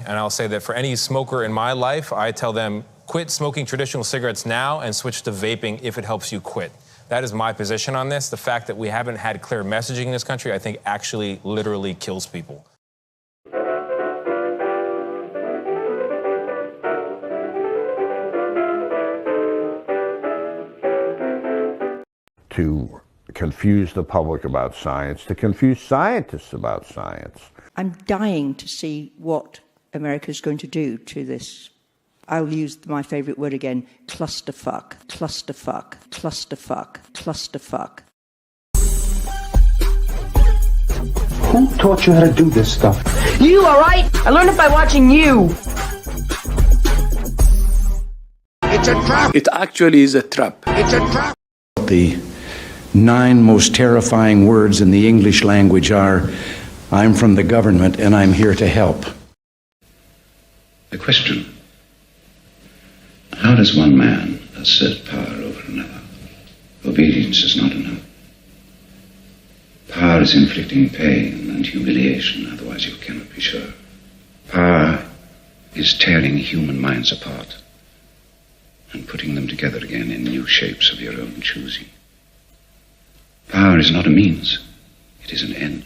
And I'll say that for any smoker in my life, I tell them, quit smoking traditional cigarettes now and switch to vaping if it helps you quit. That is my position on this. The fact that we haven't had clear messaging in this country, I think actually literally kills people. To confuse the public about science, to confuse scientists about science. I'm dying to see what America's going to do to this. I'll use my favorite word again, clusterfuck, clusterfuck, clusterfuck, clusterfuck. Who taught you how to do this stuff? You, all right? I learned it by watching you. It's a trap. It actually is a trap. It's a trap. The 9 most terrifying words in the English language are, I'm from the government and I'm here to help. A question. How does one man assert power over another? Obedience is not enough. Power is inflicting pain and humiliation, otherwise you cannot be sure. Power is tearing human minds apart and putting them together again in new shapes of your own choosing. Power is not a means, it is an end.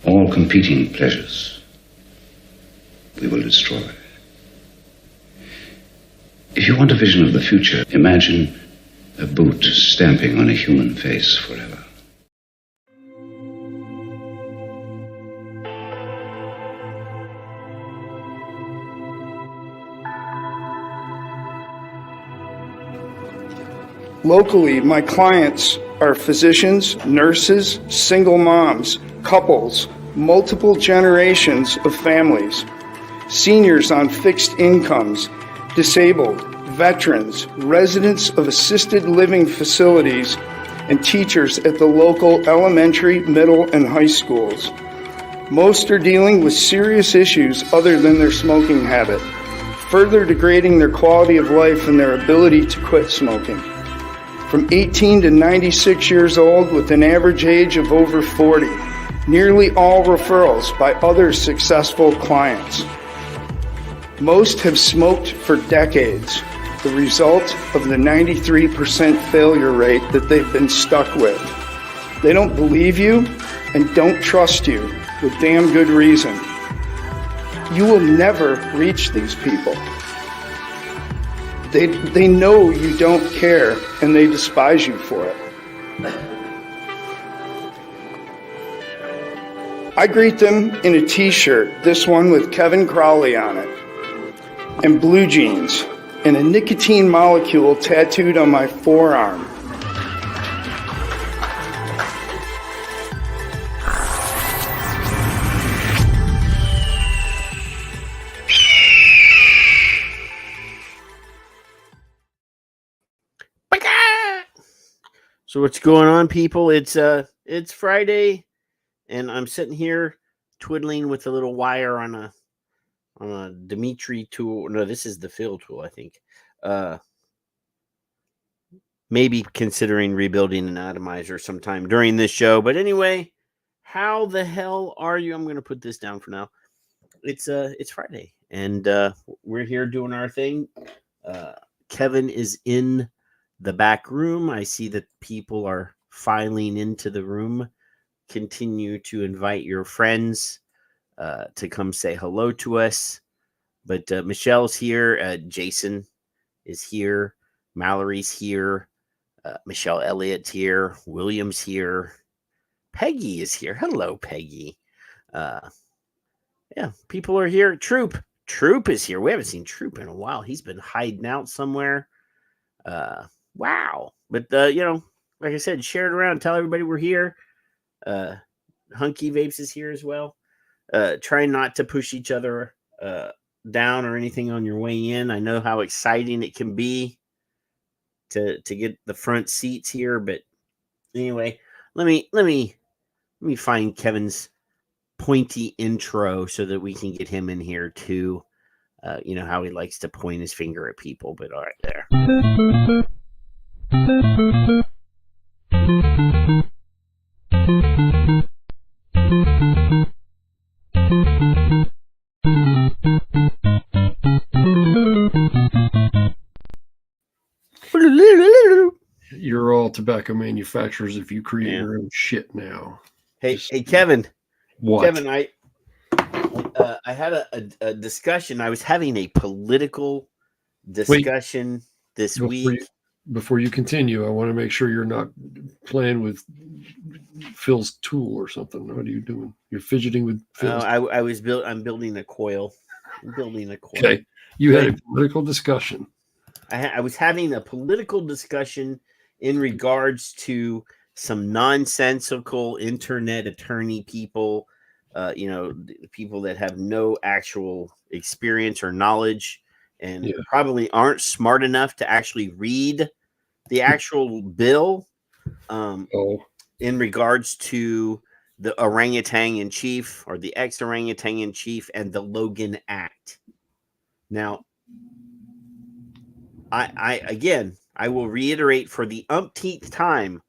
All competing pleasures we will destroy. If you want a vision of the future, imagine a boot stamping on a human face forever. Locally, my clients are physicians, nurses, single moms, couples, multiple generations of families, seniors on fixed incomes, disabled, veterans, residents of assisted living facilities, and teachers at the local elementary, middle, and high schools. Most are dealing with serious issues other than their smoking habit, further degrading their quality of life and their ability to quit smoking. From 18 to 96 years old with an average age of over 40, nearly all referrals by other successful clients. Most have smoked for decades, the result of the 93% failure rate that they've been stuck with. They don't believe you and don't trust you with damn good reason. You will never reach these people. They know you don't care and they despise you for it. I greet them in a t-shirt, this one with Kevin Crowley on it, and blue jeans, and a nicotine molecule tattooed on my forearm. So what's going on, people? It's Friday, and I'm sitting here twiddling with a little wire on a Dimitri tool. No, this is the fill tool, I think. Maybe considering rebuilding an atomizer sometime during this show. But anyway, how the hell are you? I'm going to put this down for now. It's Friday, and we're here doing our thing. Kevin is in the back room. I see that people are filing into the room. Continue to invite your friends to come say hello to us. But Michelle's here. Jason is here. Mallory's here. Michelle Elliott's here. William's here. Peggy is here. Hello, Peggy. Yeah, people are here. Troop is here. We haven't seen Troop in a while. He's been hiding out somewhere. Wow. But, like I said, share it around. Tell everybody we're here. Hunky Vapes is here as well. Try not to push each other down or anything on your way in. I know how exciting it can be to get the front seats here. But anyway, let me find Kevin's pointy intro so that we can get him in here too. You know how he likes to point his finger at people. But all right, there. tobacco manufacturers if you create your own shit now. Hey, Kevin. What? Kevin, I had a discussion. I was having a political discussion this week. Before you continue, I want to make sure you're not playing with Phil's tool or something. What are you doing? You're fidgeting with Phil's. I'm building a coil. Okay, you had a political discussion. I was having a political discussion in regards to some nonsensical internet attorney people, people that have no actual experience or knowledge and probably aren't smart enough to actually read the actual bill in regards to the orangutan in chief or the ex-orangutan in chief and the Logan Act. Now, I will reiterate for the umpteenth time,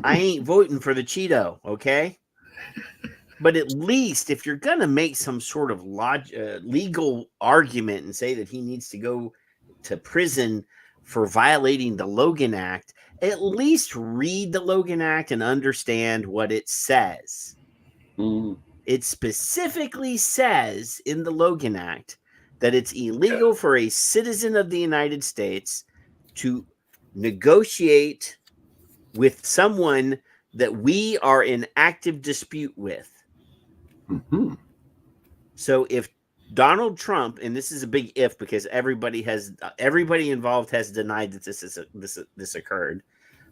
I ain't voting for the Cheeto, okay? But at least if you're going to make some sort of legal argument and say that he needs to go to prison for violating the Logan Act, at least read the Logan Act and understand what it says. It specifically says in the Logan Act that it's illegal for a citizen of the United States to negotiate with someone that we are in active dispute with. So if Donald Trump, and this is a big if because everybody involved has denied that this occurred,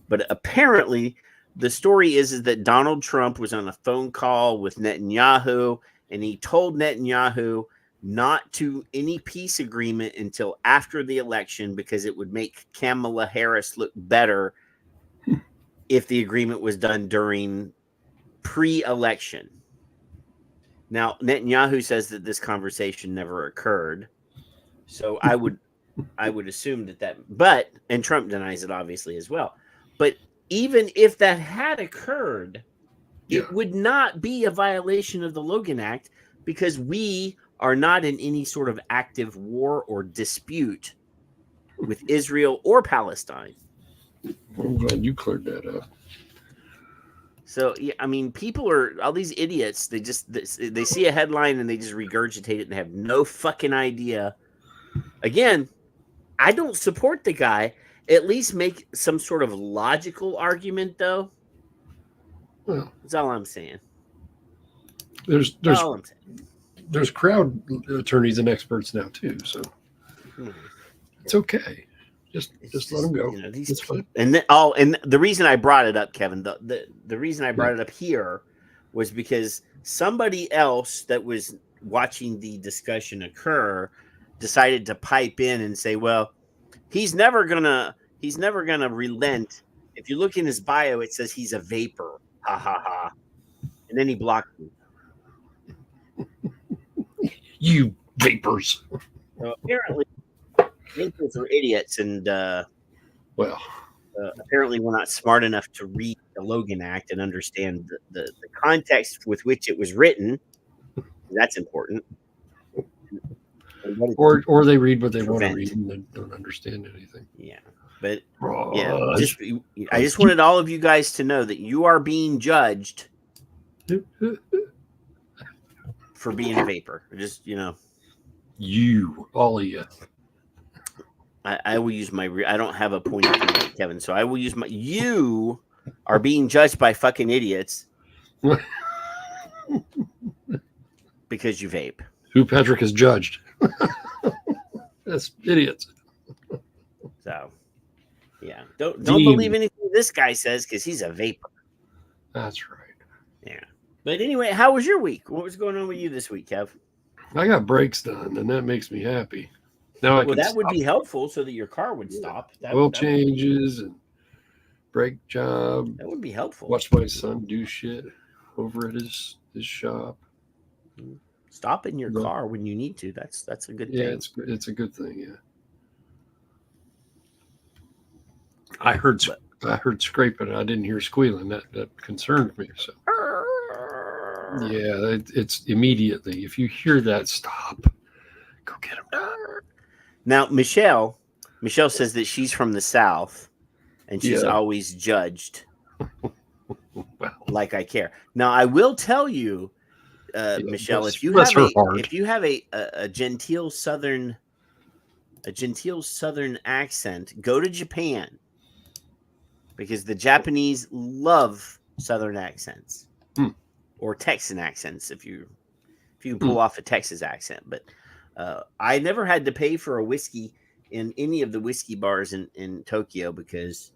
but apparently the story is that Donald Trump was on a phone call with Netanyahu, and he told Netanyahu not to any peace agreement until after the election because it would make Kamala Harris look better if the agreement was done during pre-election. Now, Netanyahu says that this conversation never occurred. So I would assume and Trump denies it obviously as well. But even if that had occurred, it would not be a violation of the Logan Act because we are not in any sort of active war or dispute with Israel or Palestine. I'm glad you cleared that up. So, I mean, people are all these idiots. They see a headline and they just regurgitate it and have no fucking idea. Again, I don't support the guy. At least make some sort of logical argument, though. Well, that's all I'm saying. There's crowd attorneys and experts now too, so it's okay. Just let them go. It's fine. And the reason I brought it up, Kevin, the reason I brought it up here was because somebody else that was watching the discussion occur decided to pipe in and say, "Well, he's never gonna relent. If you look in his bio, it says he's a vapor." Ha ha ha! And then he blocked me. You vapors. So apparently, vapors are idiots, and apparently we're not smart enough to read the Logan Act and understand the context with which it was written. That's important. Or they read what they want to read and they don't understand anything. Yeah. But I just wanted all of you guys to know that you are being judged for being a vapor. Just, all of you. I will use I don't have a point of view, Kevin, so I will use you are being judged by fucking idiots because you vape. Who Patrick has judged. That's idiots. So, yeah. Don't believe anything this guy says because he's a vapor. That's right. Yeah. But anyway, how was your week? What was going on with you this week, Kev? I got brakes done, and that makes me happy. Now that would be helpful so that your car would stop. Oil changes and brake job. That would be helpful. Watch my son do shit over at his shop. Stop in your car when you need to. That's a good thing. Yeah, it's a good thing. Yeah. I heard scraping. And I didn't hear squealing. That concerned me. So. Yeah, it's immediately. If you hear that, stop. Go get him. Now, Michelle says that she's from the South, and she's always judged Well, like I care. Now, I will tell you, Michelle, if you have a genteel Southern accent, go to Japan, because the Japanese love Southern accents or Texan accents if you can pull off a Texas accent. But I never had to pay for a whiskey in any of the whiskey bars in Tokyo, because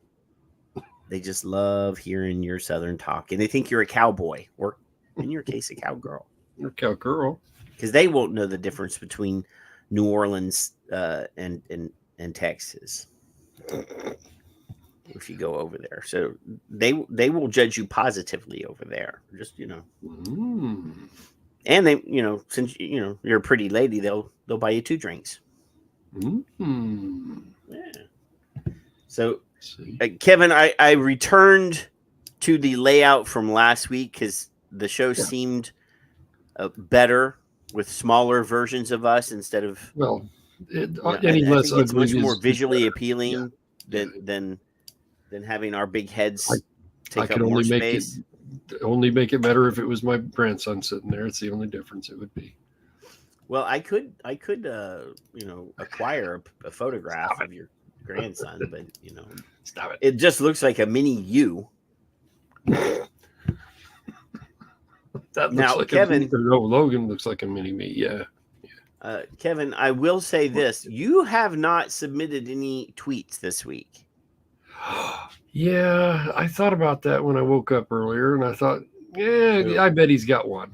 they just love hearing your Southern talk, and they think you're a cowboy, or in your case, a cowgirl. You're a cowgirl. Because they won't know the difference between New Orleans and Texas if you go over there. So they will judge you positively over there. Just, and they, since you're a pretty lady, they'll buy you 2 drinks. Yeah. So, Kevin, I returned to the layout from last week because the show seemed better with smaller versions of us instead of it's much more visually appealing than having our big heads take up more space. Only make it better if it was my grandson sitting there. It's the only difference it would be. Well, I could acquire a photograph of your grandson, but stop it. It just looks like a mini you. That looks now, like Kevin. Logan looks like a mini me. Yeah. Kevin, I will say this: you have not submitted any tweets this week. Yeah, I thought about that when I woke up earlier, and I thought, I bet he's got one.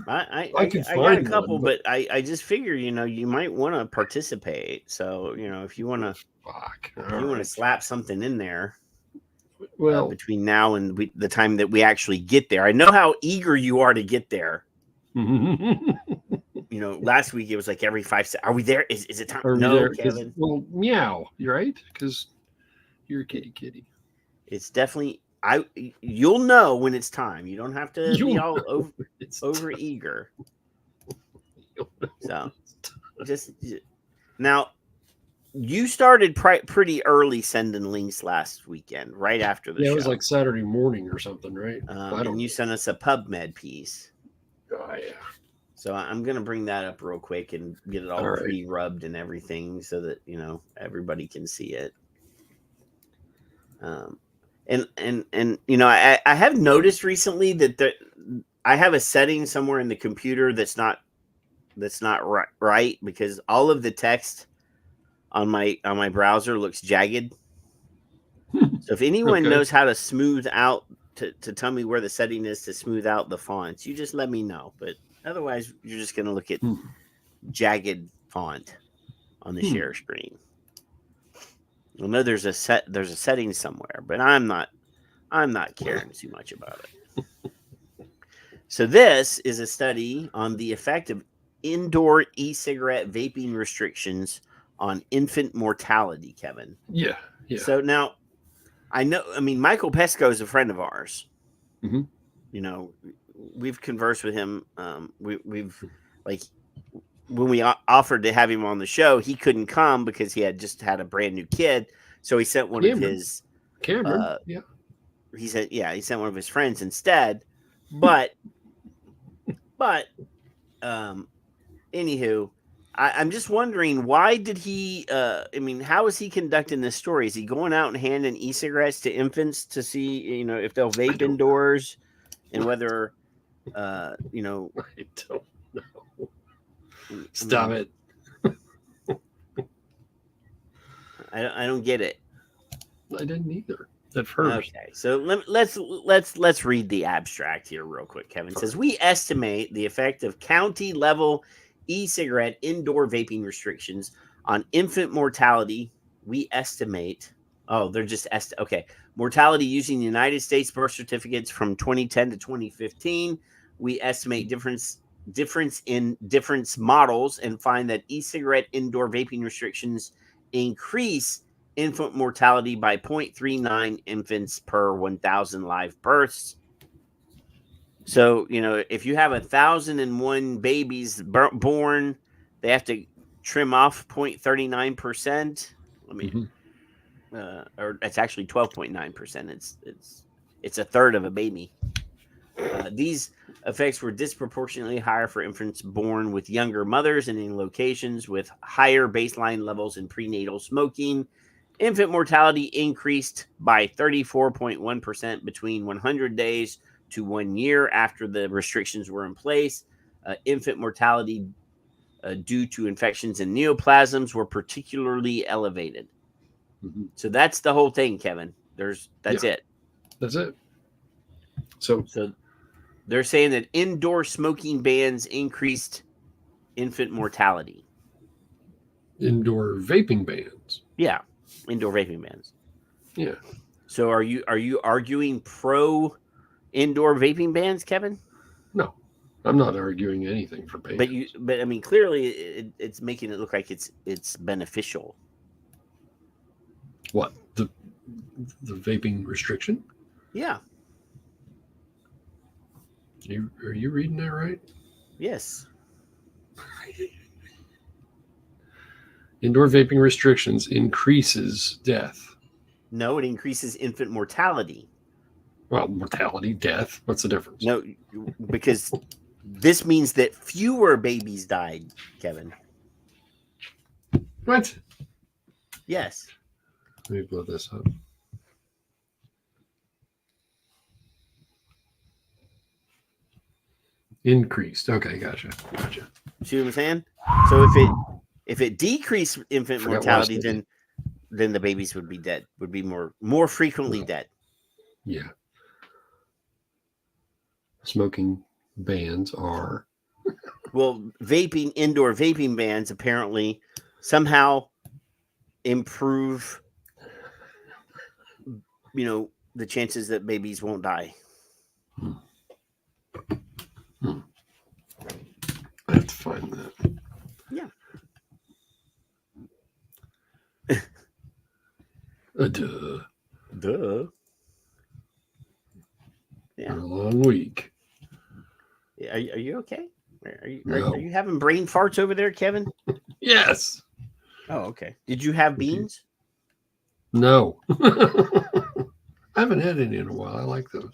I can got find a couple, one, but I just figure, you might want to participate. So, if you want to slap something in there, between now and the time that we actually get there. I know how eager you are to get there. Last week it was like every 5 seconds. Are we there? Is it time? No, Kevin. Well, meow. You're right, because you're a kitty. It's definitely. You'll know when it's time. You don't have to be all over eager. So, just now, you started pretty early sending links last weekend, right after the show. Yeah, it was like Saturday morning or something, right? And you sent us a PubMed piece. Oh, yeah. So I'm going to bring that up real quick and get it all pre-rubbed and everything so that, everybody can see it. I have noticed recently that I have a setting somewhere in the computer that's not right, because all of the text on my browser looks jagged. So if anyone knows how to smooth out to tell me where the setting is to smooth out the fonts, you just let me know. But otherwise, you're just going to look at jagged font on the share screen. I know there's a setting somewhere, but I'm not caring too much about it. So this is a study on the effect of indoor e-cigarette vaping restrictions on infant mortality, Kevin. Yeah. So now Michael Pesco is a friend of ours. Mm-hmm. We've conversed with him. We've when we offered to have him on the show, he couldn't come because he had just had a brand new kid. So he sent one of his Cameron. He sent one of his friends instead. But anywho, I'm just wondering, why did he? How is he conducting this story? Is he going out and handing e-cigarettes to infants to see, if they'll vape indoors, and whether, I don't know. Stop it. I don't get it. I didn't either at first. Okay, so let's read the abstract here real quick. Kevin says, we estimate the effect of county level e-cigarette indoor vaping restrictions on infant mortality. We estimate. Oh, they're just mortality using the United States birth certificates from 2010 to 2015. We estimate difference in difference models and find that e-cigarette indoor vaping restrictions increase infant mortality by 0.39 infants per 1,000 live births. So, if you have 1,001 babies born, they have to trim off 0.39%. or it's actually 12.9%. It's a third of a baby. These effects were disproportionately higher for infants born with younger mothers and in locations with higher baseline levels in prenatal smoking. Infant mortality increased by 34.1% between 100 days to 1 year after the restrictions were in place. Infant mortality due to infections and neoplasms were particularly elevated. Mm-hmm. So that's the whole thing, Kevin. That's it. That's it. So they're saying that indoor smoking bans increased infant mortality. Indoor vaping bans. Yeah, indoor vaping bans. Yeah. So are you arguing pro indoor vaping bans, Kevin? No, I'm not arguing anything for bans. But I mean, clearly it's making it look like it's beneficial. What, the vaping restriction? Yeah. Are you reading that right? Yes. Indoor vaping restrictions increases death. No, it increases infant mortality. Well, mortality, death. What's the difference? No, because this means that fewer babies died, Kevin. What? Yes. Let me blow this up. Increased. Okay, gotcha. See what I'm saying? So if it decreased infant mortality, then the babies would be dead. Would be more frequently dead. Yeah. Smoking bans are. Well, indoor vaping bans apparently somehow improve, the chances that babies won't die. I have to find that. Yeah. Duh. Yeah. A long week. Are you okay? Are No. you having brain farts over there, Kevin? Yes. Oh, okay. Did you have beans? No. I haven't had any in a while. I like those.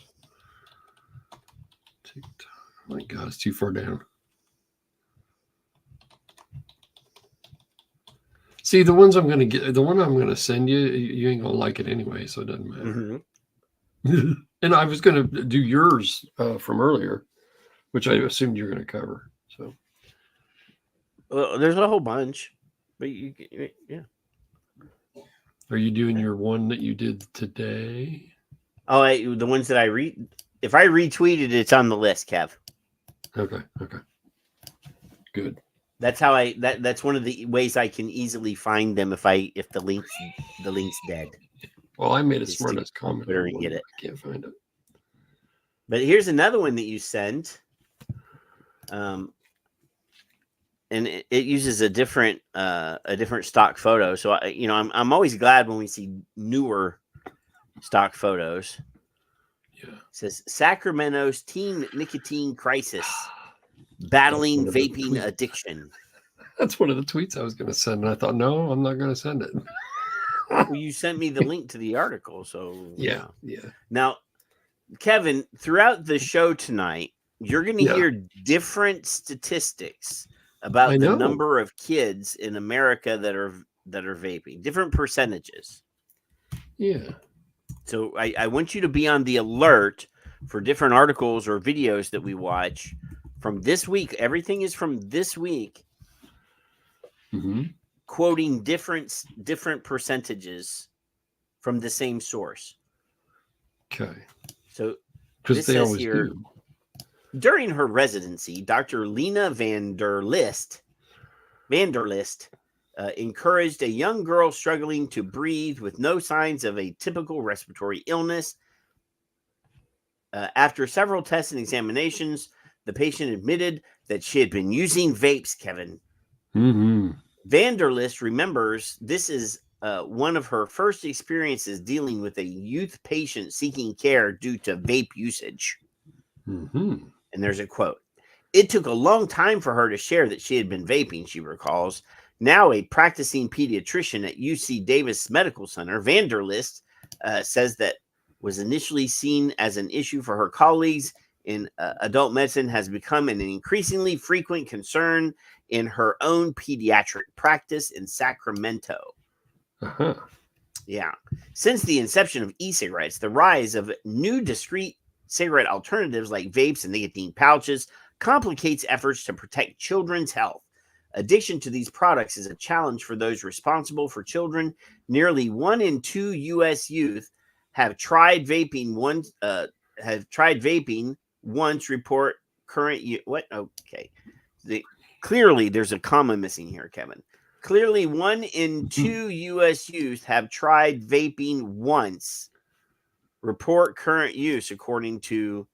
Oh my God, it's too far down. See, the ones I'm going to get, the one I'm going to send you, you ain't going to like it anyway, so it doesn't matter. Mm-hmm. And I was going to do yours from earlier, which I assumed you're going to cover. So, well, there's a whole bunch, but yeah. Are you doing your one that you did today? Oh, the ones that I read. If I retweeted, it's on the list, Kev. Okay. Good. That's how that's one of the ways I can easily find them if the link's dead. Well, I made a smartass comment. Better get it. I can't find it. But here's another one that you sent. And it uses a different stock photo. So I'm always glad when we see newer stock photos. Yeah. It says Sacramento's teen nicotine crisis, battling vaping addiction. That's one of the tweets I was going to send, and I thought, no, I'm not going to send it. Well, you sent me the link to the article, so yeah. Now, Kevin, throughout the show tonight, you're going to hear different statistics about the number of kids in America that are vaping, different percentages. Yeah. So I want you to be on the alert for different articles or videos that we watch from this week. Everything is from this week, quoting different percentages from the same source. Okay. So because they always do. During her residency, Dr. Lena Vanderlist encouraged a young girl struggling to breathe with no signs of a typical respiratory illness. After several tests and examinations, the patient admitted that she had been using vapes, Kevin. Mm-hmm. Vanderlist remembers this is one of her first experiences dealing with a youth patient seeking care due to vape usage. Mm-hmm. And there's a quote. It took a long time for her to share that she had been vaping, she recalls. Now a practicing pediatrician at UC Davis Medical Center, Vanderlist, says that was initially seen as an issue for her colleagues in adult medicine has become an increasingly frequent concern in her own pediatric practice in Sacramento. Uh-huh. Yeah. Since the inception of e-cigarettes, the rise of new discrete cigarette alternatives like vapes and nicotine pouches complicates efforts to protect children's health. Addiction to these products is a challenge for those responsible for children. Nearly 1 in 2 U.S. youth have tried vaping once. Report current. What? Okay. Clearly, there's a comma missing here, Kevin. Clearly, 1 in 2 U.S. youth have tried vaping once. Report current use, according to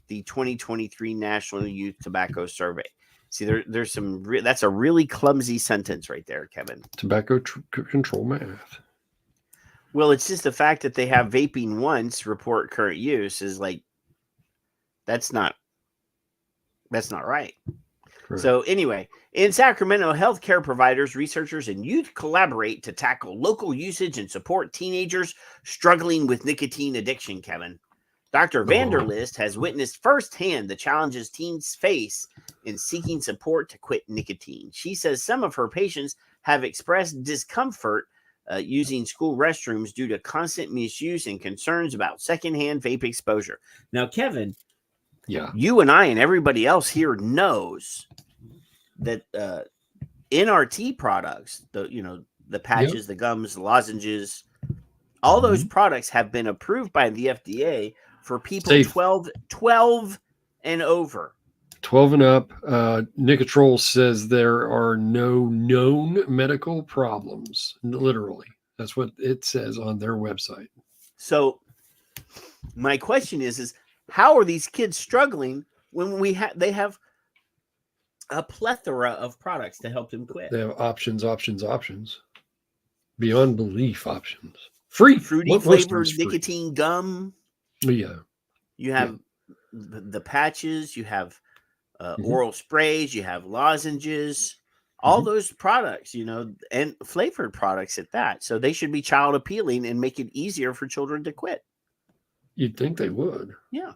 the 2023 National Youth Tobacco Survey. See, there's some. That's a really clumsy sentence right there, Kevin. Tobacco control math. Well, it's just the fact that they have vaping once. Report current use is like that's not right. Correct. So anyway, in Sacramento, healthcare providers, researchers, and youth collaborate to tackle local usage and support teenagers struggling with nicotine addiction, Kevin. Dr. Vanderlist has witnessed firsthand the challenges teens face in seeking support to quit nicotine. She says some of her patients have expressed discomfort using school restrooms due to constant misuse and concerns about secondhand vape exposure. Now, Kevin, you and I and everybody else here knows that NRT products, the patches, the gums, the lozenges, all those products have been approved by the FDA for people 12 and over. 12 and up. Nicotrol says there are no known medical problems. Literally. That's what it says on their website. So my question is how are these kids struggling when they have a plethora of products to help them quit? They have options. Beyond belief options. Fruity flavored nicotine gum. Yeah. You have the patches, you have oral sprays, you have lozenges, all those products, and flavored products at that. So they should be child appealing and make it easier for children to quit. You'd think they would. Yeah.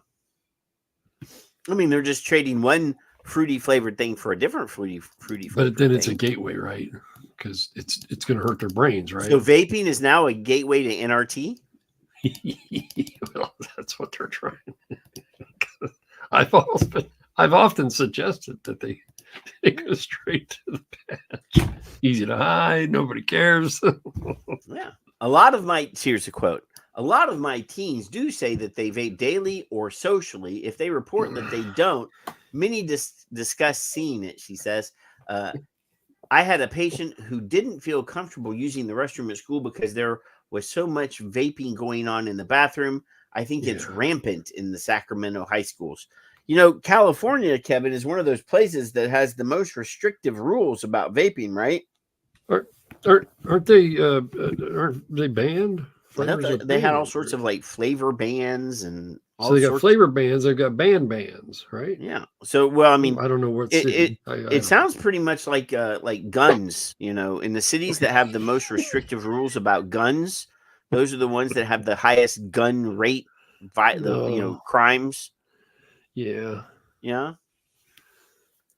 I mean, they're just trading one fruity flavored thing for a different fruity flavored But then it's a gateway, right? Because it's going to hurt their brains, right? So vaping is now a gateway to NRT? Well, that's what they're trying. I've often suggested that they go straight to the patch. Easy to hide. Nobody cares. Yeah. Here's a quote. A lot of my teens do say that they vape daily or socially. If they report that they don't, many discuss seeing it, she says. I had a patient who didn't feel comfortable using the restroom at school because there was so much vaping going on in the bathroom. I think it's rampant in the Sacramento high schools. California, Kevin, is one of those places that has the most restrictive rules about vaping, right? Aren't they banned? They had all sorts of like flavor bans and all so they got flavor bans. They've got bans, right? Yeah. So, well, I mean, I don't know what it sounds pretty much like guns. In the cities that have the most restrictive rules about guns, those are the ones that have the highest gun rate, crimes. Yeah. Yeah.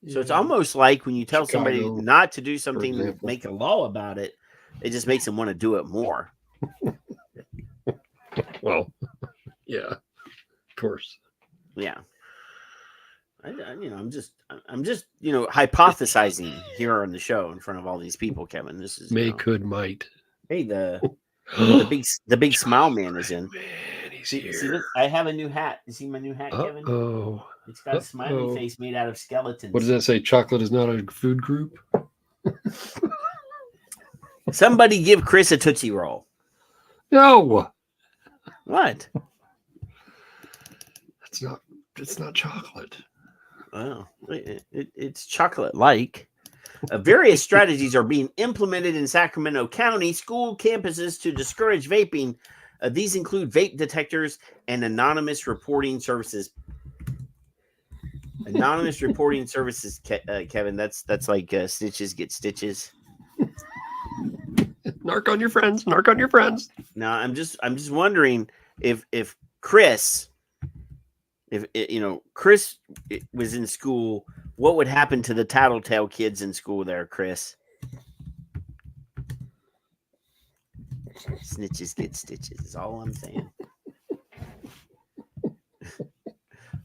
So it's almost like when you tell somebody not to do something and make a law about it, it just makes them want to do it more. Well, yeah, of course. Yeah. I'm just hypothesizing here on the show in front of all these people, Kevin. This is could, might. Hey, the big smile man is in. Man, he's here. See, look, I have a new hat. You see my new hat, Kevin? Oh, it's got a smiley face made out of skeletons. What does that say? Chocolate is not a food group. Somebody give Chris a Tootsie Roll. No. What? It's not chocolate. Well, it's chocolate-like. Various strategies are being implemented in Sacramento County school campuses to discourage vaping. These include vape detectors and anonymous reporting services. Anonymous reporting services, Kevin. That's like snitches get stitches. Narc on your friends. Narc on your friends. Now I'm just wondering if Chris, Chris was in school, what would happen to the tattletale kids in school there, Chris? Snitches get stitches is all I'm saying.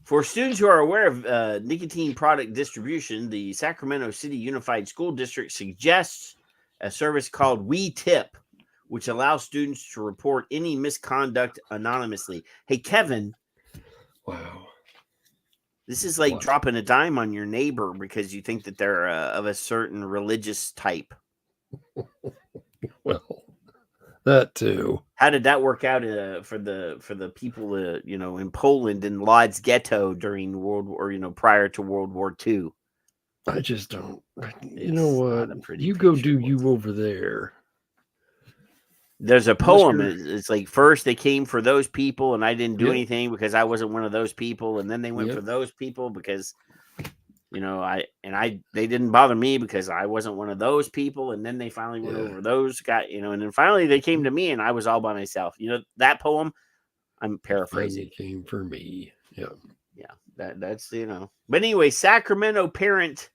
For students who are aware of nicotine product distribution, the Sacramento City Unified School District suggests a service called We Tip, which allows students to report any misconduct anonymously. Hey, Kevin. Wow. This is like dropping a dime on your neighbor because you think that they're of a certain religious type. Well, that too. How did that work out for the people in Poland in Lodz ghetto during World War, prior to World War II? I just don't. You know what? You go do you over there. There's a poem. It's like first they came for those people, and I didn't do anything because I wasn't one of those people, and then they went for those people because they didn't bother me because I wasn't one of those people, and then they finally went over those guys, and then finally they came to me, and I was all by myself. That poem. I'm paraphrasing. They came for me. Yeah. That's But anyway, Sacramento parent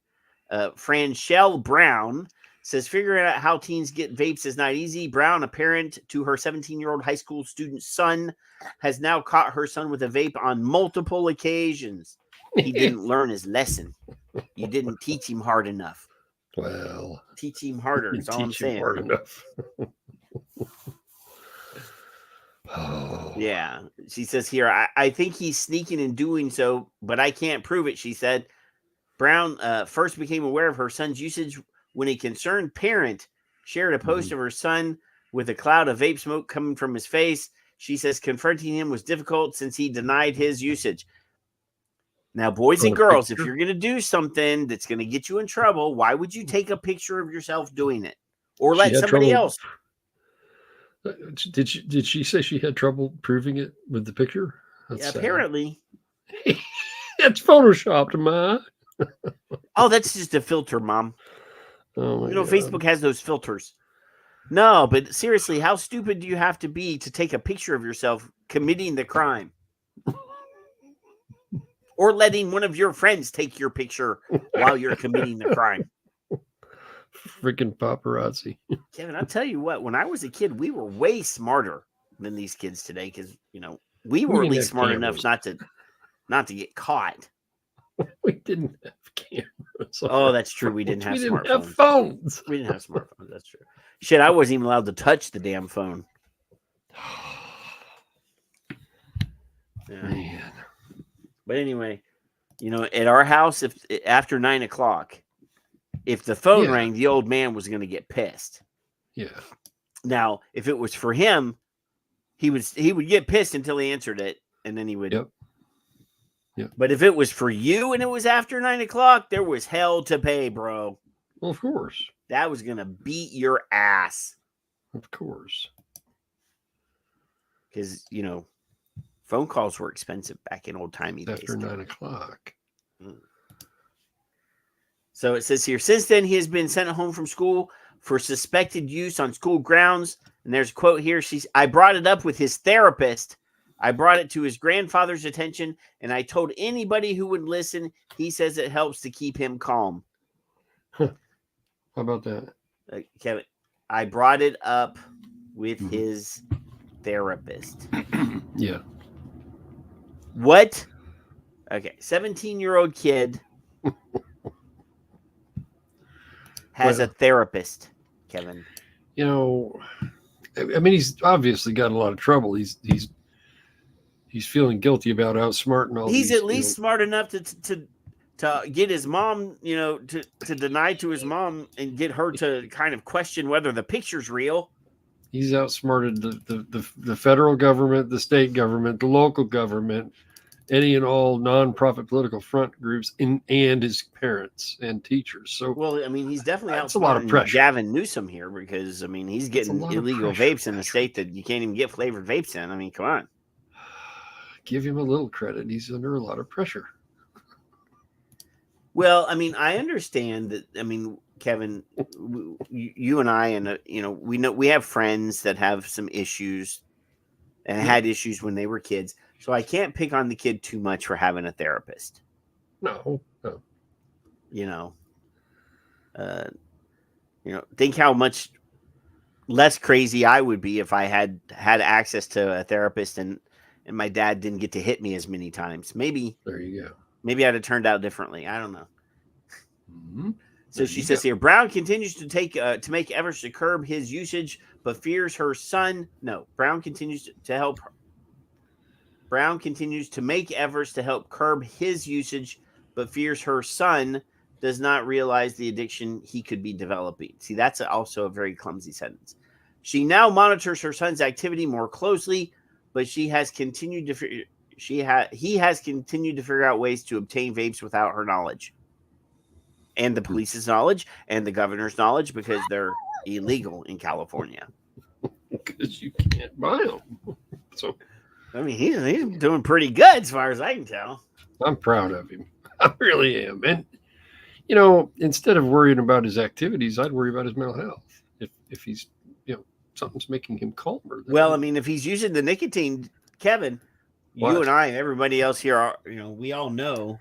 Franchelle Brown says figuring out how teens get vapes is not easy. Brown, a parent to her 17-year-old high school student son, has now caught her son with a vape on multiple occasions. He didn't learn his lesson. You didn't teach him hard enough. Well, teach him harder. That's all I'm saying. Hard enough. Yeah. She says here, I think he's sneaking and doing so, but I can't prove it, she said. Brown first became aware of her son's usage when a concerned parent shared a post of her son with a cloud of vape smoke coming from his face. She says confronting him was difficult since he denied his usage. Now, boys and girls, if you're going to do something that's going to get you in trouble, why would you take a picture of yourself doing it or let somebody else? Did she say she had trouble proving it with the picture? Yeah, apparently. It's photoshopped, Ma. Oh, that's just a filter, Mom. Oh, God. Facebook has those filters. No, but seriously, how stupid do you have to be to take a picture of yourself committing the crime? Or letting one of your friends take your picture while you're committing the crime. Freaking paparazzi. Kevin, I'll tell you what, when I was a kid, we were way smarter than these kids today because, we were at least smart enough not to get caught. We didn't have cameras. Oh, that's true. We didn't have smartphones. Have phones. We didn't have smartphones. That's true. Shit, I wasn't even allowed to touch the damn phone. Yeah. Man. But anyway, at our house, if after 9 o'clock, if the phone rang, the old man was going to get pissed. Yeah. Now, if it was for him, he would get pissed until he answered it, and then he would. Yep. But if it was for you and it was after 9 o'clock, there was hell to pay, bro. Well, of course. That was going to beat your ass. Of course. Because, phone calls were expensive back in old-timey days. After 9 o'clock. So it says here, since then, he has been sent home from school for suspected use on school grounds. And there's a quote here. I brought it up with his therapist. I brought it to his grandfather's attention, and I told anybody who would listen. He says it helps to keep him calm. How about that? Kevin, I brought it up with his therapist. Yeah. What? Okay, 17-year-old kid has a therapist, Kevin. I mean, he's obviously got a lot of trouble. He's feeling guilty about outsmarting all. He's at least smart enough to get his mom, to deny to his mom and get her to kind of question whether the picture's real. He's outsmarted the federal government, the state government, the local government, any and all nonprofit political front groups, and his parents and teachers. So, well, I mean, he's definitely that's a lot of pressure. Gavin Newsom here because he's getting illegal vapes in a state that you can't even get flavored vapes in. I mean, come on. Give him a little credit. He's under a lot of pressure. Well, I mean, I understand that. I mean, Kevin, you and I, and we know we have friends that have some issues and had issues when they were kids. So I can't pick on the kid too much for having a therapist. No. Think how much less crazy I would be if I had access to a therapist and my dad didn't get to hit me as many times. Maybe there you go. Maybe I'd have turned out differently. I don't know. Mm-hmm. So she says here, Brown continues to make efforts to curb his usage, but fears her son. No, Brown continues to make efforts to help curb his usage, but fears her son does not realize the addiction he could be developing. See, that's also a very clumsy sentence. She now monitors her son's activity more closely, but he has continued to figure out ways to obtain vapes without her knowledge. And the police's knowledge and the governor's knowledge, because they're illegal in California. Because you can't buy them. So, I mean, he's doing pretty good as far as I can tell. I'm proud of him. I really am. And, instead of worrying about his activities, I'd worry about his mental health. If he's, something's making him calmer. Well, I mean, if he's using the nicotine, Kevin, you and I and everybody else here are, we all know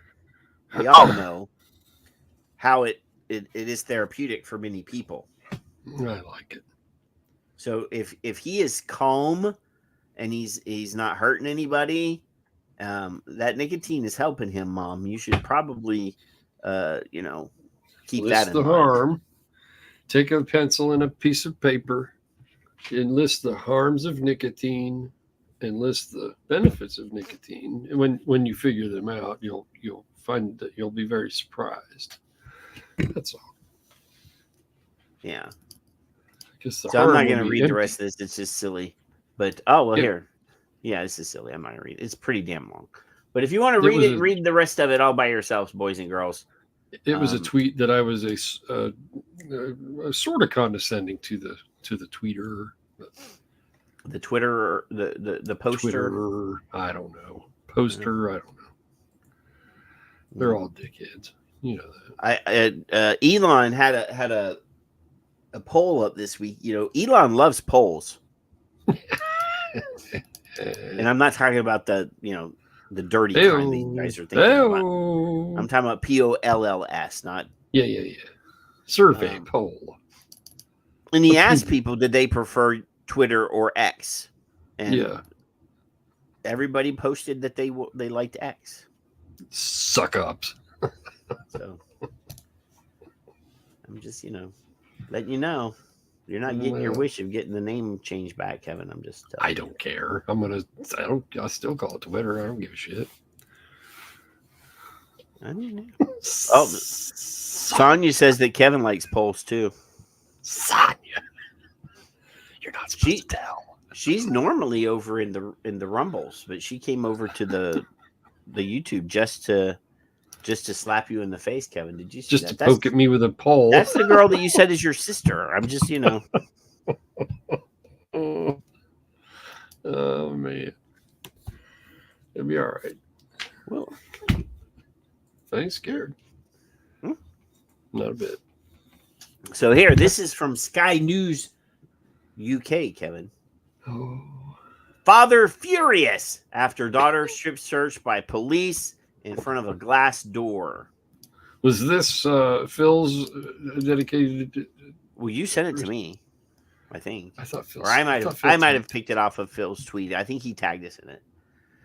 how it is therapeutic for many people. I like it. So if he is calm and he's not hurting anybody, that nicotine is helping him, Mom. You should probably keep that in the mind. harm. Take a pencil and a piece of paper and list the harms of nicotine and list the benefits of nicotine. And when you figure them out, you'll find that you'll be very surprised. That's all. Yeah. So I'm not going to read the rest of this. It's just silly. But here. Yeah, this is silly. I'm not going to read it. It's pretty damn long. But if you want to read the rest of it all by yourselves, boys and girls. It was a tweet that I was sort of condescending to the tweeter. The Twitter, the poster. Twitter, I don't know. Poster, I don't know. They're all dickheads. You know that. Elon had a poll up this week. Elon loves polls. And I'm not talking about the dirty kind that you guys are thinking about. I'm talking about POLLS, not yeah. Survey poll. And he asked people, did they prefer Twitter or X? And everybody posted that they liked X. Suck ups. So I'm just letting you know. You're not getting your wish of getting the name changed back, Kevin. I'm just I don't care. I still call it Twitter. I don't give a shit. I mean, Sonia says that Kevin likes polls too. Sonia, you're not supposed to tell. She's normally over in the Rumbles, but she came over to the YouTube just to slap you in the face, Kevin. Did you see that? Just to poke at me with a pole. That's the girl that you said is your sister. I'm just, Oh, man. It'll be all right. Well, I ain't scared. Not a bit. So here, this is from Sky News UK, Kevin. Oh. Father furious after daughter strip searched by police in front of a glass door. Was this Phil's dedicated? Well, you sent it to me, I think. I thought Phil. Or I might have picked it off of Phil's tweet. I think he tagged us in it.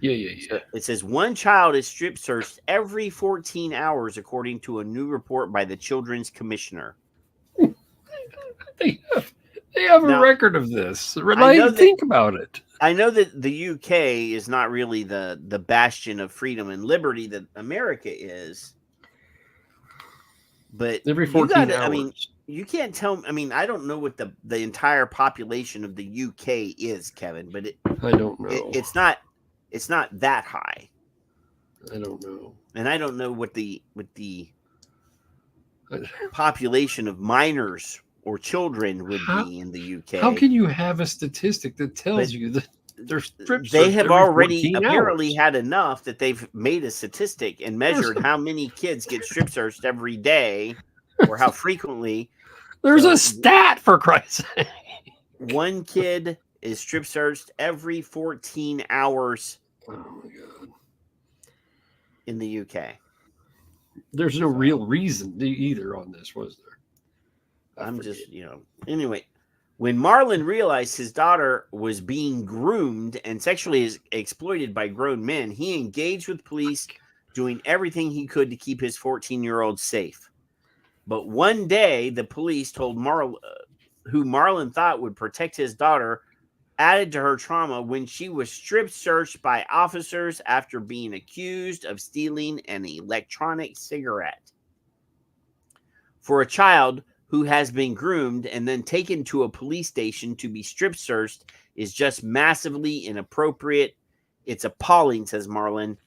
Yeah. So it says one child is strip searched every 14 hours, according to a new report by the Children's Commissioner. They have a record of this. Think about it. I know that the UK is not really the bastion of freedom and liberty that America is. But every 14 hours. I mean, you can't tell. I mean, I don't know what the entire population of the UK is, Kevin. But I don't know. It's not that high. I don't know. And I don't know what the population of minors or children would be in the UK. How can you have a statistic that tells you that they have every already 14 apparently hours. had enough that they've made a statistic and measured how many kids get strip searched every day or how frequently. There's a stat, for Christ's sake. One kid is strip searched every 14 hours. Oh my God. In the UK. There's no real reason either on this, was there? I'm just, anyway, when Marlon realized his daughter was being groomed and sexually exploited by grown men, he engaged with police, doing everything he could to keep his 14-year-old safe. But one day, the police told who Marlon thought would protect his daughter, added to her trauma when she was strip searched by officers after being accused of stealing an electronic cigarette. For a child who has been groomed and then taken to a police station to be strip searched is just massively inappropriate. It's appalling, says Marlon.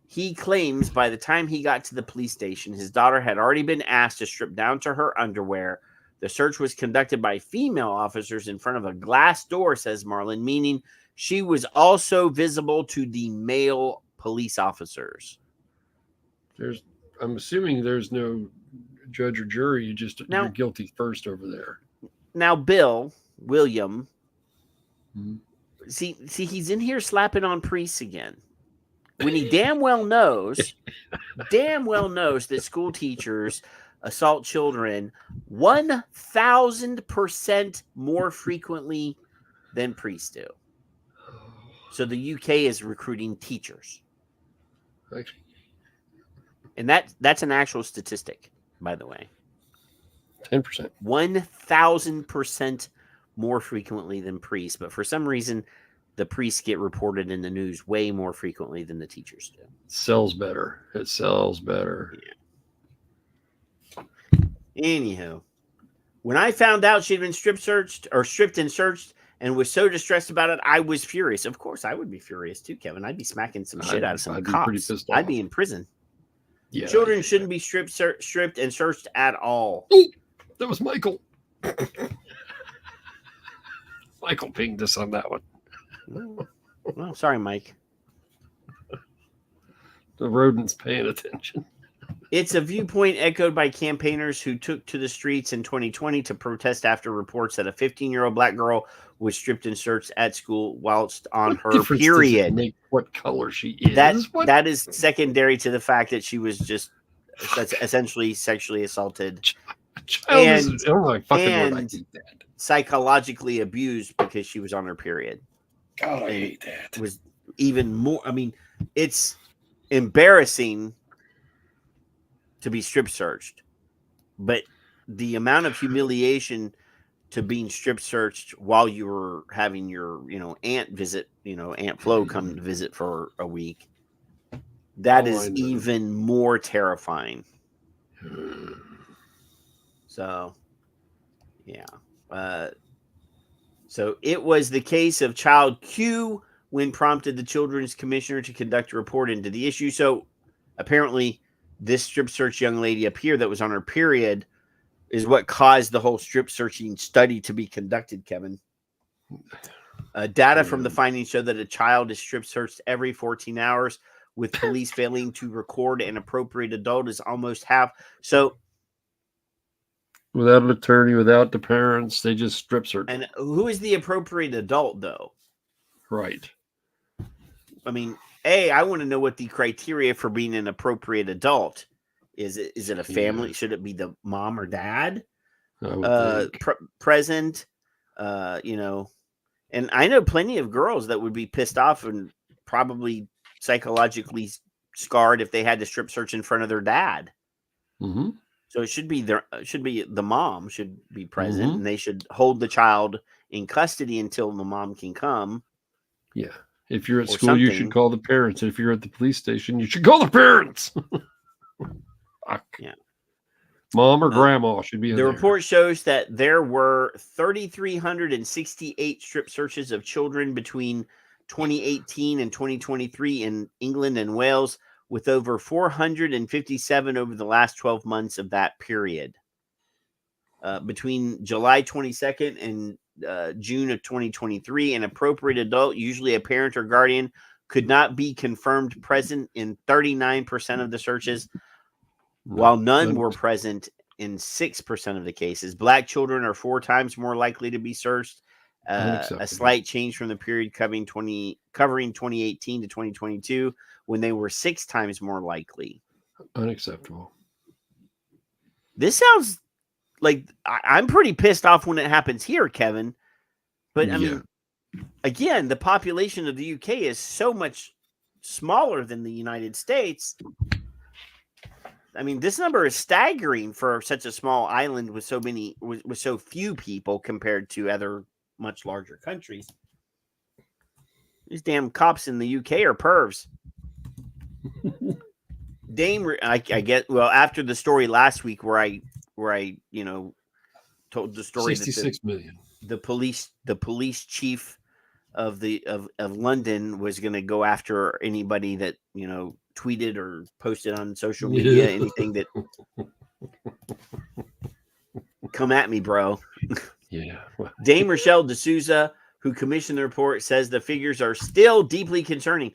He claims by the time he got to the police station, his daughter had already been asked to strip down to her underwear. The search was conducted by female officers in front of a glass door, says Marlon, meaning she was also visible to the male police officers. I'm assuming there's no judge or jury. You're guilty first over there. Now, William, see, he's in here slapping on priests again. When he damn well knows that school teachers assault children 1,000% more frequently than priests do. So the UK is recruiting teachers. And that's an actual statistic, by the way. 10%. 1,000% more frequently than priests. But for some reason, the priests get reported in the news way more frequently than the teachers do. It sells better. Yeah. Anywho, when I found out she'd been stripped and searched and was so distressed about it, I was furious. Of course, I would be furious too, Kevin. I'd be smacking some shit out of some cops. I'd be in prison. Yeah, Children shouldn't be stripped and searched at all. Ooh, that was Michael. Michael pinged us on that one. Well, sorry, Mike. The rodent's paying attention. It's a viewpoint echoed by campaigners who took to the streets in 2020 to protest after reports that a 15-year-old black girl was stripped and searched at school whilst on her period. Make what color she is. That is secondary to the fact that she was just essentially sexually assaulted and psychologically abused because she was on her period. God, I hate that. It was even more. I mean, it's embarrassing to be strip searched, but the amount of humiliation to being strip searched while you were having your, aunt visit, Aunt Flo come to visit for a week, that is even more terrifying. So, yeah. So it was the case of child Q when prompted the children's commissioner to conduct a report into the issue. So apparently this strip search young lady up here that was on her period is what caused the whole strip searching study to be conducted, Kevin. Data from the findings show that a child is strip searched every 14 hours, with police failing to record an appropriate adult is almost half. So without an attorney, without the parents, they just strip search. And who is the appropriate adult, though? Right. I mean, I want to know what the criteria for being an appropriate adult is. Is it a family? Yeah. Should it be the mom or dad present? And I know plenty of girls that would be pissed off and probably psychologically scarred if they had to strip search in front of their dad. Mm-hmm. So it should be the mom should be present, and they should hold the child in custody until the mom can come. Yeah. If you're at school, you should call the parents. If you're at the police station, you should call the parents. Yeah. Mom or grandma should be in the there. report shows that there were 3,368 strip searches of children between 2018 and 2023 in England and Wales, with over 457 over the last 12 months of that period. Between July 22nd and June of 2023. An appropriate adult, usually a parent or guardian, could not be confirmed present in 39% of the searches, while none were present in 6% of the cases. Black children are 4 times more likely to be searched. A slight change from the period covering 2018 to 2022, when they were 6 times more likely. Unacceptable. This sounds like I'm pretty pissed off when it happens here, Kevin. But I mean, again, the population of the UK is so much smaller than the United States. I mean, this number is staggering for such a small island with so few people compared to other much larger countries. These damn cops in the UK are pervs. I get, well, after the story last week where I told the story 66 million. The police chief of London was going to go after anybody that tweeted or posted on social media anything that come at me, bro. Yeah. Dame Rochelle D'Souza, who commissioned the report, says the figures are still deeply concerning.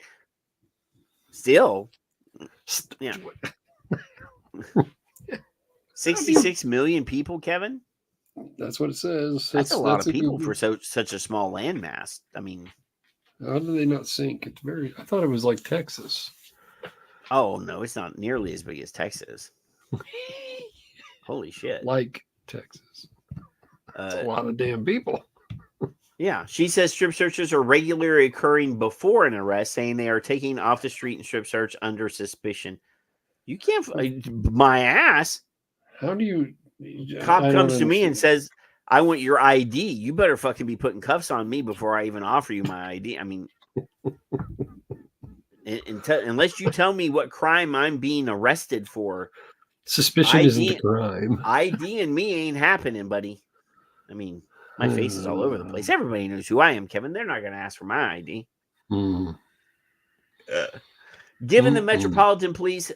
Still, yeah. 66 million people, Kevin. That's what it says. That's a lot of people for such a small landmass. I mean, how do they not sink? It's I thought it was like Texas. Oh no, it's not nearly as big as Texas. Holy shit! Like Texas. That's a lot of damn people. Yeah, she says strip searches are regularly occurring before an arrest, saying they are taking off the street and strip search under suspicion. You can't. My ass. How do you? Cop comes to me and says, "I want your ID. You better fucking be putting cuffs on me before I even offer you my ID." I mean, unless you tell me what crime I'm being arrested for, suspicion isn't the crime. ID and me ain't happening, buddy. I mean, my face is all over the place. Everybody knows who I am, Kevin. They're not going to ask for my ID. Given the Metropolitan Police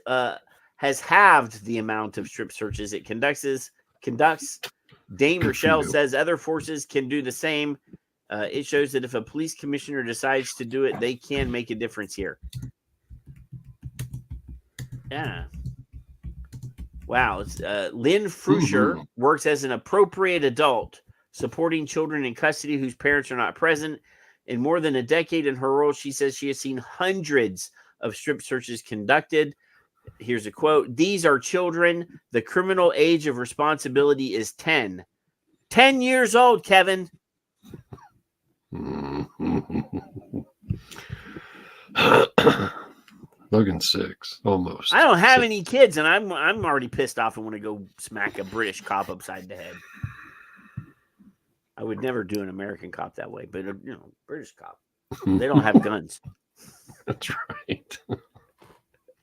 has halved the amount of strip searches it conducts, Dame Rochelle says other forces can do the same. It shows that if a police commissioner decides to do it, they can make a difference here. Yeah. Wow. Lynn Frusher works as an appropriate adult, supporting children in custody whose parents are not present. In more than a decade in her role, she says she has seen hundreds of strip searches conducted. Here's a quote. "These are children. The criminal age of responsibility is 10. 10 years old, Kevin." Logan's 6, almost. I don't have any kids, and I'm already pissed off and want to go smack a British cop upside the head. I would never do an American cop that way, but British cop, they don't have guns. That's right.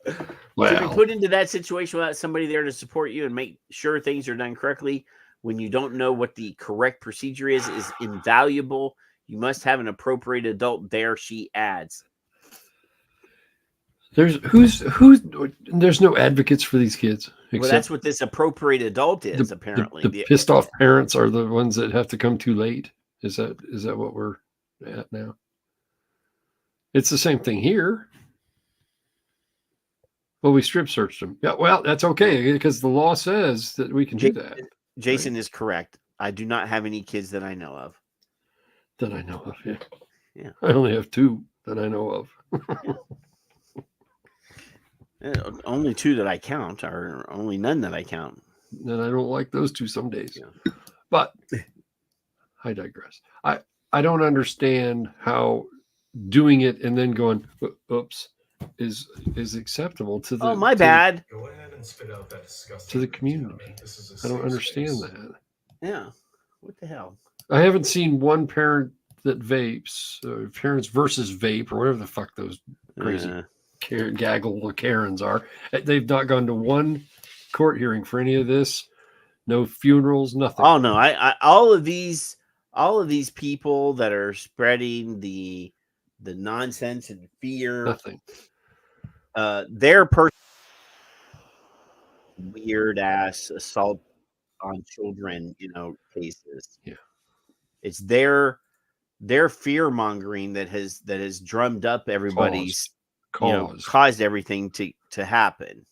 To be put into that situation without somebody there to support you and make sure things are done correctly when you don't know what the correct procedure is invaluable. You must have an appropriate adult there, she adds. There's no advocates for these kids. Well, that's what this appropriate adult is, apparently. The pissed off parents are the ones that have to come too late. Is that what we're at now? It's the same thing here. Well, we strip searched them. Yeah, well, that's okay because the law says that we can do that. Jason is correct. I do not have any kids that I know of. Yeah. I only have 2 that I know of. Only 2 that I count, or only none that I count. And I don't like those 2 some days. Yeah. But I digress. I don't understand how doing it and then going, oops, is acceptable to the. Oh, my bad. Go ahead and spit out that disgusting to the community. I don't understand that. Yeah. What the hell? I haven't seen one parent that vapes, parents versus vape, or whatever the fuck those crazy gaggle of Karens are. They've not gone to one court hearing for any of this. No funerals, nothing. Oh no! I all of these people that are spreading the nonsense and fear. Nothing. Their weird ass assault on children, cases. Yeah. It's their fear mongering that has drummed up everybody's caused everything to happen.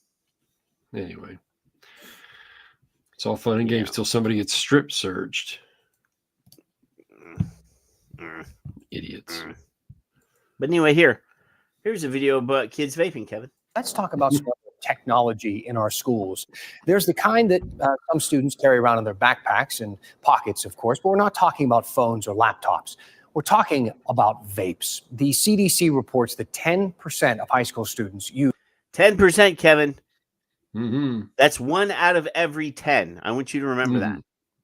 Anyway, it's all fun and games till somebody gets strip searched. Idiots. But anyway, here's a video about kids vaping, Kevin. Let's talk about some technology in our schools. There's the kind that some students carry around in their backpacks and pockets, of course, but we're not talking about phones or laptops. We're talking about vapes. The CDC reports that 10% of high school students use 10%, Kevin. Mm-hmm. That's 1 out of every 10. I want you to remember that.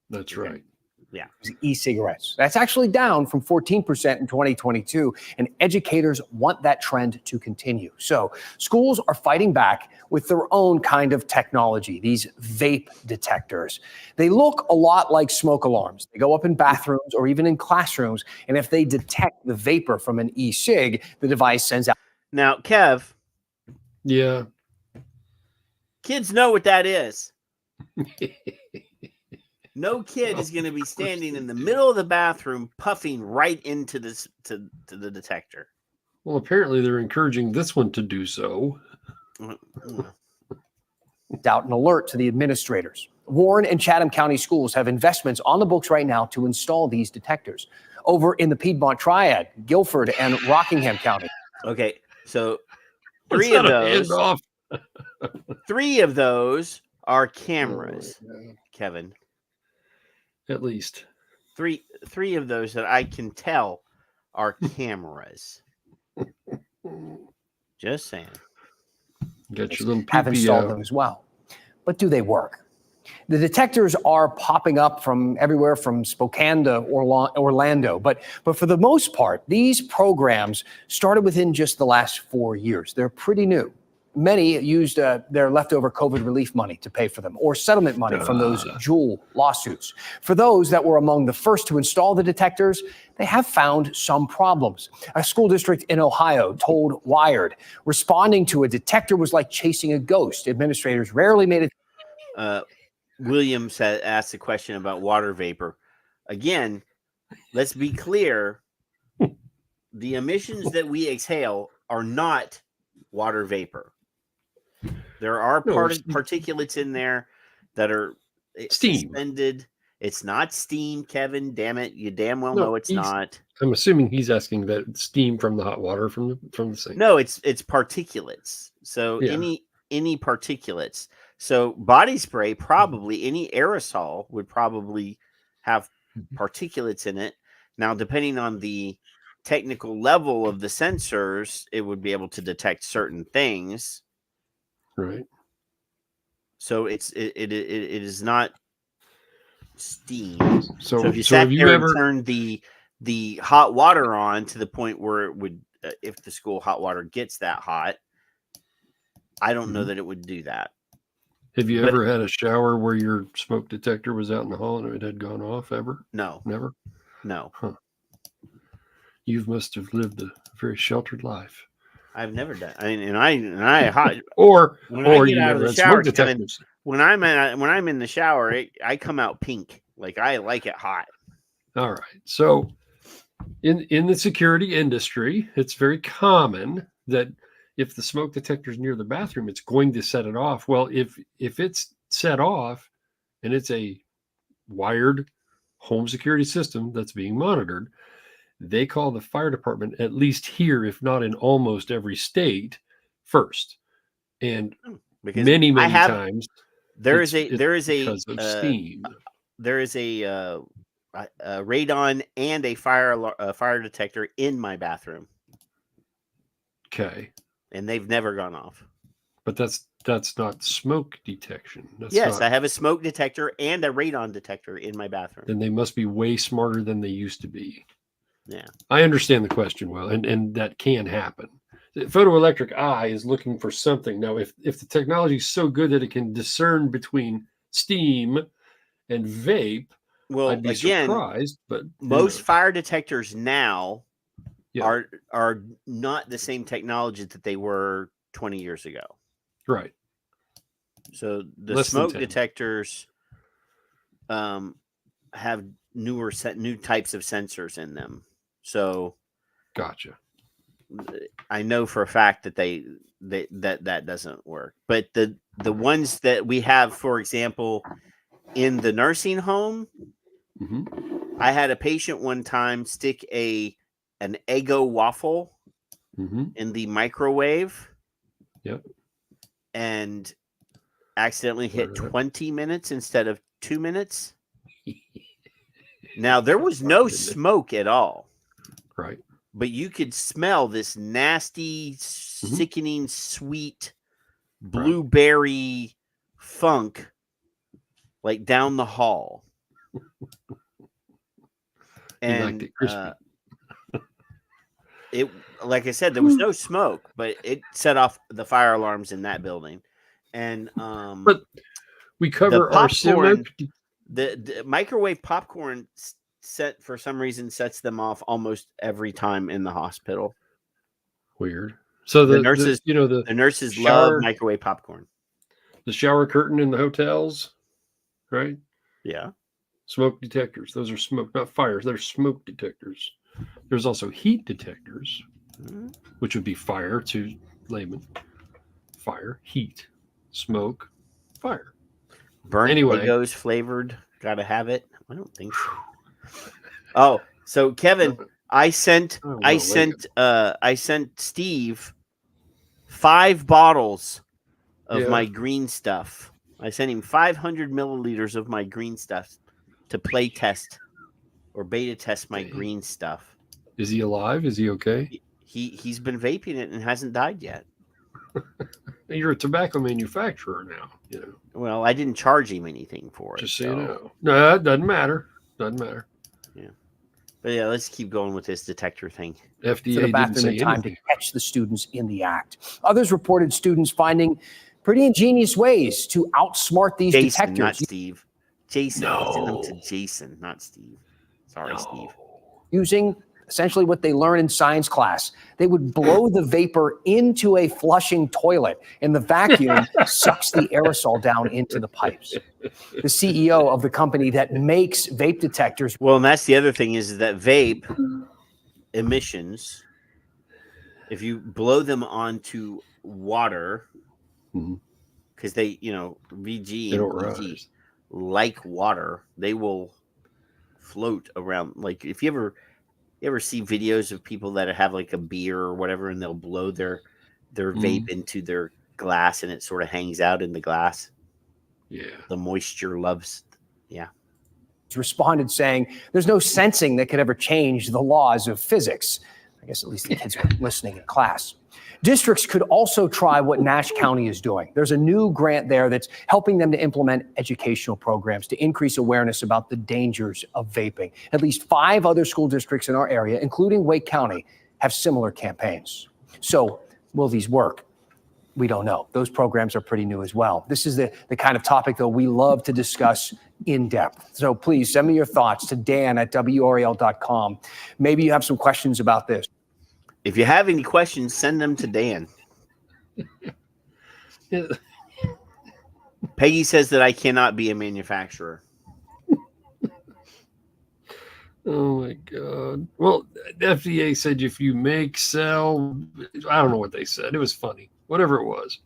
That's right. Yeah. E-cigarettes. That's actually down from 14% in 2022, and educators want that trend to continue. So schools are fighting back with their own kind of technology, these vape detectors. They look a lot like smoke alarms. They go up in bathrooms or even in classrooms, and if they detect the vapor from an e-cig, the device sends out. Now, Kev. Yeah. Kids know what that is. No kid is going to be standing in the middle of the bathroom puffing right into this to the detector. Well, apparently they're encouraging this one to do so. Out an alert to the administrators. Warren and Chatham County schools have investments on the books right now to install these detectors. Over in the Piedmont Triad, Guilford and Rockingham County. Okay, so three of those are cameras, Kevin. At least three of those that I can tell are cameras. Just saying. Get your little have installed them as well. But do they work? The detectors are popping up from everywhere from Spokane to Orlando. But for the most part, these programs started within just the last 4 years. They're pretty new. Many used their leftover COVID relief money to pay for them, or settlement money from those Juul lawsuits. For those that were among the first to install the detectors, they have found some problems. A school district in Ohio told Wired, responding to a detector was like chasing a ghost. Administrators rarely made it. Williams asked a question about water vapor. Again, let's be clear. The emissions that we exhale are not water vapor. There are particulates in there that are suspended. It's not steam, Kevin. Damn it. You damn well know it's not. I'm assuming he's asking that steam from the hot water from the sink. No, it's particulates. So any particulates. So body spray, probably any aerosol would probably have particulates in it. Now, depending on the technical level of the sensors, it would be able to detect certain things. Right. So it is not steam. So if you sat there and turned the hot water on to the point where it would, if the school hot water gets that hot, I don't know that it would do that. Have you ever had a shower where your smoke detector was out in the hall and it had gone off ever? No. Never? No. Huh. You must have lived a very sheltered life. I've never done. I mean, and I or when or I get you out of never the had shower, smoke detectors. Kevin, when I'm in the shower, I come out pink. Like I like it hot. All right. So in the security industry, it's very common that if the smoke detector is near the bathroom, it's going to set it off. Well, if it's set off and it's a wired home security system that's being monitored, they call the fire department, at least here, if not in almost every state, first. And because many times there is because of steam. There is a radon and a fire detector in my bathroom. Okay. And they've never gone off. But that's not smoke detection. I have a smoke detector and a radon detector in my bathroom. Then they must be way smarter than they used to be. Yeah. I understand the question well, and that can happen. The photoelectric eye is looking for something. Now, if the technology is so good that it can discern between steam and vape, well, I'd be surprised. But most fire detectors now are not the same technology that they were 20 years ago. Right. So the smoke detectors have new types of sensors in them. So, gotcha. I know for a fact that that doesn't work. But the ones that we have, for example, in the nursing home, I had a patient one time stick an Eggo waffle in the microwave. Yep. And accidentally hit 20 minutes instead of 2 minutes. Now, there was no smoke at all. Right. But you could smell this nasty, sickening, sweet blueberry funk like down the hall. And liked it crispy. It, like I said, there was no smoke, but it set off the fire alarms in that building. And but we cover our popcorn, the microwave popcorn for some reason sets them off almost every time in the hospital. Weird. So the nurses, the nurses love microwave popcorn. The shower curtain in the hotels, right? Yeah. Smoke detectors. Those are smoke, not fires. They're smoke detectors. There's also heat detectors, which would be fire to layman. Fire, heat, smoke, fire. Burnt Eggos flavored. Gotta have it. I don't think so. Oh, so Kevin, I sent Steve 5 bottles of my green stuff. I sent him 500 milliliters of my green stuff to play test or beta test my green stuff. Is he alive? Is he okay? He's been vaping it and hasn't died yet. You're a tobacco manufacturer now, Well, I didn't charge him anything for it. Just so you know. No, that doesn't matter. Doesn't matter. Yeah. But yeah, let's keep going with this detector thing. FDA to the bathroom in time to catch the students in the act. Others reported students finding pretty ingenious ways to outsmart these Jason, detectors. Not Steve. Jason. No. Send them to Jason, not Steve. Sorry, Steve. Using essentially what they learn in science class. They would blow the vapor into a flushing toilet, and the vacuum sucks the aerosol down into the pipes. The CEO of the company that makes vape detectors. Well, and that's the other thing is that vape emissions, if you blow them onto water, because they, VG and VG like water, they will float around. Like if you ever see videos of people that have like a beer or whatever, and they'll blow their vape into their glass, and it sort of hangs out in the glass. Yeah, the moisture loves. Yeah, responded saying, "There's no sensing that could ever change the laws of physics." I guess at least the kids were listening in class. Districts could also try what Nash County is doing. There's a new grant there that's helping them to implement educational programs to increase awareness about the dangers of vaping. At least 5 other school districts in our area, including Wake County, have similar campaigns. So will these work? We don't know. Those programs are pretty new as well. This is the kind of topic, though, we love to discuss in depth. So please send me your thoughts to dan@WRAL.com. Maybe you have some questions about this. If you have any questions, send them to Dan. Peggy says that I cannot be a manufacturer. Oh my God. Well, the FDA said if you make, sell, I don't know what they said. It was funny. Whatever it was.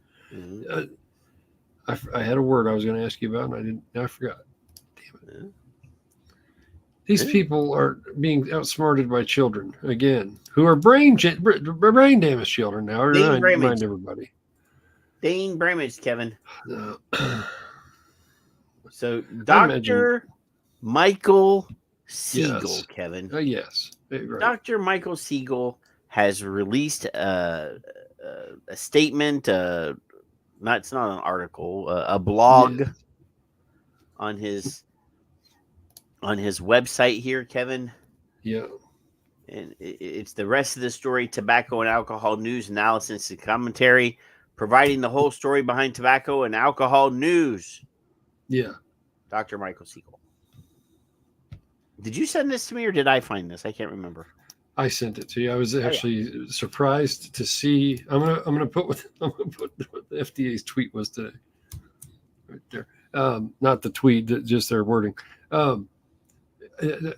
I had a word I was going to ask you about, and I forgot. Damn it. These people are being outsmarted by children again, who are brain damaged children now. Remind everybody. Brain damaged, Kevin. So, Dr. Michael Siegel, Kevin. Yes. Right. Dr. Michael Siegel has released a statement. It's not an article, a blog on his website here, Kevin. Yeah. And it's the rest of the story: tobacco and alcohol news, analysis, and commentary, providing the whole story behind tobacco and alcohol news. Yeah. Dr. Michael Siegel. Did you send this to me, or did I find this? I can't remember. I sent it to you. I was actually surprised to see. I'm gonna put what the FDA's tweet was today. Right there. Not the tweet, just their wording.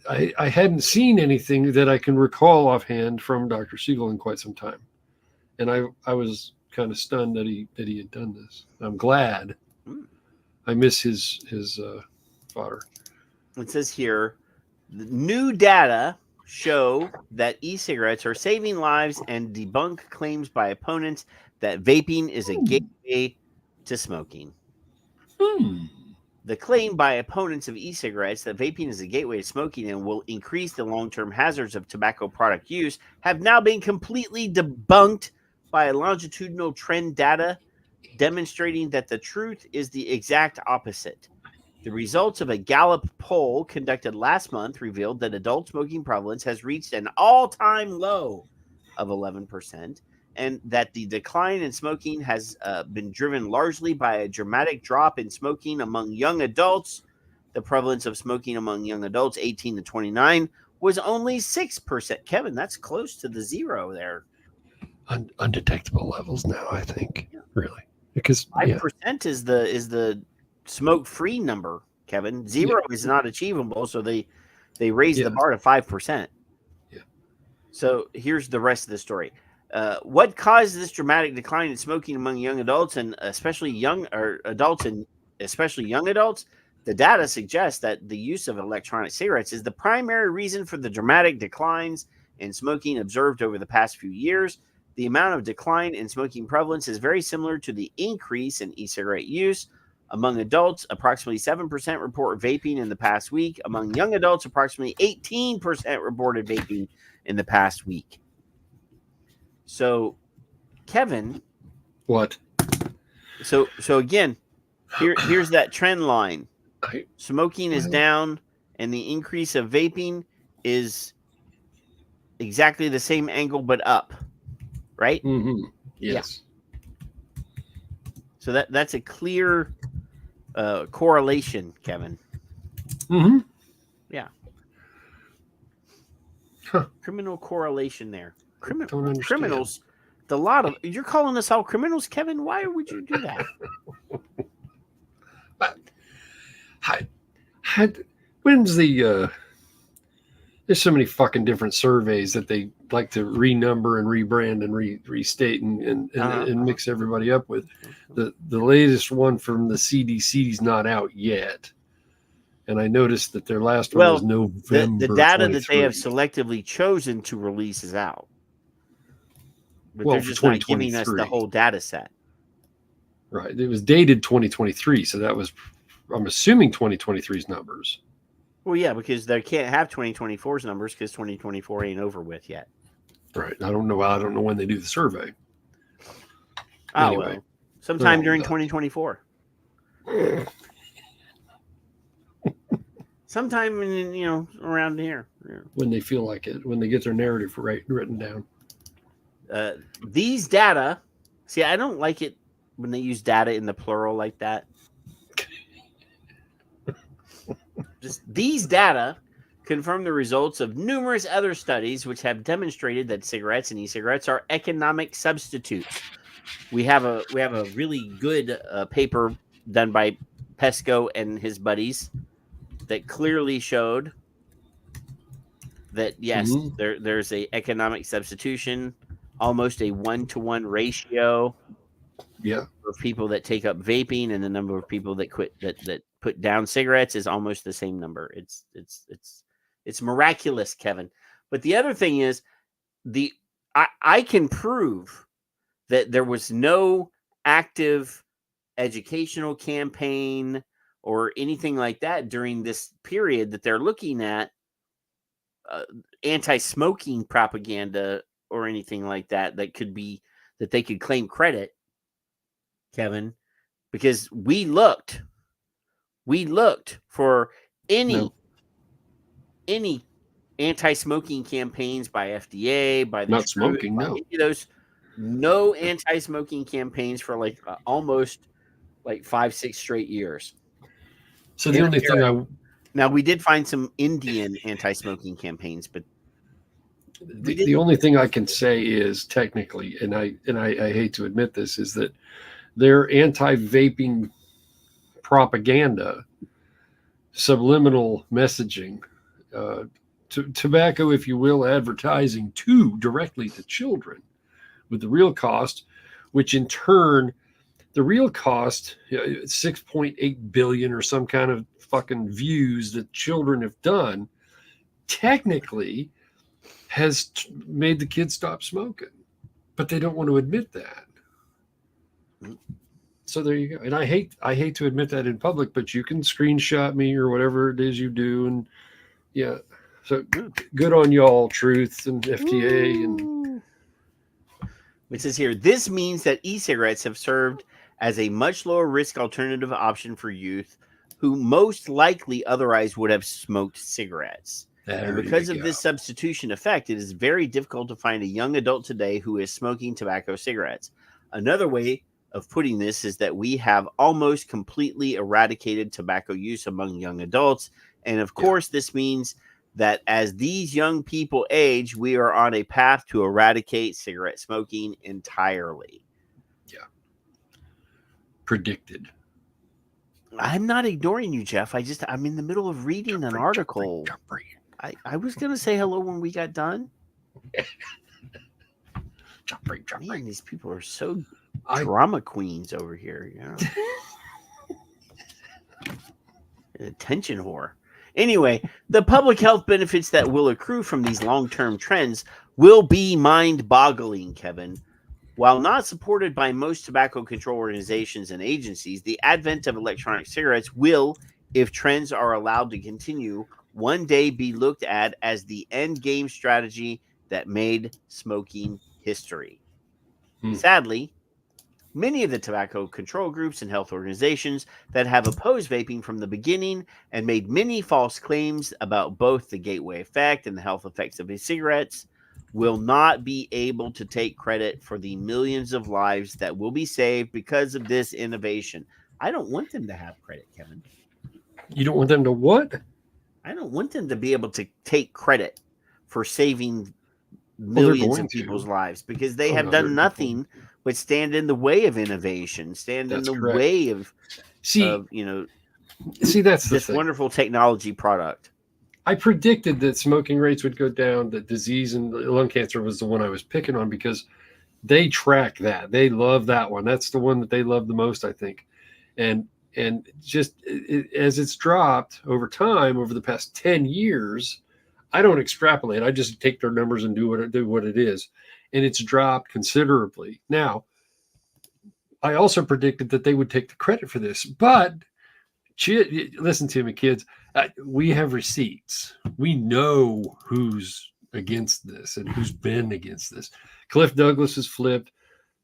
I hadn't seen anything that I can recall offhand from Dr. Siegel in quite some time, and I was kind of stunned that he had done this. I'm glad. I miss his fodder. It says here, the new data show that e-cigarettes are saving lives and debunk claims by opponents that vaping is a gateway to smoking. The claim by opponents of e-cigarettes that vaping is a gateway to smoking and will increase the long-term hazards of tobacco product use have now been completely debunked by longitudinal trend data demonstrating that the truth is the exact opposite. The results of a Gallup poll conducted last month revealed that adult smoking prevalence has reached an all-time low of 11%, and that the decline in smoking has been driven largely by a dramatic drop in smoking among young adults. The prevalence of smoking among young adults 18 to 29 was only 6%. Kevin, that's close to the zero there. Undetectable levels now, I think. Really, because 5% is the smoke-free number, Kevin. Zero is not achievable, so they raised the bar to 5%. Yeah. So here's the rest of the story. What caused this dramatic decline in smoking among young adults and especially young adults? The data suggests that the use of electronic cigarettes is the primary reason for the dramatic declines in smoking observed over the past few years. The amount of decline in smoking prevalence is very similar to the increase in e-cigarette use. Among adults, approximately 7% report vaping in the past week. Among young adults, approximately 18% reported vaping in the past week. So, Kevin. What? So again, here's that trend line. Smoking is down, and the increase of vaping is exactly the same angle, but up. Right? Mm-hmm. Yes. Yeah. So that's a clear correlation, Kevin. Mm-hmm. Yeah. Huh. Criminal correlation there. Don't understand. Criminals. You're calling us all criminals, Kevin. Why would you do that? When's the there's so many fucking different surveys that they like to renumber and rebrand and restate and mix everybody up with. The latest one from the CDC is not out yet. And I noticed that their last one was November. The data 23. that they have selectively chosen to release is out. But they're just not giving us the whole data set. Right. It was dated 2023. So that was, I'm assuming 2023's numbers. Well, yeah, because they can't have 2024's numbers because 2024 ain't over with yet. Right. I don't know when they do the survey. Anyway, well, sometime during 2024. Sometime in, around here. Yeah. When they feel like it, when they get their narrative written down. These data, see, I don't like it when they use data in the plural like that. Just these data confirm the results of numerous other studies which have demonstrated that cigarettes and e-cigarettes are economic substitutes. We have a really good paper done by Pesco and his buddies that clearly showed that yes, there's a economic substitution, almost a 1-to-1 ratio. Yeah, of people that take up vaping and the number of people that quit that put down cigarettes is almost the same number. It's miraculous, Kevin. But the other thing is I can prove that there was no active educational campaign or anything like that during this period that they're looking at anti-smoking propaganda or anything like that that they could claim credit, Kevin, because we looked for any anti-smoking campaigns by FDA, by the not smoking, no. Any of those, no anti-smoking campaigns for almost 5-6 straight years. So the only thing now we did find some Indian anti-smoking campaigns, but the only thing I can say is technically, and I hate to admit this, is that their anti-vaping propaganda, subliminal messaging, tobacco, if you will, advertising directly to children with the real cost, which in turn, the real cost, 6.8 billion or some kind of fucking views that children have done, technically has made the kids stop smoking, but they don't want to admit that. So there you go. And I hate to admit that in public, but you can screenshot me or whatever it is you do. And yeah, so good on y'all, Truth and FTA. And it says here, this means that e-cigarettes have served as a much lower risk alternative option for youth who most likely otherwise would have smoked cigarettes. And because of this substitution effect, it is very difficult to find a young adult today who is smoking tobacco cigarettes. Another way of putting this is that we have almost completely eradicated tobacco use among young adults. And of course, this means that as these young people age, we are on a path to eradicate cigarette smoking entirely. Yeah. Predicted. I'm not ignoring you, Jeff. I'm in the middle of reading an article. I was going to say hello when we got done. Man, these people are so drama queens over here. You know? Attention whore. Anyway, the public health benefits that will accrue from these long-term trends will be mind-boggling, Kevin. While not supported by most tobacco control organizations and agencies, the advent of electronic cigarettes will, if trends are allowed to continue, one day be looked at as the end game strategy that made smoking history. Sadly, many of the tobacco control groups and health organizations that have opposed vaping from the beginning and made many false claims about both the gateway effect and the health effects of e-cigarettes will not be able to take credit for the millions of lives that will be saved because of this innovation. I don't want them to have credit, Kevin. You don't want them to what? I don't want them to be able to take credit for saving millions of people's lives because they have done nothing but stand in the way of innovation, stand in the way of that's this wonderful technology product. I predicted that smoking rates would go down, that disease and lung cancer was the one I was picking on because they track that. They love that one. That's the one that they love the most, I think. And just as it's dropped over time, over the past 10 years, I don't extrapolate. I just take their numbers and do what it is. And it's dropped considerably. Now, I also predicted that they would take the credit for this. But listen to me, kids. We have receipts. We know who's against this and who's been against this. Cliff Douglas has flipped.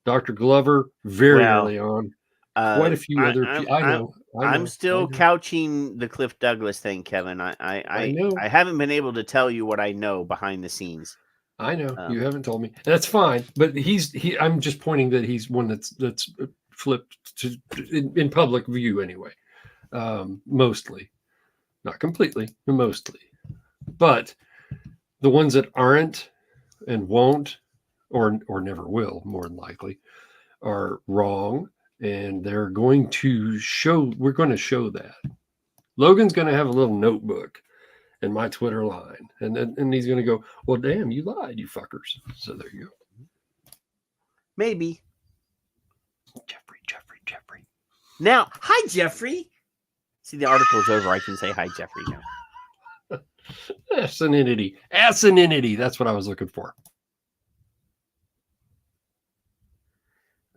Dr. Glover, very early on. Quite a few other people. I know. I'm still couching the Cliff Douglas thing, Kevin. I know. I haven't been able to tell you what I know behind the scenes. I know you haven't told me. That's fine, but I'm just pointing that he's one that's flipped in public view anyway. Mostly, not completely, but mostly. But the ones that aren't and won't, or never will, more than likely, are wrong. And they're going to show, we're going to show that. Logan's going to have a little notebook in my Twitter line. And he's going to go, well, damn, you lied, you fuckers. So there you go. Maybe. Jeffrey. Now, hi, Jeffrey. See, the article's over. I can say hi, Jeffrey now. Asininity. That's what I was looking for.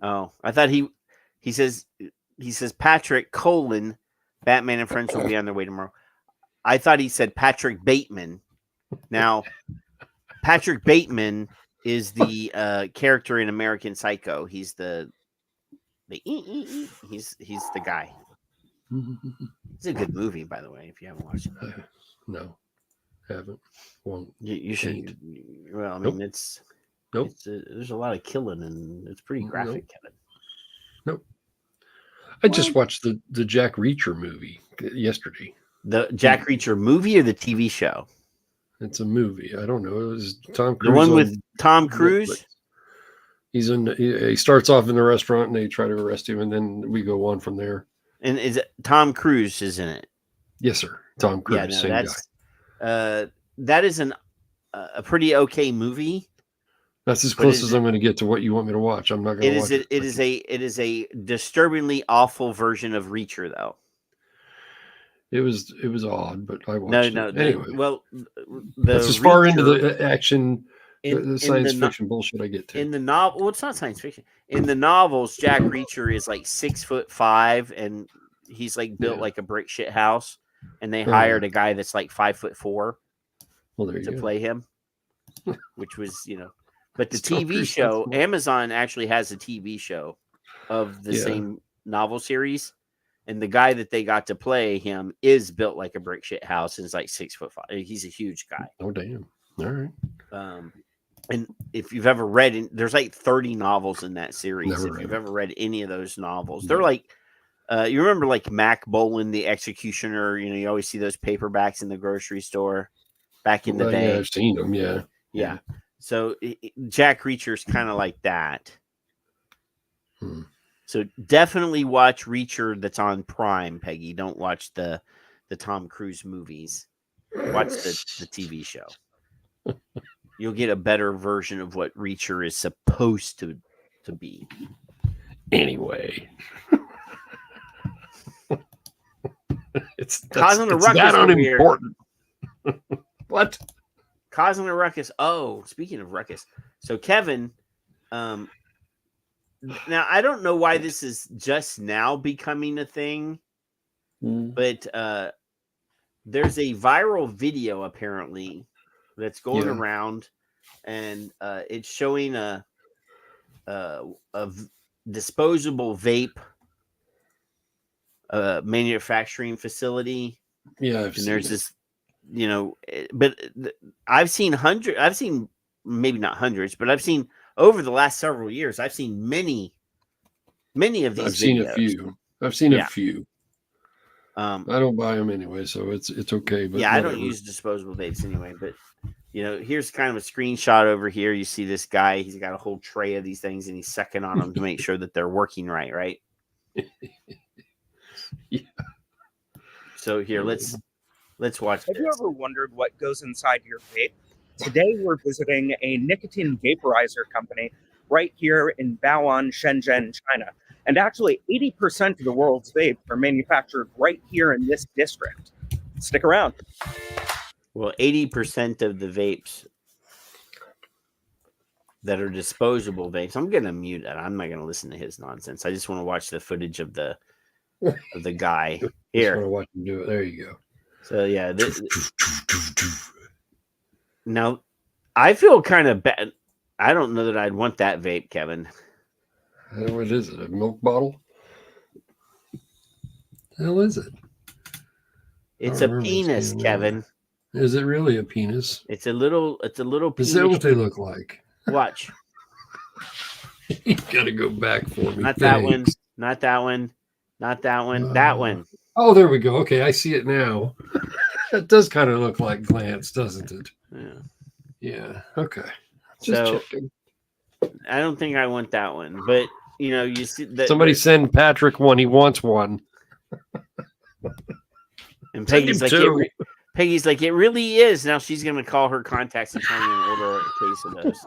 Oh, I thought he says Patrick : Batman and friends will be on their way tomorrow. I thought he said Patrick Bateman. Now, Patrick Bateman is the character in American Psycho. He's the he's the guy. It's a good movie, by the way, if you haven't watched it. No, haven't. Won't. You should. Well, I mean, it's there's a lot of killing and it's pretty graphic, Kevin. Nope. I just watched the Jack Reacher movie yesterday. The Jack Reacher movie or the TV show? It's a movie. I don't know. It was Tom Cruise. The one with Tom Cruise? He starts off in the restaurant and they try to arrest him, and then we go on from there. And is it Tom Cruise is in it? Yes, sir. Tom Cruise, same guy. That is a pretty okay movie. That's as close as I'm going to get to what you want me to watch. I'm not going to watch it. It is a disturbingly awful version of Reacher, though. It was odd, but I watched it. Anyway. That's as far into the action, the science fiction bullshit I get to. In the novel, well, it's not science fiction. In the novels, Jack Reacher is like 6'5", and he's like built like a brick shit house. And they hired a guy that's like 5'4" to play him, which was, But the TV show, Amazon actually has a TV show of the same novel series. And the guy that they got to play him is built like a brick shit house and is like 6'5". He's a huge guy. Oh, damn. All right. And if you've ever read, there's like 30 novels in that series. If you've ever read any of those novels, they're like, you remember like Mac Bolan, the Executioner? You always see those paperbacks in the grocery store back in the day. Yeah, I've seen them. Yeah. So Jack Reacher's kind of like that. So definitely watch Reacher that's on Prime, Peggy. Don't watch the Tom Cruise movies. Watch the TV show. You'll get a better version of what Reacher is supposed to be. Anyway. It's causing a ruckus. That unimportant. What? Causing a ruckus. Oh, speaking of ruckus. So Kevin, now I don't know why this is just now becoming a thing, but there's a viral video apparently that's going around, and it's showing a disposable vape manufacturing facility. Yeah, and there's this, but I've seen maybe not hundreds, but I've seen over the last several years, I've seen many of these. I've seen a few. A few. I don't buy them anyway, so it's okay. But I don't use disposable vapes anyway. But here's kind of a screenshot over here. You see this guy; he's got a whole tray of these things, and he's sucking on them to make sure that they're working right. Yeah. So here, let's watch. Have you ever wondered what goes inside your vape? Today we're visiting a nicotine vaporizer company right here in Bao'an, Shenzhen, China. And actually 80% of the world's vapes are manufactured right here in this district. Stick around. Well, 80% of the vapes that are disposable vapes, I'm going to mute that. I'm not going to listen to his nonsense. I just want to watch the footage of the guy here. I want to watch him do it. There you go. So yeah, now I feel kind of bad. I don't know that I'd want that vape, Kevin. What is it? A milk bottle? The hell is it? It's a penis, Kevin. Is it really a penis? It's a little penis. Is that what they look like? Watch. You gotta go back for me. Not that one. Not that one. Not that one. That one. Oh, there we go. Okay, I see it now. It does kind of look like glance, doesn't it? Yeah. Yeah. Okay. Just checking. I don't think I want that one, but you see that somebody send Patrick one. He wants one. And Peggy's like, it really is. Now she's gonna call her contacts and tell me and order a case of those.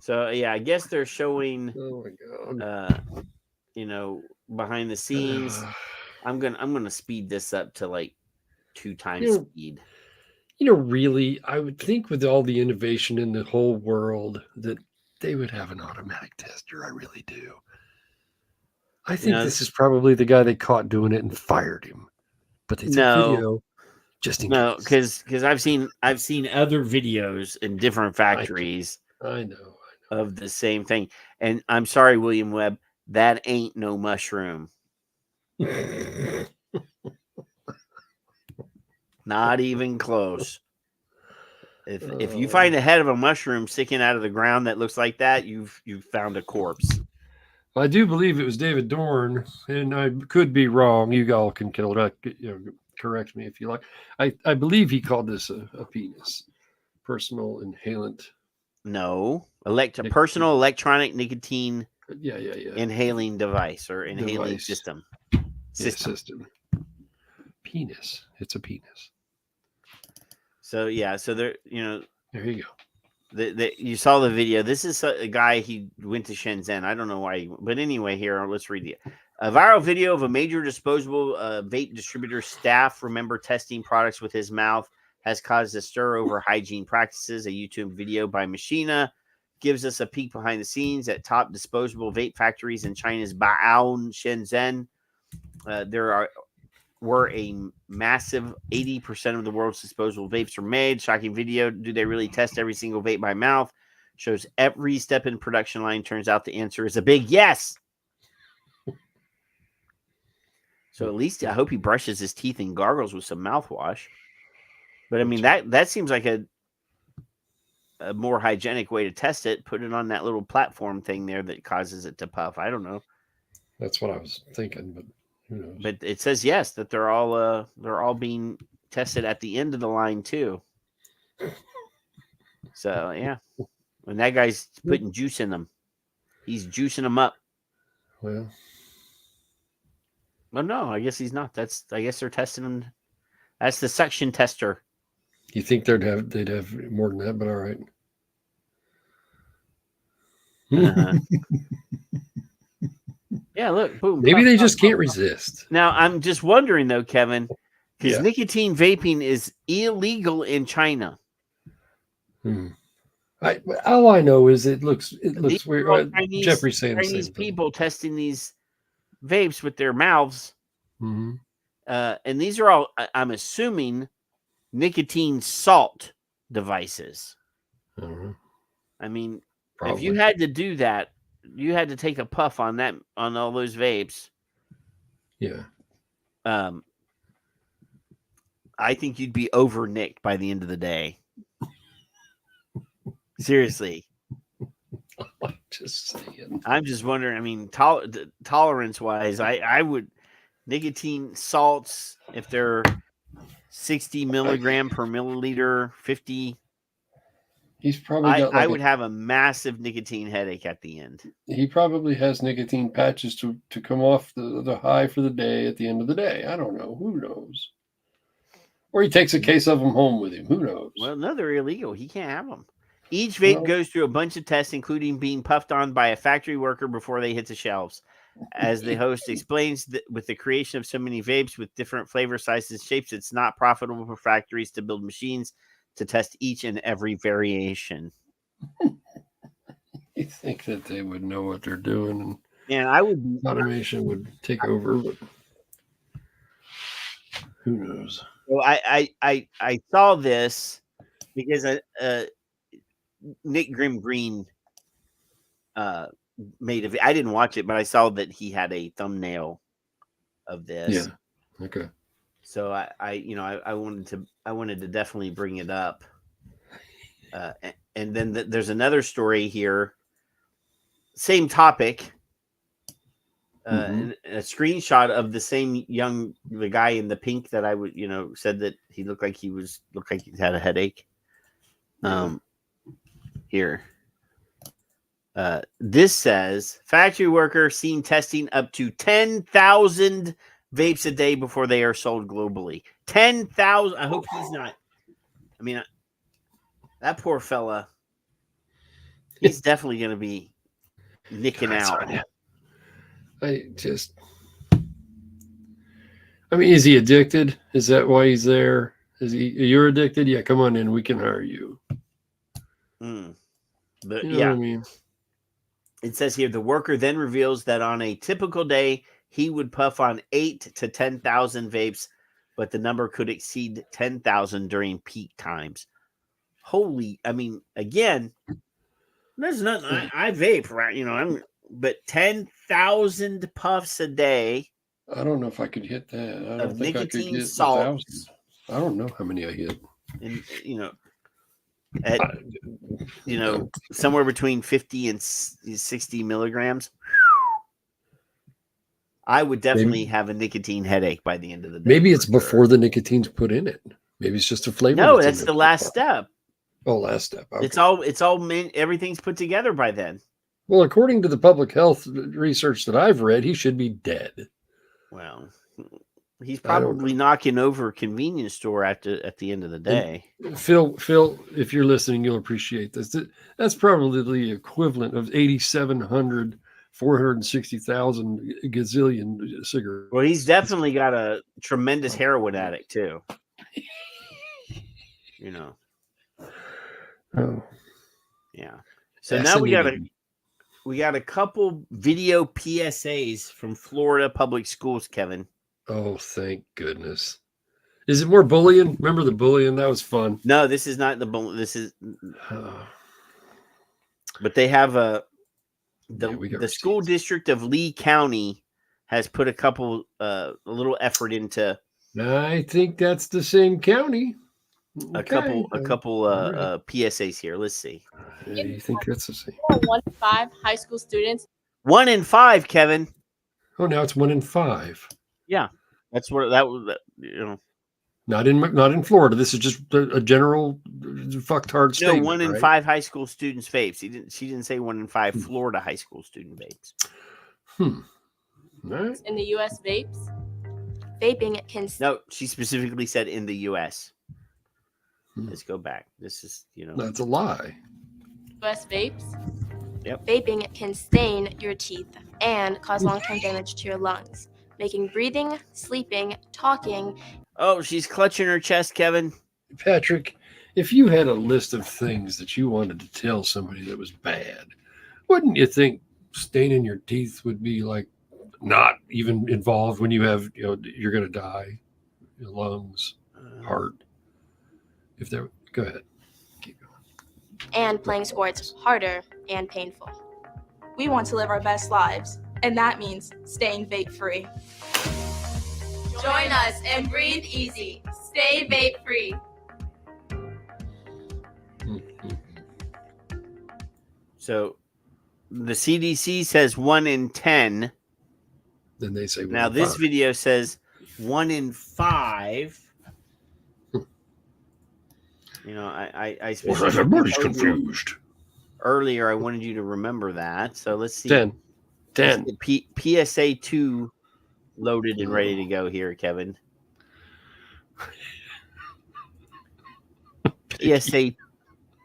So yeah, I guess they're showing. Oh my god. Behind the scenes. I'm gonna speed this up to like 2 times speed. Really, I would think with all the innovation in the whole world that they would have an automatic tester. I really do. I think this is probably the guy they caught doing it and fired him. But they took video just in case. because I've seen other videos in different factories. I know of the same thing. And I'm sorry, William Webb, that ain't no mushroom. Not even close. If you find a head of a mushroom sticking out of the ground that looks like that, you've found a corpse. I do believe it was David Dorn, and I could be wrong. You all can correct me if you like. I believe he called this a penis, personal inhalant. No, personal electronic nicotine. Yeah. Inhaling device or inhaling system. System. penis. It's a penis. So yeah, so there, there you go. You saw the video. This is a guy. He went to Shenzhen. I don't know why, but anyway, here let's read it. A viral video of a major disposable vape distributor staff remember testing products with his mouth has caused a stir over hygiene practices. A YouTube video by Machina gives us a peek behind the scenes at top disposable vape factories in China's Baoan, Shenzhen. Were a massive 80% of the world's disposable vapes are made. Shocking video. Do they really test every single vape by mouth? Shows every step in production line. Turns out the answer is a big yes. So at least I hope he brushes his teeth and gargles with some mouthwash. But I mean, that seems like a more hygienic way to test it. Put it on that little platform thing there that causes it to puff. I don't know. That's what I was thinking, but who knows? But it says yes, that they're all being tested at the end of the line too. So yeah, and that guy's putting juice in them. He's juicing them up. Well, no, I guess he's not. I guess they're testing them. That's the suction tester. You think they'd have more than that, but all right. Yeah, look, boom. Maybe they just can't resist. Now, I'm just wondering though, Kevin, because nicotine vaping is illegal in China. All I know is it looks weird. Jeffrey's saying Chinese people testing these vapes with their mouths, and these are all, I'm assuming, nicotine salt devices. I mean, if you had to do that, you had to take a puff on all those vapes. Yeah. I think you'd be over nicked by the end of the day. Seriously. I'm just saying. I'm just wondering. I mean, tolerance wise, I would nicotine salts, if they're 60 milligram per milliliter, 50. He's probably got I would have a massive nicotine headache at the end. He probably has nicotine patches to come off the high for the day at the end of the day. I don't know. Who knows? Or he takes a case of them home with him. Who knows? Well, no, they're illegal. He can't have them. Each vape goes through a bunch of tests, including being puffed on by a factory worker before they hit the shelves. As the host explains, with the creation of so many vapes with different flavor sizes and shapes, it's not profitable for factories to build machines to test each and every variation. You think that they would know what they're doing, and I would automation would take over, but who knows? Well, I saw this because Nick Grimm Green made a. I didn't watch it, but I saw that he had a thumbnail of this. Yeah. Okay. So I wanted to definitely bring it up. And then there's another story here, same topic. And a screenshot of the same the guy in the pink that I would, said that he looked like he had a headache. Here. This says factory worker seen testing up to 10,000 vapes a day before they are sold globally. 10,000. I hope he's not. I mean, that poor fella. He's definitely going to be nicking out. I mean, is he addicted? Is that why he's there? You're addicted? Yeah, come on in. We can hire you. But you know what I mean? It says here the worker then reveals that on a typical day, he would puff on 8,000 to 10,000 vapes, but the number could exceed 10,000 during peak times. Holy, I mean, again, there's nothing. I vape, right? But 10,000 puffs a day. I don't know if I could hit that. I don't think I could get salts. I don't know how many I hit. And somewhere between 50 and 60 milligrams. I would definitely have a nicotine headache by the end of the day. Maybe it's before the nicotine's put in it. Maybe it's just a flavor. No, that's the last step. Oh, last step. Okay. It's all everything's put together by then. Well, according to the public health research that I've read, he should be dead. Well, He's probably knocking over a convenience store at the end of the day. And Phil, if you're listening, you'll appreciate this. That's probably the equivalent of 8,700, 460,000 gazillion cigarettes. Well, he's definitely got a tremendous heroin addict too. You know. Oh. Yeah. So now we got a couple video PSAs from Florida public schools, Kevin. Oh, thank goodness. Is it more bullying? Remember the bullying? That was fun. No, this is not the bullying. This is but they have the school district of Lee County has put a little effort into. I think that's the same county. A couple PSAs here. Let's see. You think that's the same? 1 in 5 high school students. 1 in 5, Kevin. Oh, now it's 1 in 5. Yeah, that's what that was. You know, not in Florida. This is just a general fucktard statement. No, 1 in 5 high school students vapes. She didn't say 1 in 5 Florida high school student vapes. Right. In the U.S. vapes, vaping can. No, she specifically said in the U.S. Let's go back. This is That's a lie. U.S. vapes. Yep. Vaping can stain your teeth and cause long-term damage to your lungs, making breathing, sleeping, talking. Oh, she's clutching her chest, Kevin. Patrick, if you had a list of things that you wanted to tell somebody that was bad, wouldn't you think staining your teeth would be like not even involved when you have, you're going to die, your lungs, heart. If there, go ahead. And playing sports harder and painful. We want to live our best lives, and that means staying vape-free. Join us and breathe easy. Stay vape-free. So the CDC says 1 in 10. Then they say now this video says 1 in 5. I specifically everybody's confused. Earlier, I wanted you to remember that. So let's see. 10. PSA 2 loaded and ready to go here, Kevin. PSA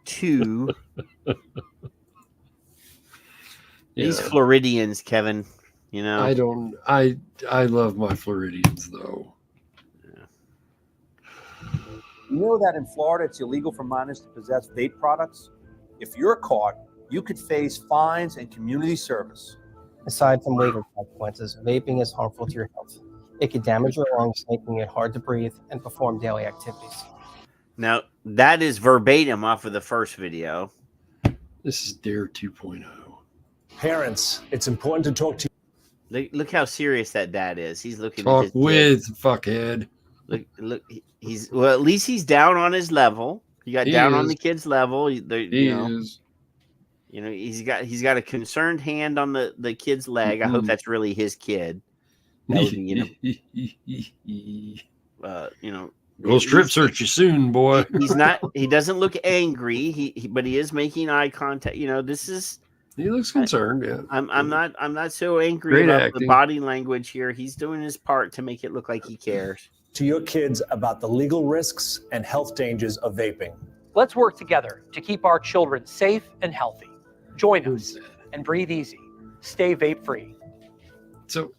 2. These Floridians, Kevin. I love my Floridians though. You know that in Florida, it's illegal for minors to possess vape products? If you're caught, you could face fines and community service. Aside from legal consequences, vaping is harmful to your health. It can damage your lungs, making it hard to breathe and perform daily activities. Now, that is verbatim off of the first video. This is Dare 2.0. Parents, it's important to talk to you. Look how serious that dad is. He's looking talk at his with kid. Fuckhead. Look, at least he's down on his level. He got down on the kid's level. He is. He's got a concerned hand on the kid's leg. I hope that's really his kid. That would be, we'll strip search you soon, boy. He doesn't look angry. But he is making eye contact. He looks concerned. Yeah. I'm not so angry about the body language here. He's doing his part to make it look like he cares. To your kids about the legal risks and health dangers of vaping. Let's work together to keep our children safe and healthy. Join us and breathe easy. Stay vape-free. So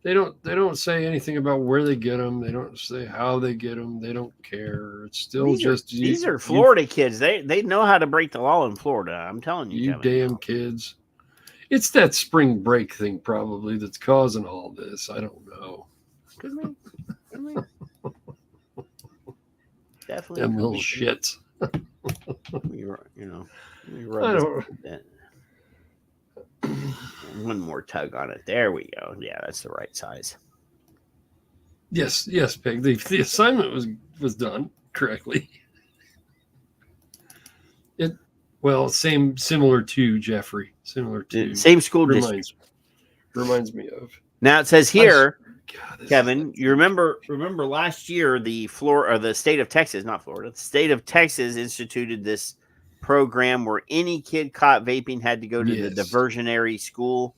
they don't say anything about where they get them. They don't say how they get them. They don't care. It's still these are Florida kids. They know how to break the law in Florida. I'm telling you, you damn kids. It's that spring break thing probably that's causing all this. I don't know. Definitely. Them little shits. One more tug on it. There we go. Yeah, that's the right size. Yes, Peg. The assignment was done correctly. Similar to Jeffrey. Similar to same school district. Reminds me of. Now it says here, Kevin, you remember last year the state of Texas, not Florida, the state of Texas instituted this program where any kid caught vaping had to go to the diversionary school.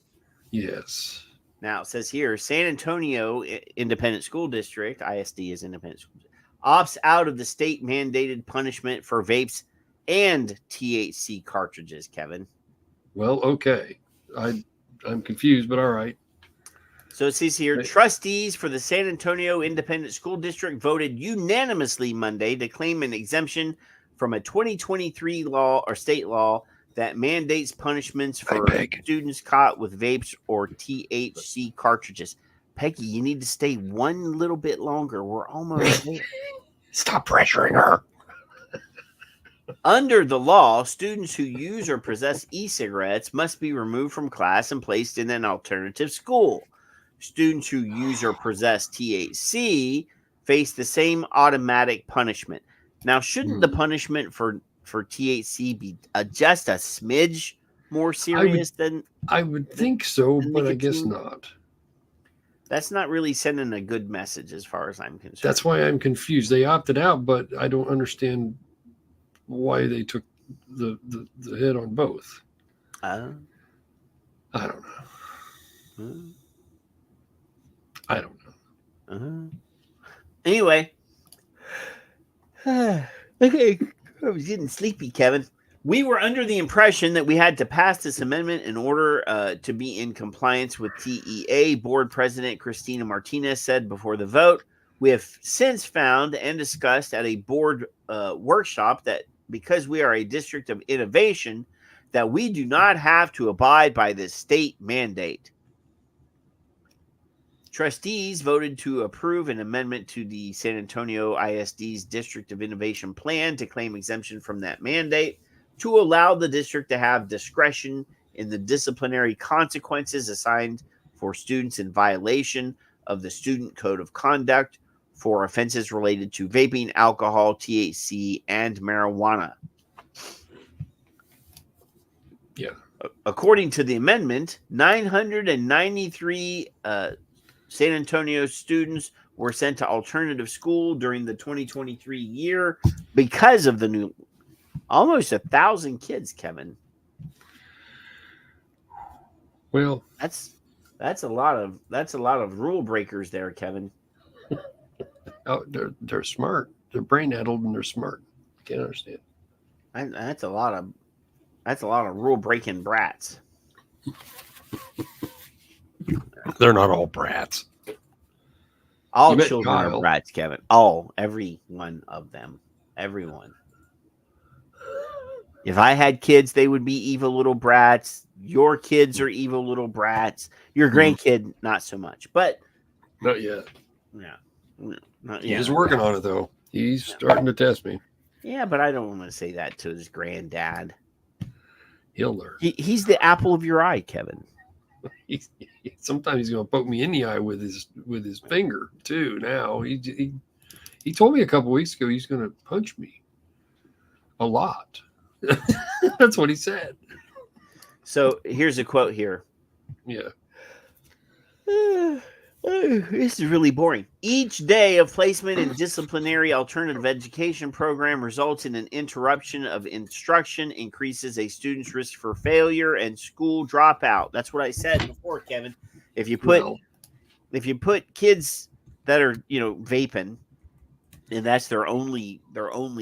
Yes. Now it says here, San Antonio Independent School District, ISD is independent school, opts out of the state mandated punishment for vapes and THC cartridges, Kevin. Well, okay. I'm confused, but all right. So it says here, trustees for the San Antonio Independent School District voted unanimously Monday to claim an exemption from a 2023 law or state law that mandates punishments for students caught with vapes or THC cartridges. Peggy, you need to stay one little bit longer. We're almost there. Stop pressuring her. Under the law, students who use or possess e-cigarettes must be removed from class and placed in an alternative school. Students who use or possess THC face the same automatic punishment. Now, shouldn't the punishment for THC be just a smidge more serious than? I would think so, but I guess not. That's not really sending a good message as far as I'm concerned. That's why I'm confused. They opted out, but I don't understand why they took the hit on both. I don't know. I don't know. Anyway. Okay. I was getting sleepy, Kevin. We were under the impression that we had to pass this amendment in order to be in compliance with TEA. Board President Christina Martinez said before the vote, we have since found and discussed at a board workshop that because we are a district of innovation, that we do not have to abide by this state mandate. Trustees voted to approve an amendment to the San Antonio ISD's District of Innovation plan to claim exemption from that mandate to allow the district to have discretion in the disciplinary consequences assigned for students in violation of the Student Code of Conduct for offenses related to vaping, alcohol, THC, and marijuana. Yeah. According to the amendment, 993 San Antonio students were sent to alternative school during the 2023 year because of the new, almost 1,000 kids, Kevin. Well, that's a lot of rule breakers there, Kevin. Oh, they're smart. They're brain addled and they're smart. Can't understand. That's a lot of rule breaking brats. They're not all brats. All children are brats, Kevin. Every one of them. Everyone. If I had kids, they would be evil little brats. Your kids are evil little brats. Your grandkid, not so much. But not yet. Yeah. He's working on it, though. He's starting to test me. Yeah, but I don't want to say that to his granddad. He'll learn. He's the apple of your eye, Kevin. Sometimes he's going to poke me in the eye with his finger too. Now he told me a couple weeks ago he's going to punch me a lot. That's what he said. So here's a quote here. Yeah. This is really boring. Each day of placement in disciplinary alternative education program results in an interruption of instruction, increases a student's risk for failure and school dropout. That's what I said before, Kevin. If you put kids that are, vaping, and that's their only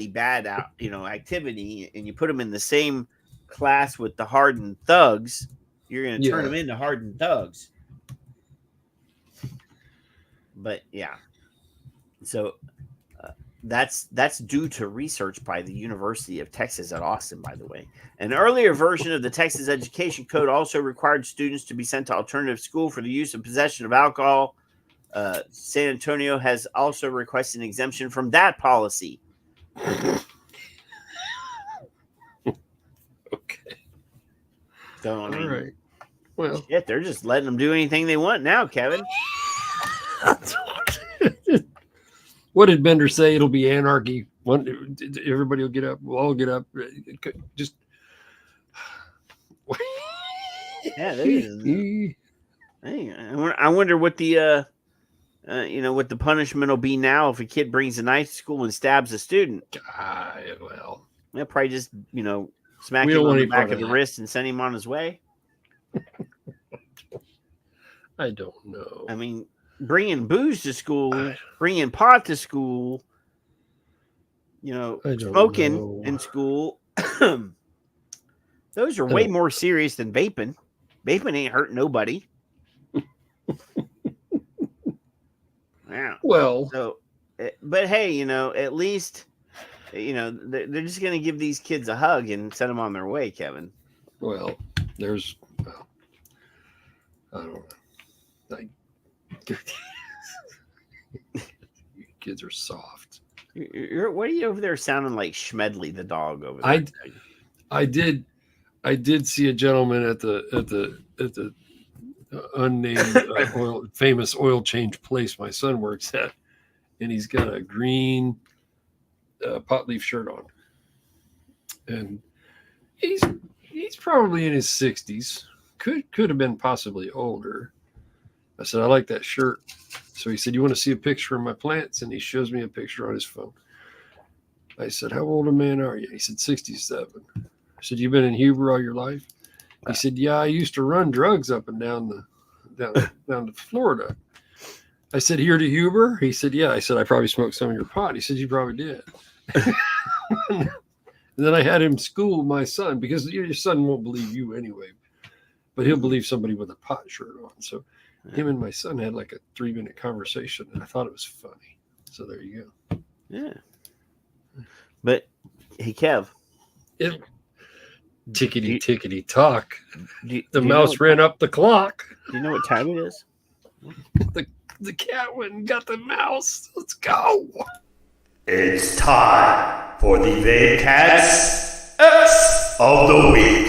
bad activity, and you put them in the same class with the hardened thugs, you're going to turn them into hardened thugs. But yeah, so that's due to research by the University of Texas at Austin, by the way. An earlier version of the Texas Education Code also required students to be sent to alternative school for the use and possession of alcohol. San Antonio has also requested an exemption from that policy. Okay. So, all right. Well, shit, they're just letting them do anything they want now, Kevin. What did Bender say? It'll be anarchy. Everybody will get up. We'll all get up. Just yeah. I wonder what the what the punishment will be now if a kid brings a knife to school and stabs a student. Well, they'll probably just smack him on the back of the wrist and send him on his way. I don't know. I mean, bringing booze to school, bringing pot to school, smoking in school. Those are way more serious than vaping. Vaping ain't hurting nobody. Yeah. Well, so, but hey, at least, they're just going to give these kids a hug and send them on their way, Kevin. Well, I don't know. Kids are soft. What are you over there sounding like Schmedley the dog over there? I did see a gentleman at the unnamed famous oil change place my son works at, and he's got a green pot leaf shirt on, and he's probably in his 60s. Could have been possibly older. I said, I like that shirt. So he said, you want to see a picture of my plants? And he shows me a picture on his phone. I said, how old a man are you? He said, 67. I said, you been in Huber all your life? He said, yeah, I used to run drugs up and down to Florida. I said, here to Huber? He said, yeah. I said, I probably smoked some of your pot. He said, you probably did. And then I had him school my son, because your son won't believe you anyway, but he'll believe somebody with a pot shirt on. So him and my son had like a 3-minute conversation, and I thought it was funny. So there you go. Yeah. But hey, Kev. Tickety talk. The mouse ran up the clock. Do you know what time it is? The cat went and got the mouse. Let's go. It's time for the Vape Cats X of the Week.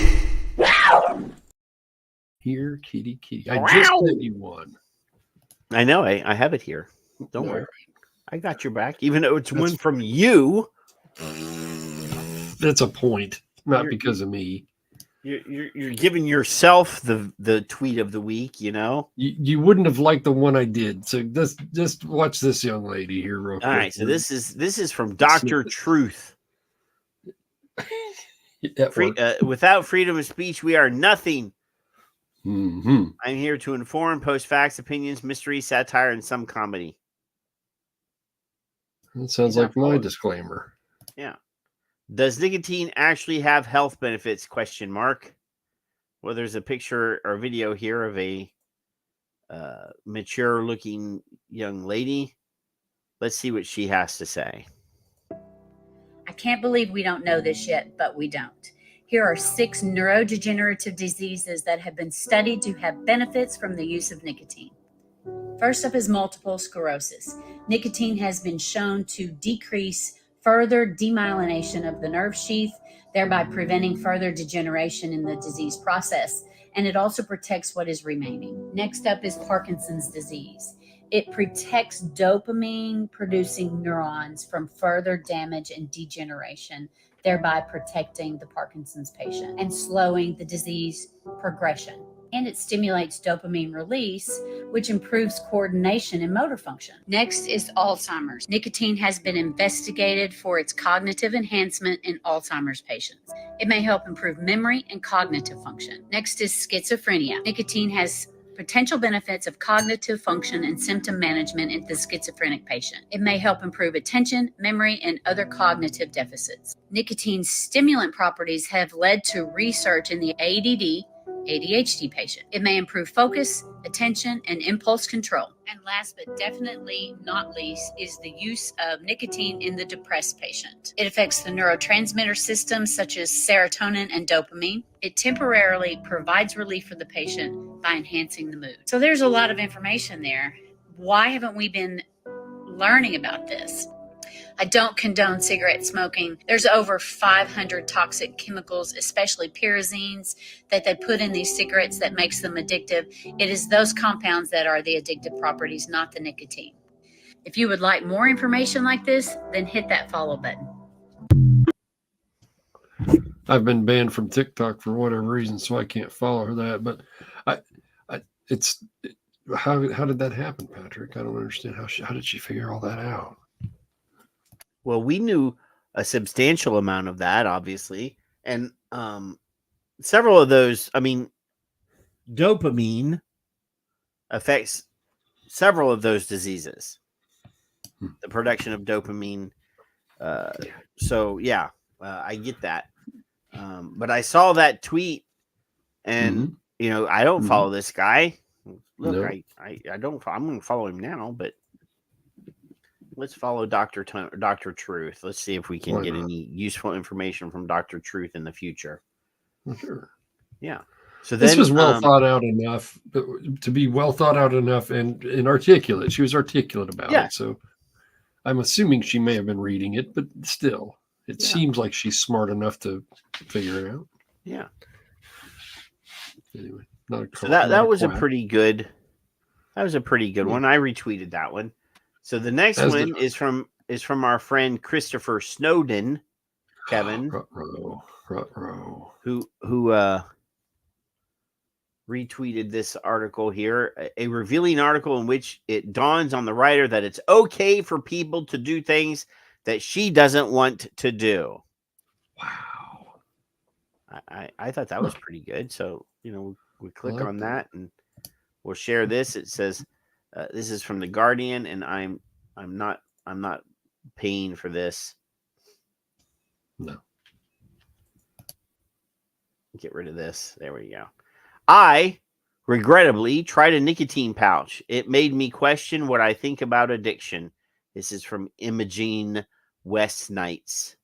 Here, kitty. I just sent you one. I know. I have it here. Don't worry. I got your back. Even though it's one from you. That's a point. Not because of me. You're giving yourself the tweet of the week, You wouldn't have liked the one I did. So just watch this young lady here real quick. All right, so this is from Dr. Truth. Without freedom of speech, we are nothing. Mm-hmm. I'm here to inform, post facts, opinions, mystery, satire, and some comedy. That sounds like my disclaimer. Yeah. Does nicotine actually have health benefits? ? Well, there's a picture or video here of a mature-looking young lady. Let's see what she has to say. I can't believe we don't know this yet, but we don't. Here are 6 neurodegenerative diseases that have been studied to have benefits from the use of nicotine. First up is multiple sclerosis. Nicotine has been shown to decrease further demyelination of the nerve sheath, thereby preventing further degeneration in the disease process, and it also protects what is remaining. Next up is Parkinson's disease. It protects dopamine-producing neurons from further damage and degeneration, thereby protecting the Parkinson's patient and slowing the disease progression. And it stimulates dopamine release, which improves coordination and motor function. Next is Alzheimer's. Nicotine has been investigated for its cognitive enhancement in Alzheimer's patients. It may help improve memory and cognitive function. Next is schizophrenia. Nicotine has potential benefits of cognitive function and symptom management in the schizophrenic patient. It may help improve attention, memory, and other cognitive deficits. Nicotine's stimulant properties have led to research in the ADHD patient. It may improve focus, attention, and impulse control. And last but definitely not least is the use of nicotine in the depressed patient. It affects the neurotransmitter systems such as serotonin and dopamine. It temporarily provides relief for the patient by enhancing the mood. So there's a lot of information there. Why haven't we been learning about this? I don't condone cigarette smoking. There's over 500 toxic chemicals, especially pyrazines, that they put in these cigarettes that makes them addictive. It is those compounds that are the addictive properties, not the nicotine. If you would like more information like this, then hit that follow button. I've been banned from TikTok for whatever reason, so I can't follow that. But how did that happen, Patrick? I don't understand. How did she figure all that out? Well, we knew a substantial amount of that, obviously. And several of those, dopamine affects several of those diseases. The production of dopamine. So yeah, I get that. But I saw that tweet, and you know, I don't follow this guy. Look, No. I don't. I'm going to follow him now, but let's follow Dr. Truth. Let's see if we can get any useful information from Dr. Truth in the future. Sure. Yeah. So this then, was well thought out enough to be well thought out enough and articulate. She was articulate about it. So I'm assuming she may have been reading it, but still, it seems like she's smart enough to figure it out. Yeah. Anyway, so that was a pretty good. That was a pretty good one. I retweeted that one. So the next one is from our friend Christopher Snowden, Kevin, who retweeted this article here, a revealing article in which it dawns on the writer that it's okay for people to do things that she doesn't want to do. Wow. I thought that was pretty good. So, you know, we click on that and we'll share this. It says, this is from The Guardian, and I'm not paying for this. No. Get rid of this. There we go. I regrettably tried a nicotine pouch. It made me question what I think about addiction. This is from Imogene West Knights.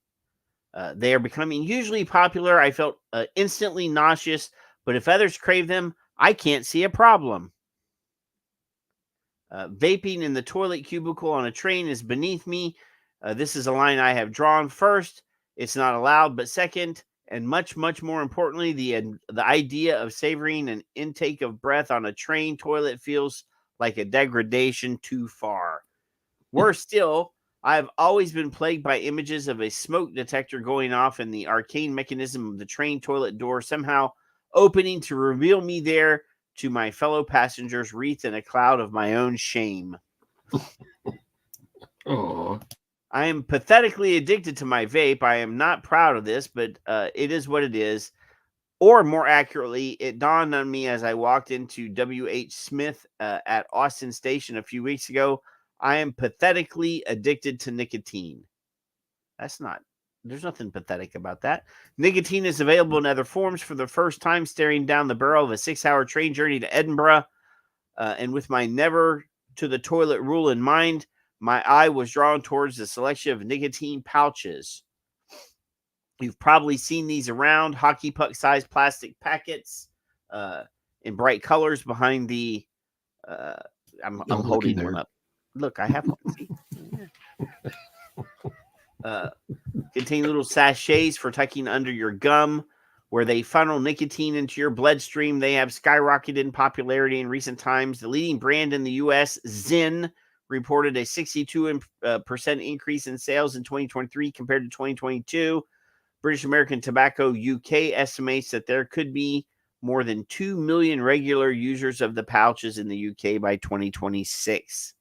They are becoming hugely popular. I felt instantly nauseous, but if others crave them, I can't see a problem. Vaping in the toilet cubicle on a train is beneath me. This is a line I have drawn. First, it's not allowed, but second, and much, much more importantly, the idea of savoring an intake of breath on a train toilet feels like a degradation too far. Worse still, I've always been plagued by images of a smoke detector going off and the arcane mechanism of the train toilet door somehow opening to reveal me there to my fellow passengers, wreathed in a cloud of my own shame. Oh. I am pathetically addicted to my vape. I am not proud of this, but it is what it is. Or more accurately, it dawned on me as I walked into W.H. Smith at Austin Station a few weeks ago. I am pathetically addicted to nicotine. There's nothing pathetic about that. Nicotine is available in other forms. For the first time, staring down the barrel of a 6-hour train journey to Edinburgh, and with my never to the toilet rule in mind, my eye was drawn towards the selection of nicotine pouches. You've probably seen these around, hockey puck-sized plastic packets in bright colors behind the... I'm holding one up. Look, I have one. Contain little sachets for tucking under your gum, where they funnel nicotine into your bloodstream. They have skyrocketed in popularity in recent times. The leading brand in the U.S., Zyn, reported a 62% increase in sales in 2023 compared to 2022. British American Tobacco UK estimates that there could be more than 2 million regular users of the pouches in the UK by 2026.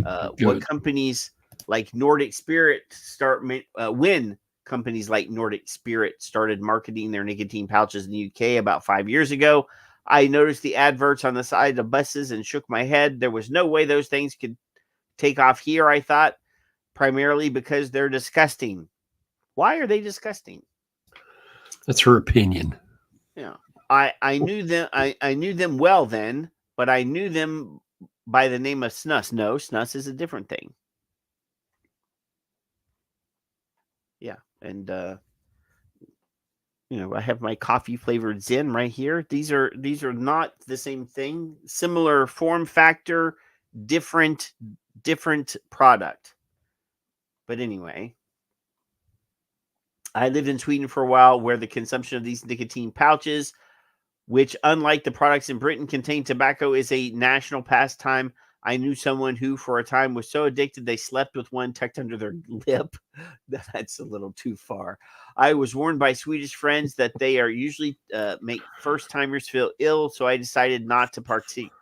What companies like Nordic Spirit when companies like Nordic Spirit started marketing their nicotine pouches in the UK about 5 years ago, I noticed the adverts on the side of buses and shook my head. There was no way those things could take off here, I thought, primarily because they're disgusting. Why are they disgusting? That's her opinion. Yeah. I knew them I knew them well then, but I knew them by the name of snus. No, snus is a different thing. Yeah, and I have my coffee flavored Zyn right here. These are not the same thing. Similar form factor, different product. But anyway, I lived in Sweden for a while, where the consumption of these nicotine pouches, which unlike the products in Britain contain tobacco, is a national pastime. I knew someone who, for a time, was so addicted they slept with one tucked under their lip. That's a little too far. I was warned by Swedish friends that they are usually make first-timers feel ill, so I decided not to partake.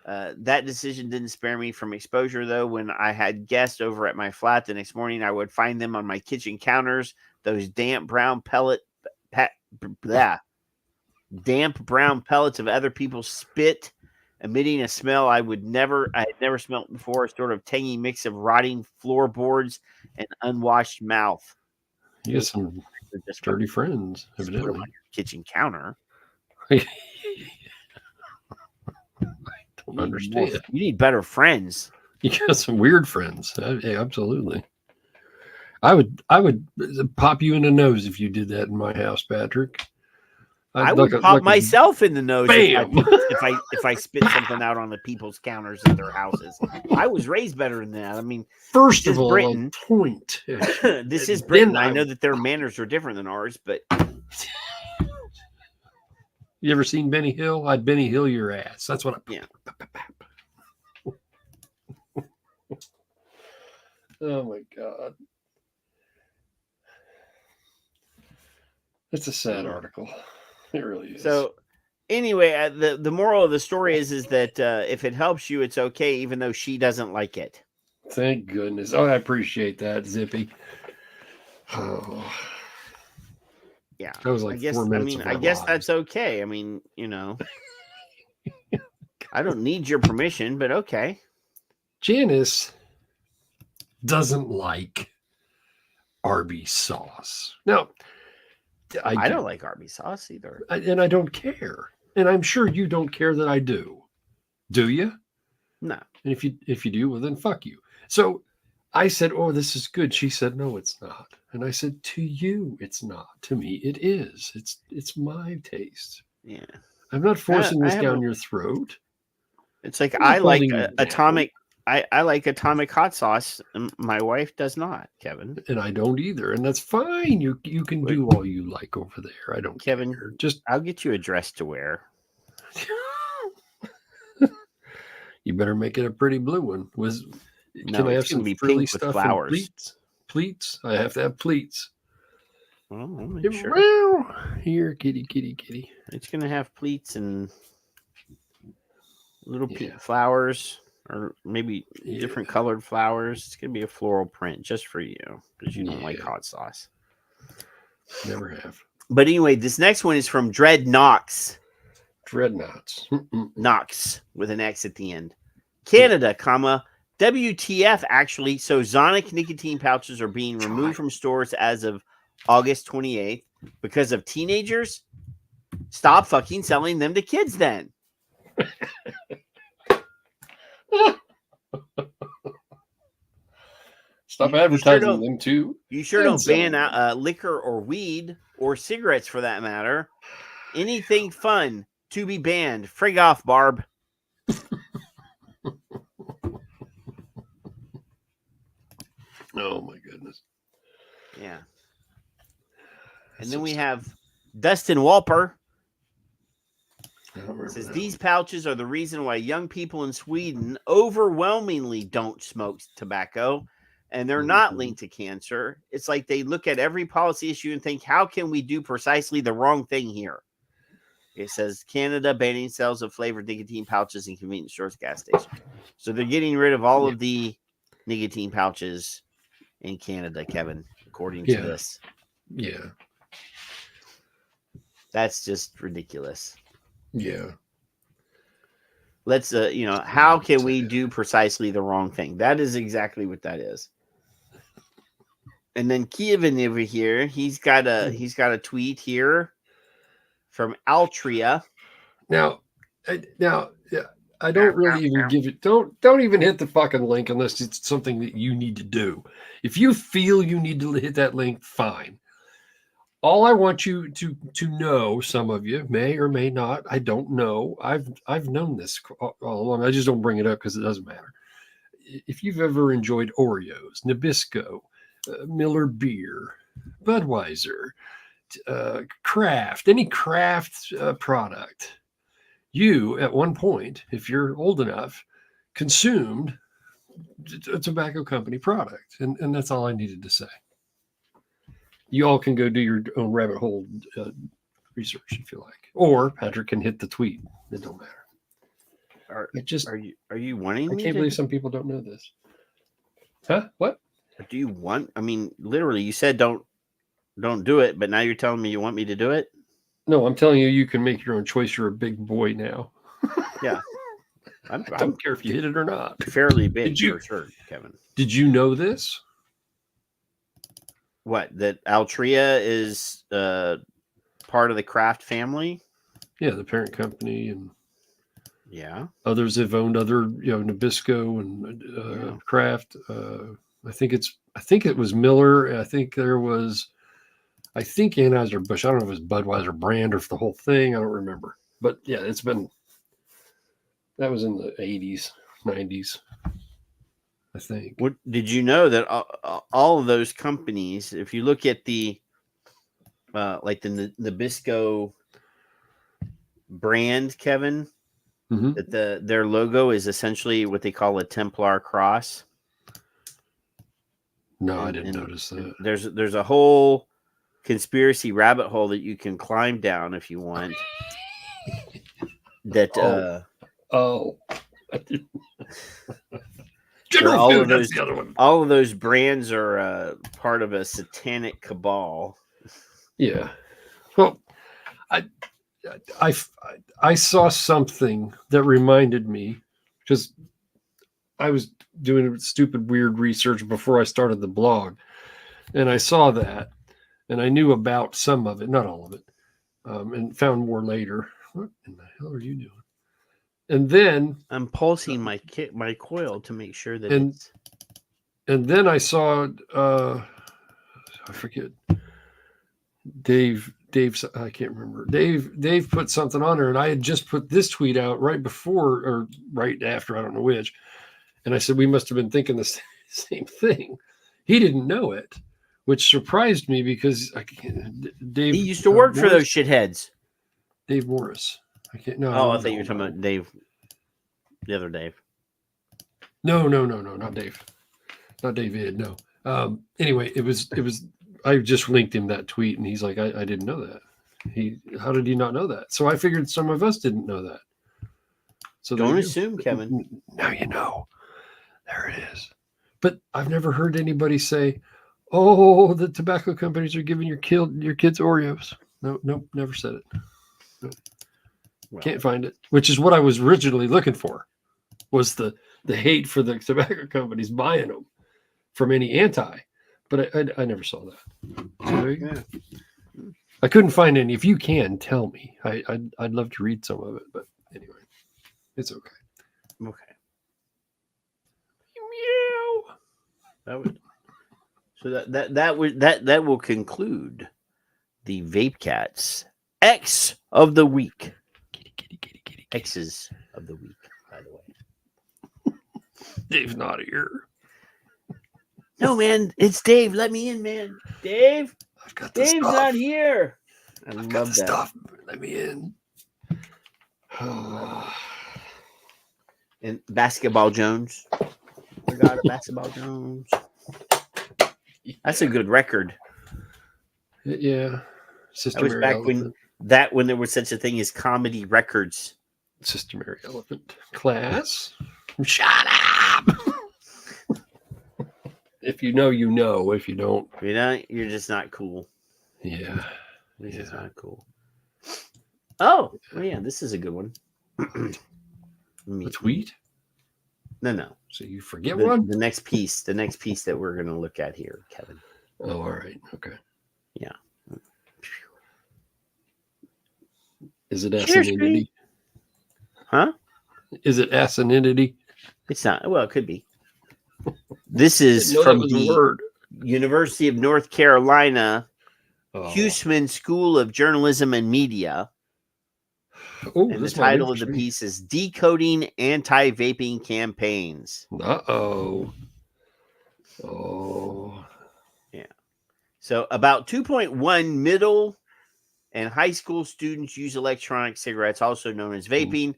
That decision didn't spare me from exposure, though. When I had guests over at my flat the next morning, I would find them on my kitchen counters, those damp brown pellets of other people's spit emitting a smell I had never smelled before, a sort of tangy mix of rotting floorboards and unwashed mouth. You got some dirty friends, Put them evidently. on your kitchen counter. I don't understand. You need better friends. You got some weird friends. Yeah, absolutely. I would pop you in the nose if you did that in my house, Patrick. I would pop myself in the nose if I spit something out on the people's counters at their houses. I was raised better than that. I mean, first of all, Britain. Point. This is Britain. I know that their manners are different than ours, but you ever seen Benny Hill? I'd Benny Hill your ass. That's what I. Yeah. Oh my God. It's a sad article. It really is. So anyway, the moral of the story is that if it helps you, it's okay, even though she doesn't like it. Thank goodness. Oh, I appreciate that, Zippy. Oh. Yeah. That was like 4 minutes. I guess that's okay. I mean, I don't need your permission, but okay. Janice doesn't like Arby's sauce. Now, I don't like Arby's sauce either. And I don't care. And I'm sure you don't care that I do. Do you? No. And if you do, well, then fuck you. So I said, oh, this is good. She said, no, it's not. And I said, to you, it's not. To me, it is. It's my taste. Yeah. I'm not forcing this down your throat. It's like I like atomic. I like atomic hot sauce. And my wife does not, Kevin. And I don't either. And that's fine. You can do all you like over there. I don't Kevin, care. I'll get you a dress to wear. You better make it a pretty blue one. Can I have some frilly stuff with flowers? Pleats? Pleats? I have to have pleats. Well, I'll make sure. Here, kitty, kitty, kitty. It's gonna have pleats and little flowers, or maybe different colored flowers. It's gonna be a floral print just for you because you don't like hot sauce. Never have. But anyway, this next one is from Dread Knox. Dreadnoughts. Knox with an X at the end. Canada, WTF actually. So Zonic nicotine pouches are being removed from stores as of August 28th because of teenagers. Stop fucking selling them to kids then. Stop advertising them too. You sure don't ban liquor or weed or cigarettes for that matter. Anything fun to be banned. Frig off, Barb. Oh my goodness. Yeah. And then we have Dustin Walper. Says these pouches are the reason why young people in Sweden overwhelmingly don't smoke tobacco, and they're not linked to cancer. It's like they look at every policy issue and think, how can we do precisely the wrong thing here? It says Canada banning sales of flavored nicotine pouches in convenience stores, gas stations. So they're getting rid of all of the nicotine pouches in Canada, Kevin, according to this. Yeah. That's just ridiculous. Yeah. Let's, how can we do precisely the wrong thing? That is exactly what that is. And then Kevin over here, he's got a tweet here from Altria. Now, I don't really even give it. Don't even hit the fucking link unless it's something that you need to do. If you feel you need to hit that link, fine. All I want you to know, some of you may or may not, I don't know. I've known this all along. I just don't bring it up because it doesn't matter. If you've ever enjoyed Oreos, Nabisco, Miller Beer, Budweiser, Kraft, any Kraft product, you at one point, if you're old enough, consumed a tobacco company product, and that's all I needed to say. You all can go do your own rabbit hole research if you like, or Patrick can hit the tweet. It don't matter. Are you wanting? I can't believe some people don't know this. Huh? What? Do you want? I mean, literally, you said don't do it, but now you're telling me you want me to do it. No, I'm telling you, you can make your own choice. You're a big boy now. Yeah. I don't care if you hit it or not. Fairly big for sure, Kevin. Did you know this? What, that Altria is part of the Kraft family? Yeah, the parent company, and yeah, others have owned other, Nabisco and Kraft. I think it was Miller. I think Anheuser-Busch. I don't know if it was Budweiser brand or if the whole thing. I don't remember. But yeah, that was in the 80s, 90s, I think. What did you know that all of those companies, if you look at the like the Nabisco brand, Kevin, that their logo is essentially what they call a Templar cross? No, I didn't notice that. There's a whole conspiracy rabbit hole that you can climb down if you want. That all of those brands are part of a satanic cabal. Yeah. Well, I saw something that reminded me, because I was doing stupid, weird research before I started the blog, and I saw that, and I knew about some of it, not all of it, and found more later. What in the hell are you doing? And then I'm pulsing my coil to make sure that and then I saw I forget Dave's, I can't remember. Dave put something on there, and I had just put this tweet out right before or right after, I don't know which. And I said, we must have been thinking the same thing. He didn't know it, which surprised me because Dave. He used to work for those shitheads. Dave Morris. I can't. No. Oh, I thought you were talking about Dave. The other Dave. No, not Dave. Not David. No. Anyway, it was. I just linked him that tweet, and he's like, I didn't know that. How did he not know that? So I figured some of us didn't know that. So don't assume, Kevin. Now you know. There it is. But I've never heard anybody say, "Oh, the tobacco companies are giving your kids Oreos." No, never said it. No. Well, can't find it. Which is what I was originally looking for, was the hate for the tobacco companies buying them from any anti. But I never saw that. So there you go. I couldn't find any. If you can, tell me. I'd love to read some of it. But anyway, it's okay. Okay. Meow. That will conclude the Vape Cats X of the week. Kitty. X's of the week, by the way. Dave's not here. No, man, it's Dave. Let me in, man. Dave. I've got the Dave's stuff. not here. I've got the stuff. Let me in. And Basketball Jones. Forgot Basketball Jones. That's a good record. Yeah. Sister that was back when there was such a thing as comedy records. Sister Mary Elephant. Class. Shut up. If you know, you know. If you don't, you're just not cool. Yeah. You're just not cool. Oh, yeah, this is a good one. A tweet? No. So you forget one? The next piece that we're going to look at here, Kevin. Oh, all right. Okay. Yeah. Is it asininity? Huh? Is it asininity? It's not. Well, it could be. This is from the University of North Carolina, Huseman School of Journalism and Media. Oh, and the title of the piece is Decoding Anti-Vaping Campaigns. Oh. Yeah. So about 2.1 middle and high school students use electronic cigarettes, also known as vaping.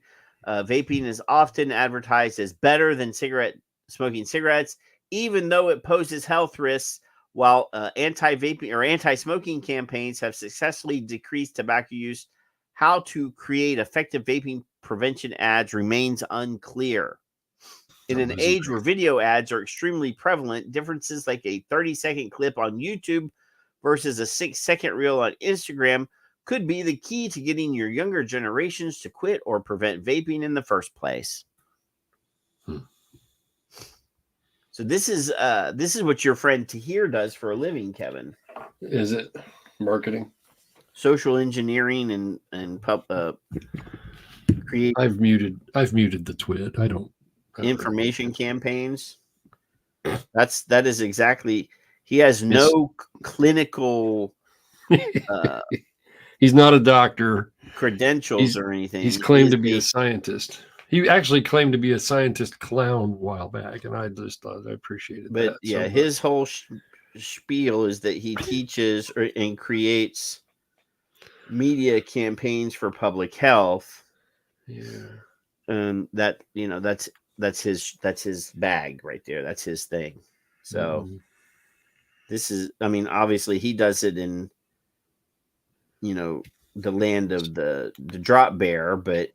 Vaping is often advertised as better than smoking cigarettes, even though it poses health risks. While anti-vaping or anti-smoking campaigns have successfully decreased tobacco use, how to create effective vaping prevention ads remains unclear. In an age where video ads are extremely prevalent, differences like a 30-second clip on YouTube versus a 6-second reel on Instagram could be the key to getting your younger generations to quit or prevent vaping in the first place. So this is what your friend Tahir does for a living, Kevin. Is it marketing? Social engineering and create. I've muted the twit. I don't information campaigns. That is exactly. He has no clinical. He's not a doctor. Credentials or anything. He's claimed to be a scientist. He actually claimed to be a scientist clown a while back, and I just thought I appreciated that. But yeah, his whole spiel is that he teaches and creates media campaigns for public health. Yeah. And that, that's his bag right there. That's his thing. So this is, obviously he does it in, the land of the drop bear, but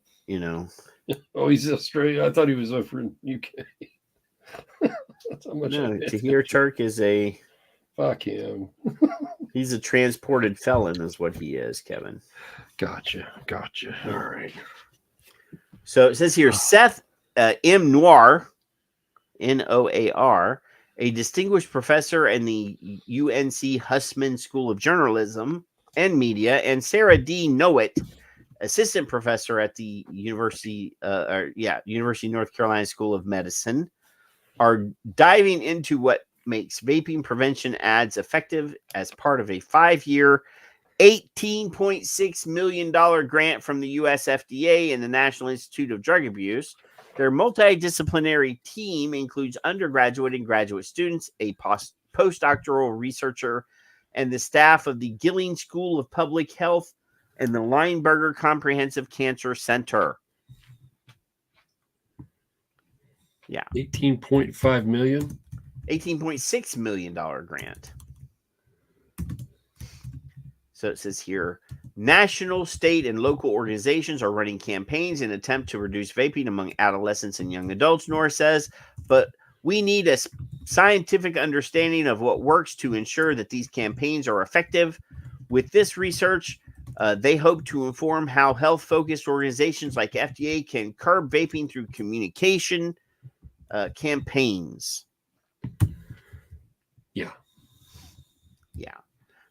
Oh, he's Australian. I thought he was over in UK. That's how much Tahir Turk is a fuck him. He's a transported felon, is what he is, Kevin. Gotcha. All right. So it says here, Seth M. Noir, Noar, a distinguished professor in the UNC Hussman School of Journalism and Media, and Sarah D. Knowett, assistant professor at the University of North Carolina School of Medicine, are diving into what makes vaping prevention ads effective as part of a 5-year, $18.6 million grant from the US FDA and the National Institute of Drug Abuse. Their multidisciplinary team includes undergraduate and graduate students, a postdoctoral researcher, and the staff of the Gilling School of Public Health and the Lineberger Comprehensive Cancer Center. Yeah. $18.5 million? $18.6 million grant. So it says here, national, state, and local organizations are running campaigns in an attempt to reduce vaping among adolescents and young adults, Nora says, but we need a scientific understanding of what works to ensure that these campaigns are effective. With this research, they hope to inform how health-focused organizations like FDA can curb vaping through communication campaigns. Yeah.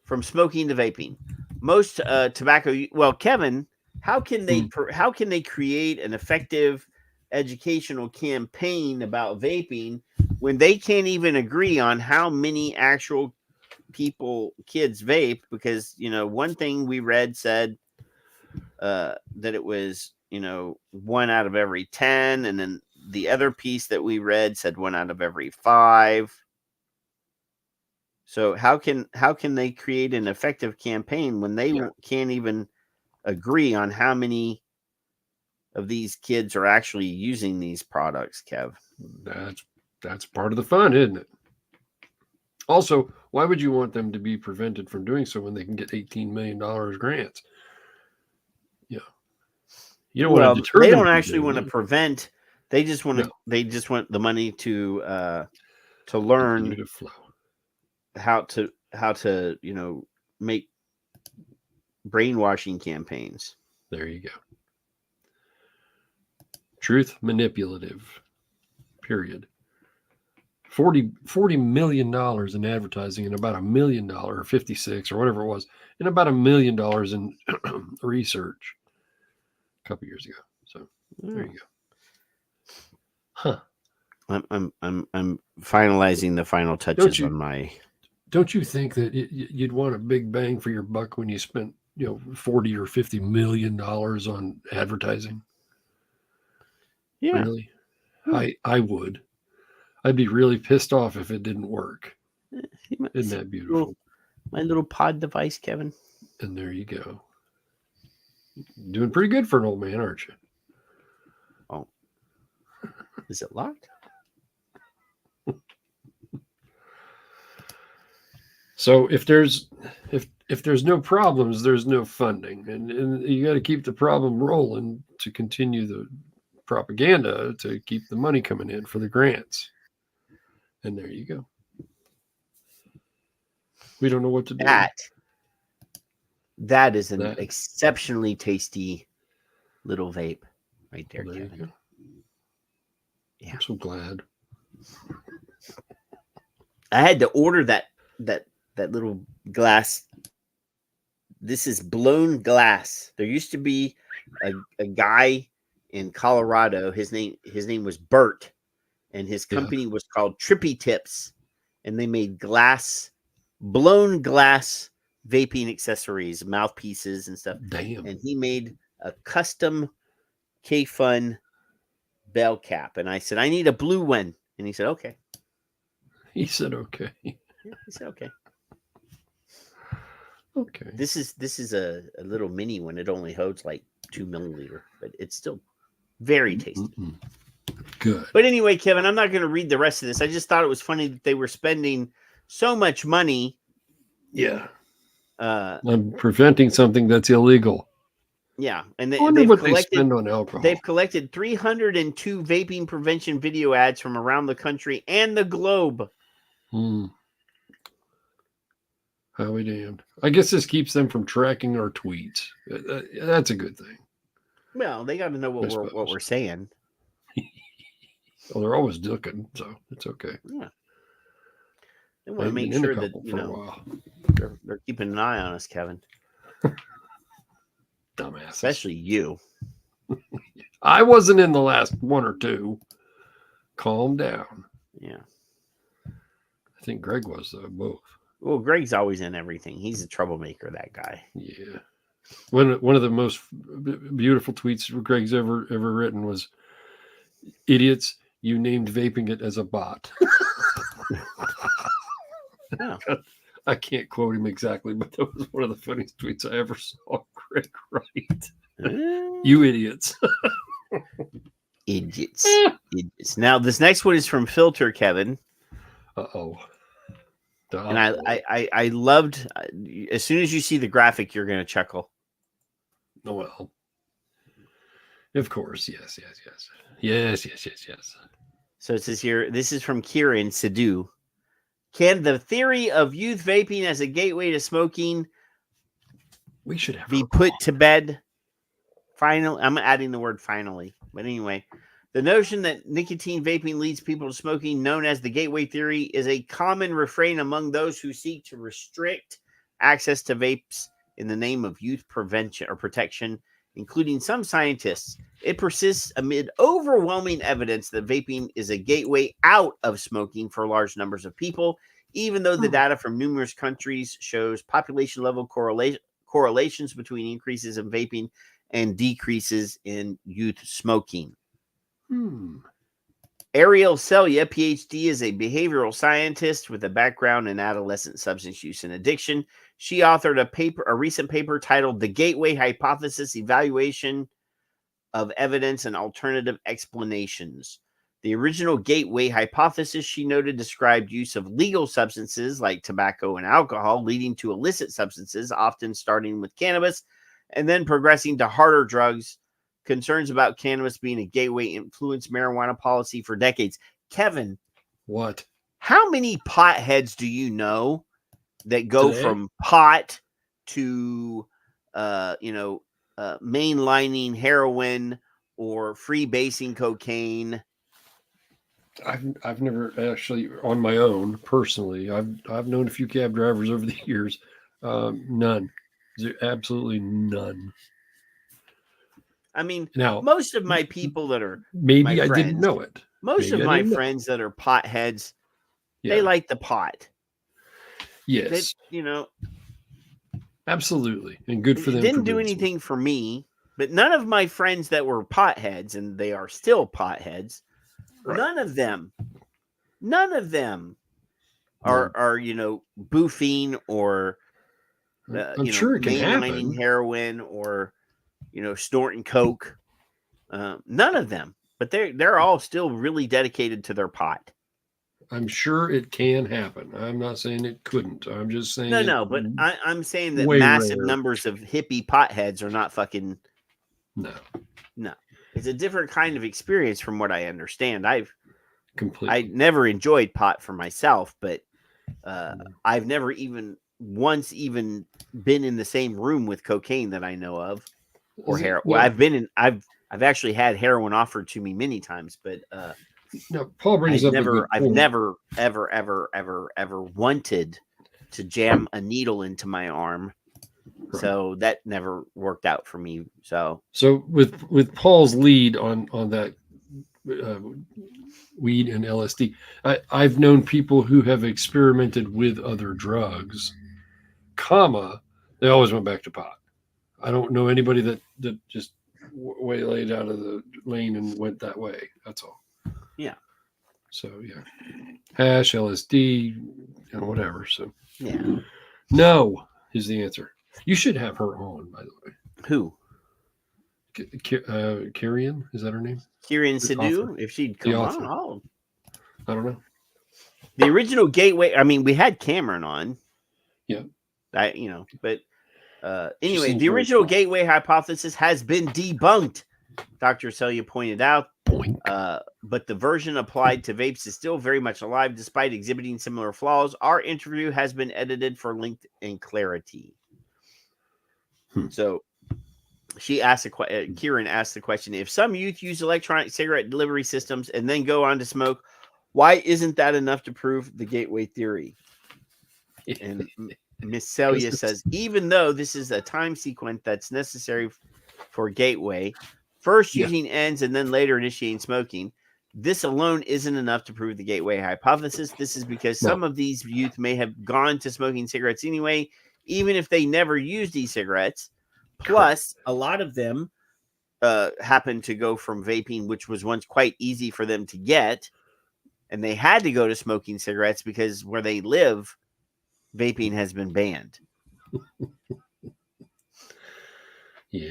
From smoking to vaping, most tobacco. Well, Kevin, how can they create an effective educational campaign about vaping when they can't even agree on how many actual kids vape? Because one thing we read said that it was 1 out of every 10, and then the other piece that we read said 1 out of every 5. So how can they create an effective campaign when they can't even agree on how many of these kids are actually using these products, Kev? That's part of the fun, isn't it? Also, why would you want them to be prevented from doing so when they can get $18 million grants? Yeah. You don't want to deter they them don't from actually doing want to it. prevent. They just want to. They just want the money to learn to flow. how to make brainwashing campaigns. There you go. Truth manipulative. Period. $40 million in advertising and about $1 million or 56 or whatever it was, and about $1 million in research a couple years ago. So there you go. Huh. I'm finalizing the final touches on my. Don't you think that you'd want a big bang for your buck when you spent 40 or $50 million on advertising? Yeah, really. I would. I'd be really pissed off if it didn't work. Isn't that beautiful? My little pod device, Kevin. And there you go. Doing pretty good for an old man, aren't you? Oh, is it locked? So if there's no problems, there's no funding, and you got to keep the problem rolling to continue the propaganda to keep the money coming in for the grants. And there you go. We don't know what to do. That is an exceptionally tasty little vape right there, Kevin. Yeah. I'm so glad. I had to order that little glass. This is blown glass. There used to be a guy in Colorado. His name was Bert, and his company was called Trippy Tips, and they made blown glass vaping accessories, mouthpieces, and stuff. Damn. And he made a custom K-Fun bell cap, and I said, I need a blue one, and he said, okay. He said, okay. Yeah, he said, okay. Okay. This is a little mini one. It only holds like 2 milliliter, but it's still very tasty. Good. But anyway, Kevin, I'm not going to read the rest of this. I just thought it was funny that they were spending so much money. Yeah. On preventing something that's illegal. Yeah, and I wonder what they spend on alcohol. They've collected 302 vaping prevention video ads from around the country and the globe. How we damned. I guess this keeps them from tracking our tweets. That's a good thing. Well, they got to know what we're saying. Well, they're always looking, so it's okay. Yeah. They want to make sure that they're keeping an eye on us, Kevin. Dumbass. Especially you. I wasn't in the last one or two. Calm down. Yeah. I think Greg was, though, both. Well, Greg's always in everything. He's a troublemaker, that guy. Yeah. One of the most beautiful tweets Greg's ever written was, "Idiots, you named vaping it as a bot." Yeah. I can't quote him exactly, but that was one of the funniest tweets I ever saw Greg write. You idiots. Idiots. Idiots. Now, this next one is from Filter, Kevin. Uh-oh. And I loved, as soon as you see the graphic, you're going to chuckle. Oh, well. Of course. Yes. Yes. So it says here, this is from Kieran Sidhu. Can the theory of youth vaping as a gateway to smoking be put to bed? Finally, I'm adding the word finally. But anyway, the notion that nicotine vaping leads people to smoking, known as the gateway theory, is a common refrain among those who seek to restrict access to vapes in the name of youth prevention or protection, including some scientists. It persists amid overwhelming evidence that vaping is a gateway out of smoking for large numbers of people, even though the data from numerous countries shows population level correlations between increases in vaping and decreases in youth smoking. Ariel Celia, PhD, is a behavioral scientist with a background in adolescent substance use and addiction. She authored a recent paper titled "The Gateway Hypothesis: Evaluation of Evidence and Alternative Explanations." The original gateway hypothesis, she noted, described use of legal substances like tobacco and alcohol, leading to illicit substances, often starting with cannabis and then progressing to harder drugs. Concerns about cannabis being a gateway influenced marijuana policy for decades. Kevin, what? How many potheads do you know that go from pot to, mainlining heroin or freebasing cocaine? I've never actually, on my own personally, I've known a few cab drivers over the years. None. Absolutely none. I mean, now, most of my people that are maybe I didn't know it. Most of my friends that are potheads, they like the pot. Yes. They, absolutely. And good for them. It didn't do anything for me, but none of my friends that were potheads, and they are still potheads, none of them are boofing or I'm sure it can happen. Heroin or snorting coke. None of them, but they're all still really dedicated to their pot. I'm sure it can happen. I'm not saying it couldn't. I'm just saying but I'm saying that massive numbers of hippie potheads are not fucking. No. It's a different kind of experience from what I understand. I never enjoyed pot for myself, but I've never even been in the same room with cocaine that I know of, or heroin. Well, I've actually had heroin offered to me many times, but No, Paul brings up a good I've point. never, ever wanted to jam a needle into my arm. So that never worked out for me. So with Paul's lead on that weed and LSD, I've known people who have experimented with other drugs, they always went back to pot. I don't know anybody that just waylaid out of the lane and went that way. That's all. Yeah. So yeah, hash, LSD, whatever. So yeah, no is the answer. You should have her on, by the way. Who? Kirian, is that her name? Kirian Sidhu, if she'd come on. I don't know. The original Gateway. I mean, we had Cameron on. Yeah. But anyway, the original Gateway hypothesis has been debunked. Dr. Celia pointed out. But the version applied to vapes is still very much alive, despite exhibiting similar flaws. Our interview has been edited for length and clarity. So she asked Kieran asked the question: if some youth use electronic cigarette delivery systems and then go on to smoke, why isn't that enough to prove the gateway theory? And Miss Celia says, even though this is a time sequence that's necessary for gateway, first using ends and then later initiating smoking, this alone isn't enough to prove the gateway hypothesis. This is because some of these youth may have gone to smoking cigarettes anyway, even if they never used e-cigarettes. Plus, a lot of them happened to go from vaping, which was once quite easy for them to get, and they had to go to smoking cigarettes because where they live, vaping has been banned.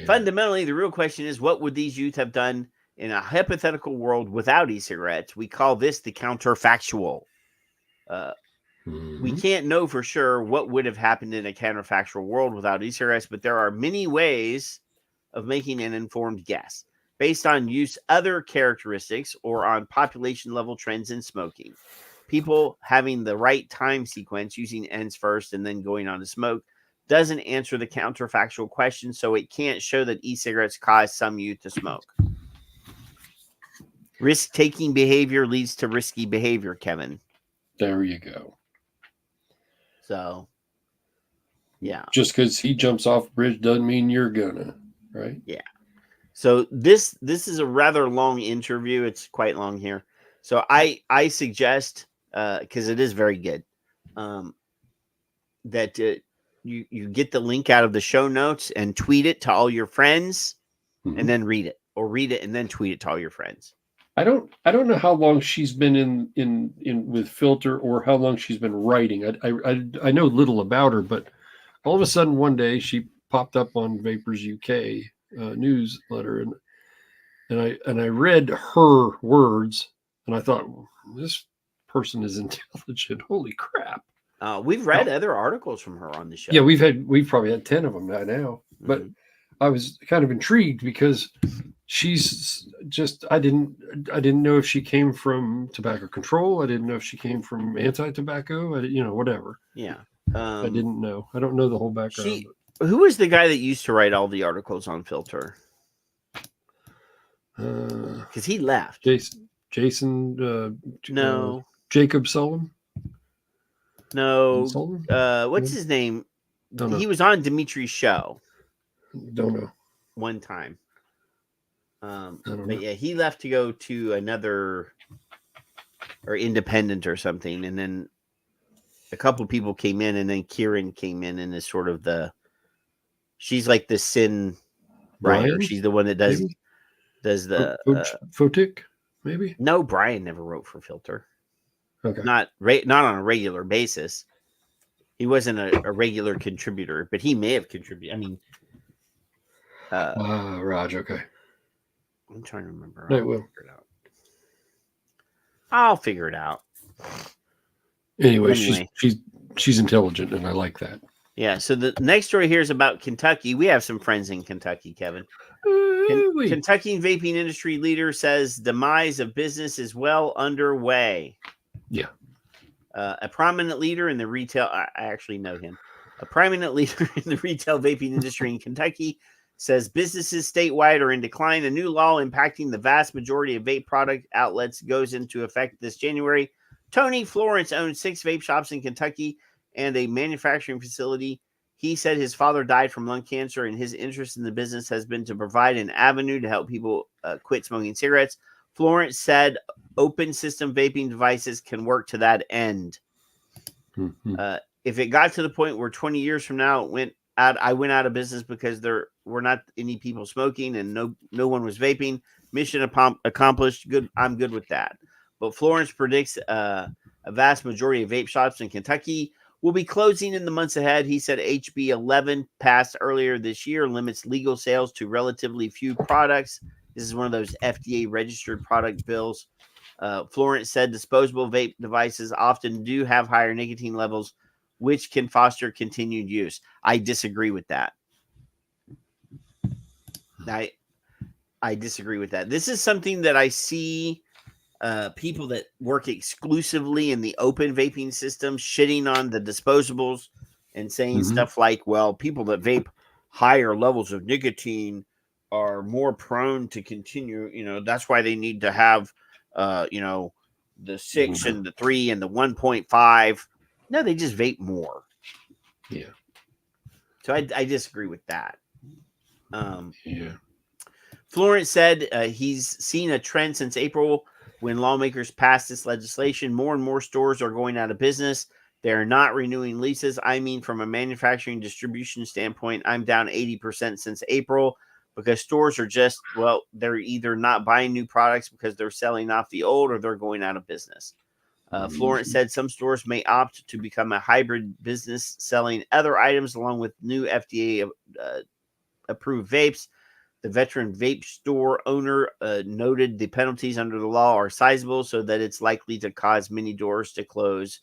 Fundamentally, the real question is, what would these youth have done in a hypothetical world without e-cigarettes? We call this the counterfactual. We can't know for sure what would have happened in a counterfactual world without e-cigarettes, but there are many ways of making an informed guess based on use other characteristics or on population level trends in smoking. People having the right time sequence, using ends first and then going on to smoke, doesn't answer the counterfactual question, so it can't show that e-cigarettes cause some youth to smoke. Risk-taking behavior leads to risky behavior, Kevin. There you go. So, yeah. Just because he jumps off a bridge doesn't mean you're gonna, right? Yeah. So this is a rather long interview. It's quite long here. So I suggest, because it is very good, that you get the link out of the show notes and tweet it to all your friends, and then read it, or read it and then tweet it to all your friends. I don't know how long she's been in with Filter or how long she's been writing. I know little about her, but all of a sudden one day she popped up on Vapors UK newsletter, and I read her words, and I thought, this person is intelligent. Holy crap! We've read other articles from her on the show. Yeah, we've probably had 10 of them by now. But I was kind of intrigued because she's just I didn't know if she came from tobacco control. I didn't know if she came from anti-tobacco. Whatever. Yeah, I didn't know. I don't know the whole background. Who was the guy that used to write all the articles on Filter? Because he left. Jason. No. Jacob Sullivan. No. What's his name? Don't know. He was on Dimitri's show. Don't know. One time. don't know. But yeah, he left to go to another or independent or something, and then a couple of people came in, and then Kieran came in and is sort of she's like the sin writer. Brian? She's the one that does the Fotik, maybe. No, Brian never wrote for Filter. Okay. Not on a regular basis. He wasn't a regular contributor, but he may have contributed. I mean, Raj. Okay. I'm trying to remember. I'll figure it out. Anyway, she's intelligent, and I like that. Yeah. So the next story here is about Kentucky. We have some friends in Kentucky, Kevin. Kentucky vaping industry leader says demise of business is well underway. Yeah. A prominent leader in the retail, I actually know him. A prominent leader in the retail vaping industry in Kentucky says businesses statewide are in decline. A new law impacting the vast majority of vape product outlets goes into effect this January. Tony Florence owns 6 vape shops in Kentucky and a manufacturing facility. He said his father died from lung cancer, and his interest in the business has been to provide an avenue to help people quit smoking cigarettes. Florence said open system vaping devices can work to that end. If it got to the point where 20 years from now I went out of business because there were not any people smoking and no one was vaping, mission accomplished. Good, I'm good with that. But Florence predicts a vast majority of vape shops in Kentucky will be closing in the months ahead. He said HB 11 passed earlier this year, limits legal sales to relatively few products. This is one of those FDA registered product bills. Florence said disposable vape devices often do have higher nicotine levels, which can foster continued use. I disagree with that. I disagree with that. This is something that I see people that work exclusively in the open vaping system shitting on the disposables and saying stuff like, well, people that vape higher levels of nicotine are more prone to continue. That's why they need to have, the 6 and the 3 and the 1.5. No, they just vape more. Yeah. So I disagree with that. Florence said he's seen a trend since April when lawmakers passed this legislation. More and more stores are going out of business. They're not renewing leases. I mean, from a manufacturing distribution standpoint, I'm down 80% since April because stores are just, they're either not buying new products because they're selling off the old or they're going out of business. Florence said some stores may opt to become a hybrid business selling other items along with new FDA approved vapes. The veteran vape store owner noted the penalties under the law are sizable, so that it's likely to cause many doors to close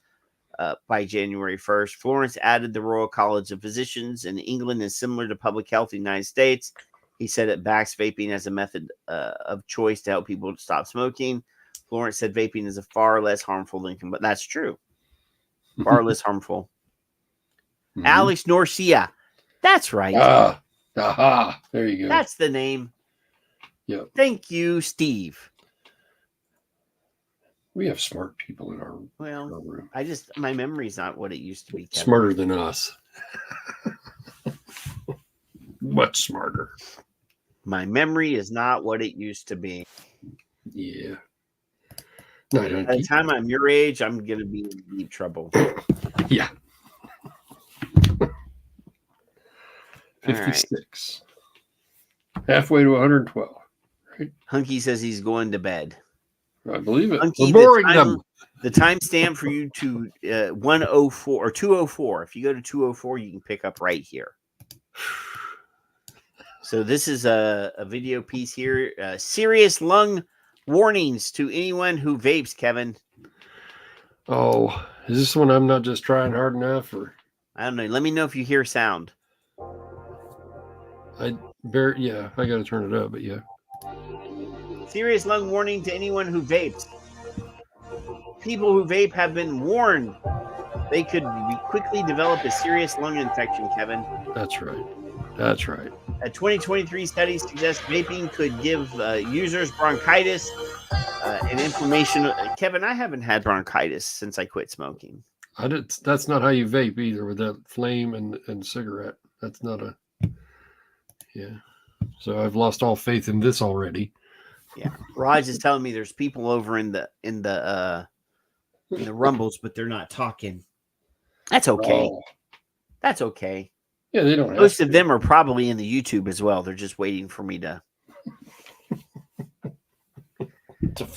by January 1st. Florence added the Royal College of Physicians in England is similar to public health in the United States. He said it backs vaping as a method of choice to help people stop smoking. Florence said vaping is a far less harmful than, but that's true. Far less harmful. Alex Norcia. That's right. Aha. There you go. That's the name. Yeah. Thank you, Steve. We have smart people in our room. My memory's not what it used to be. Kevin. Smarter than us. Much smarter. My memory is not what it used to be. Yeah. By the time I'm your age, I'm going to be in deep trouble. Yeah. 56. Right. Halfway to 112. Right? Hunky says he's going to bed. I believe it. Hunky, the timestamp for you to 104 or 204. If you go to 204, you can pick up right here. So this is a video piece here. Serious lung warnings to anyone who vapes, Kevin. Oh, is this one I'm not just trying hard enough? Or I don't know. Let me know if you hear sound. I got to turn it up, but yeah. Serious lung warning to anyone who vapes. People who vape have been warned they could quickly develop a serious lung infection, Kevin. That's right. That's right. A 2023 study suggests vaping could give users bronchitis and inflammation. Kevin, I haven't had bronchitis since I quit smoking. That's not how you vape either, with that flame and cigarette. That's not a... Yeah. So I've lost all faith in this already. Yeah. Raj is telling me there's people over in the rumbles, but they're not talking. That's okay. Oh. That's okay. Yeah, they don't. Most of them are probably in the YouTube as well. They're just waiting for me to.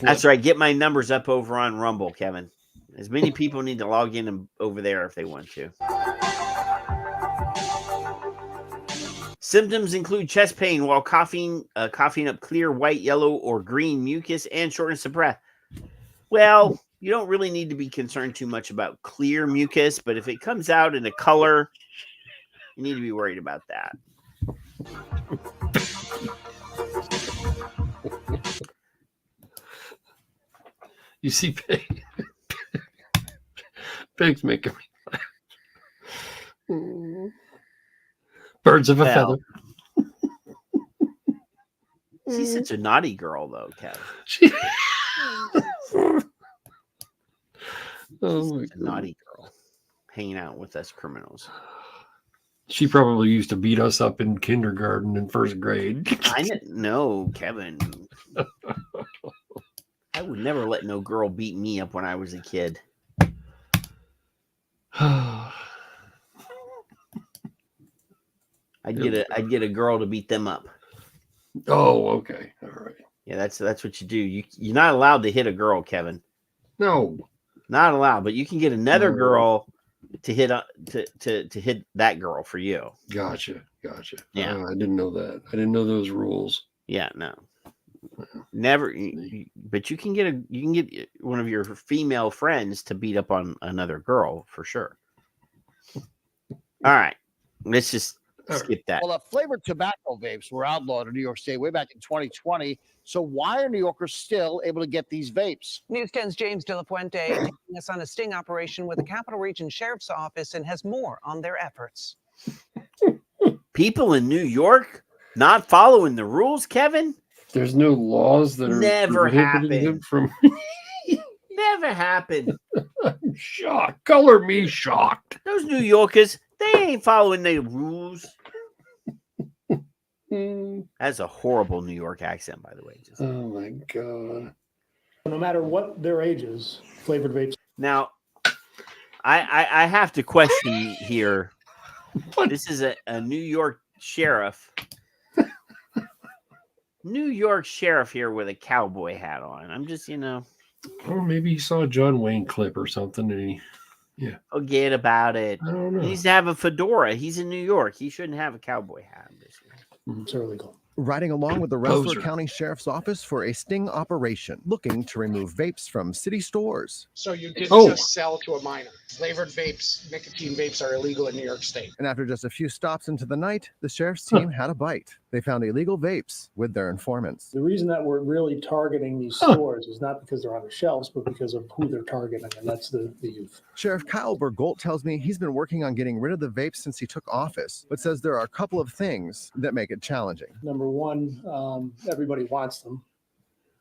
That's right. Get my numbers up over on Rumble, Kevin. As many people need to log in over there if they want to. Symptoms include chest pain while coughing up clear, white, yellow, or green mucus, and shortness of breath. Well, you don't really need to be concerned too much about clear mucus, but if it comes out in a color, you need to be worried about that. You see, Pig's making me laugh. Birds of a feather. She's such a naughty girl, though, Kevin. Oh, She's a naughty girl, hanging out with us criminals. She probably used to beat us up in kindergarten and first grade. I didn't know, Kevin. I would never let no girl beat me up when I was a kid. I'd get a girl to beat them up. Oh, okay. All right. Yeah, that's what you do. You're not allowed to hit a girl, Kevin. No. Not allowed, but you can get another girl to hit to hit that girl for you. Gotcha. Yeah. I didn't know that. I didn't know those rules. Yeah, no. Never, but you can get one of your female friends to beat up on another girl for sure. All right, let's just skip that. Well, flavored tobacco vapes were outlawed in New York State way back in 2020. So why are New Yorkers still able to get these vapes? News 10's James De La Fuente taking us on a sting operation with the Capital Region Sheriff's Office and has more on their efforts. People in New York not following the rules, Kevin? There's no laws that are never prohibiting them happened. from. Never happened. I'm shocked. Color me shocked. Those New Yorkers, they ain't following their rules. That's a horrible New York accent, by the way. Oh my god! No matter what their ages, flavored vapes. Now, I have to question here. This is a New York sheriff. New York sheriff here with a cowboy hat on. I'm just, Or maybe he saw a John Wayne clip or something, and forget about it. I don't know. He needs to have a fedora. He's in New York. He shouldn't have a cowboy hat. It's illegal. Riding along with the Rensselaer Poser. County Sheriff's Office for a sting operation, looking to remove vapes from city stores. So you didn't Oh. just sell to a minor. Flavored vapes, nicotine vapes are illegal in New York State. And after just a few stops into the night, the sheriff's team had a bite. They found illegal vapes with their informants. The reason that we're really targeting these stores is not because they're on the shelves, but because of who they're targeting, and that's the youth. Sheriff Kyle Bergolt tells me he's been working on getting rid of the vapes since he took office, but says there are a couple of things that make it challenging. Number one, everybody wants them.